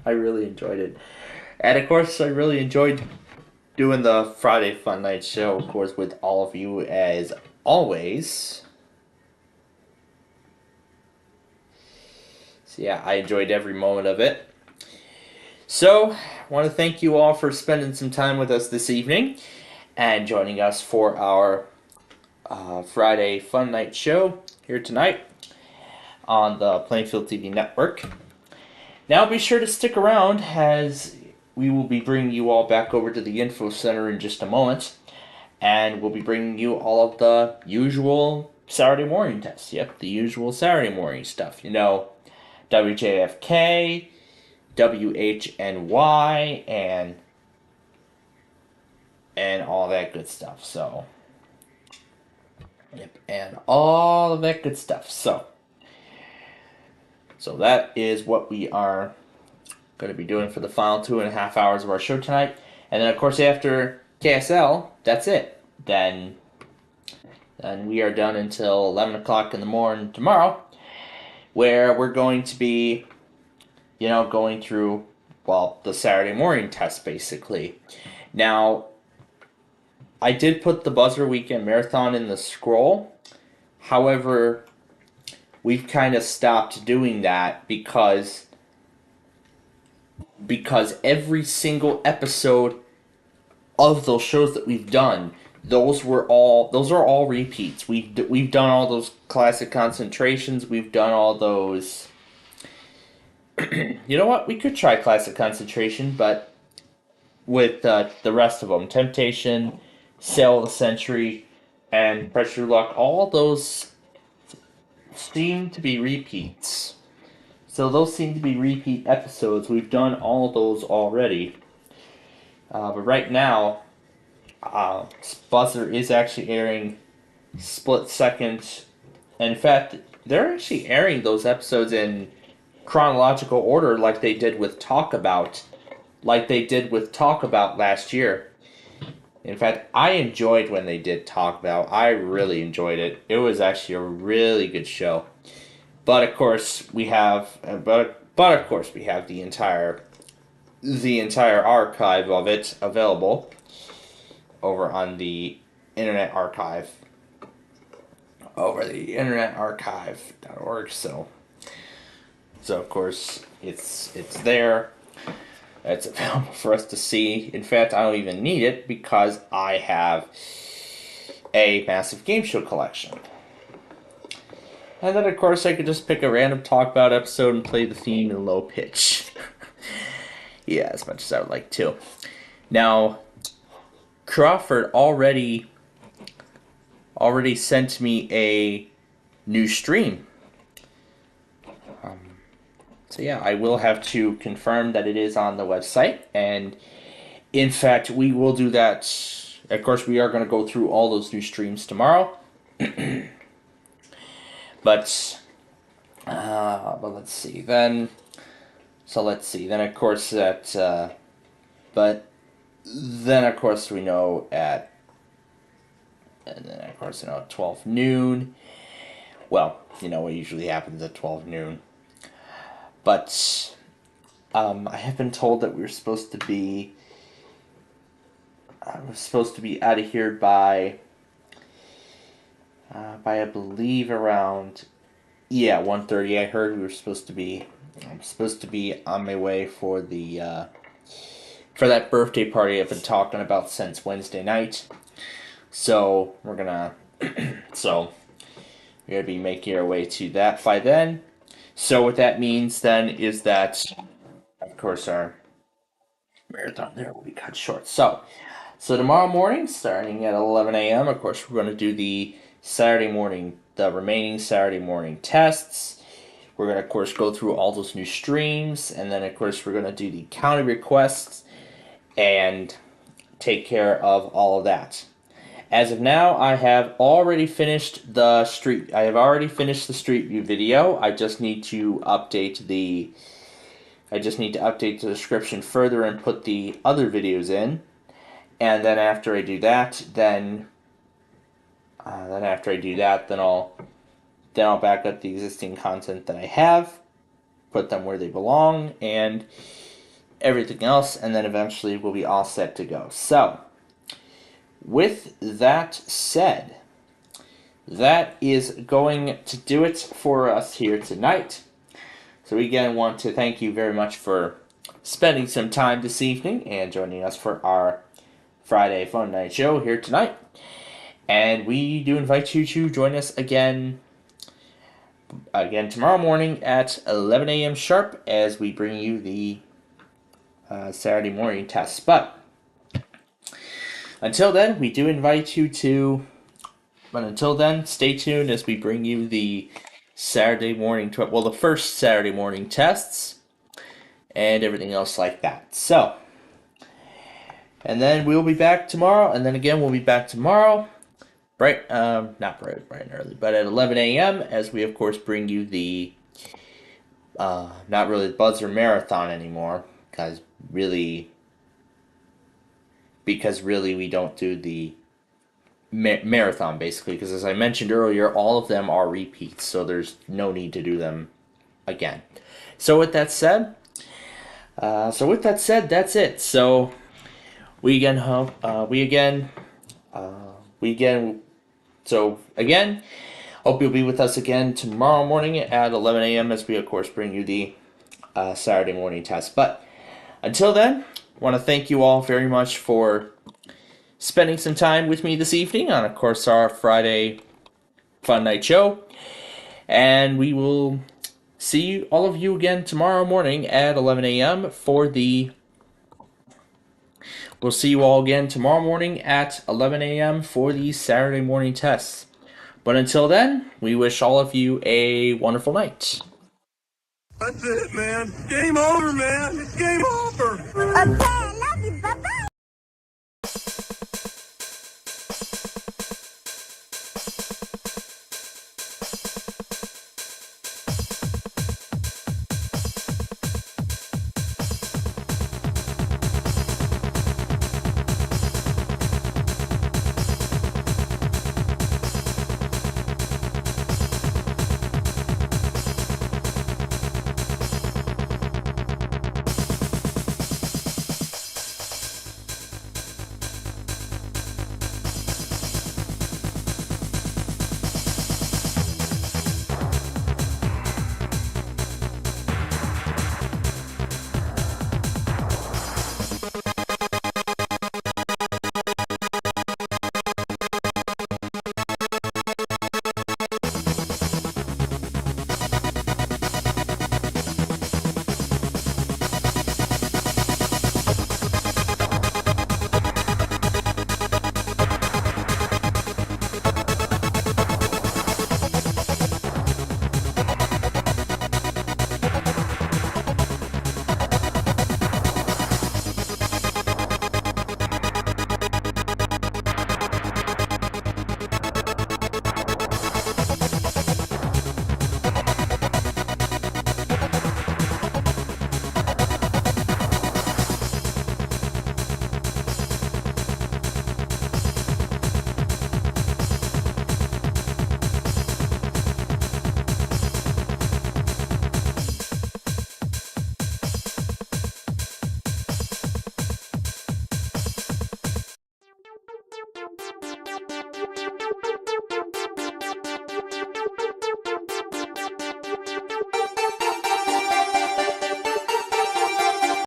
I really enjoyed it. And of course, I really enjoyed doing the Friday Fun Night show, of course, with all of you as always. So yeah, I enjoyed every moment of it. So, I want to thank you all for spending some time with us this evening and joining us for our Friday Fun Night show here tonight on the Plainfield TV network. Now be sure to stick around, as we will be bringing you all back over to the info center in just a moment, and we'll be bringing you all of the usual Saturday morning tests. Yep, the usual Saturday morning stuff. You know, WJFK, WHNY, and all that good stuff. So, yep, and all of that good stuff. So that is what we are going to be doing for the final 2.5 hours of our show tonight. And then, of course, after KSL, that's it. Then we are done until 11 o'clock in the morning tomorrow, where we're going to be, going through, the Saturday morning test, basically. Now, I did put the Buzzer Weekend Marathon in the scroll. However, we've kind of stopped doing that because every single episode of those shows that we've done, those are all repeats. We've done all those classic concentrations. We've done all those. You know what? We could try classic concentration, but with the rest of them, Temptation, Sail of the Century, and Pressure Luck, all those seem to be repeats. So those seem to be repeat episodes. We've done all of those already. But right now, Buzzer is actually airing split second. And in fact, they're actually airing those episodes in chronological order, like they did with Talk About last year. In fact, I enjoyed when they did Talk About. I really enjoyed it. It was actually a really good show. But of course, we have the entire archive of it available over on the Internet Archive, over the internetarchive.org. So of course it's there. It's available for us to see. In fact, I don't even need it because I have a massive game show collection. And then, of course, I could just pick a random Talk About episode and play the theme in low pitch. Yeah, as much as I would like to. Now, Crawford already sent me a new stream. So yeah, I will have to confirm that it is on the website. And in fact, we will do that. Of course, we are going to go through all those new streams tomorrow. But let's see. Then of course that. But then of course we know at 12 noon, Well, it usually happens at 12 noon. But I have been told that we're supposed to be out of here by I believe around 1:30. I heard I'm supposed to be on my way for the for that birthday party I've been talking about since Wednesday night. So we're gonna be making our way to that by then. So what that means then is that, of course, our marathon there will be cut short. So tomorrow morning, starting at 11 a.m., of course, we're going to do the remaining Saturday morning tests. We're going to, of course, go through all those new streams, and then, of course, we're going to do the county requests and take care of all of that. As of now, I have already finished the street view video. I just need to update the description further and put the other videos in. And then after I do that, then I'll back up the existing content that I have, put them where they belong, and everything else, and then eventually we'll be all set to go. So, with that said, that is going to do it for us here tonight. So we again want to thank you very much for spending some time this evening and joining us for our Friday Fun Night Show here tonight. And we do invite you to join us again tomorrow morning at 11 a.m. sharp as we bring you the Saturday morning tests. But until then, we do invite you to... But until then, stay tuned as we bring you the the first Saturday morning tests and everything else like that. So, and then we'll be back tomorrow, and then again we'll be back tomorrow, not bright and early, but at 11 a.m. as we of course bring you the not really the buzzer marathon anymore, because really we don't do the marathon basically, because as I mentioned earlier, all of them are repeats, so there's no need to do them again. So with that said, that's it. So we again hope you'll be with us again tomorrow morning at 11 a.m. as we of course bring you the Saturday morning test. But until then, I want to thank you all very much for spending some time with me this evening on, of course, our Friday Fun Night Show. And we will see all of you again tomorrow morning at 11 a.m. We'll see you all again tomorrow morning at 11 a.m. for the Saturday morning tests. But until then, we wish all of you a wonderful night. That's it, man. Game over, man. It's game over.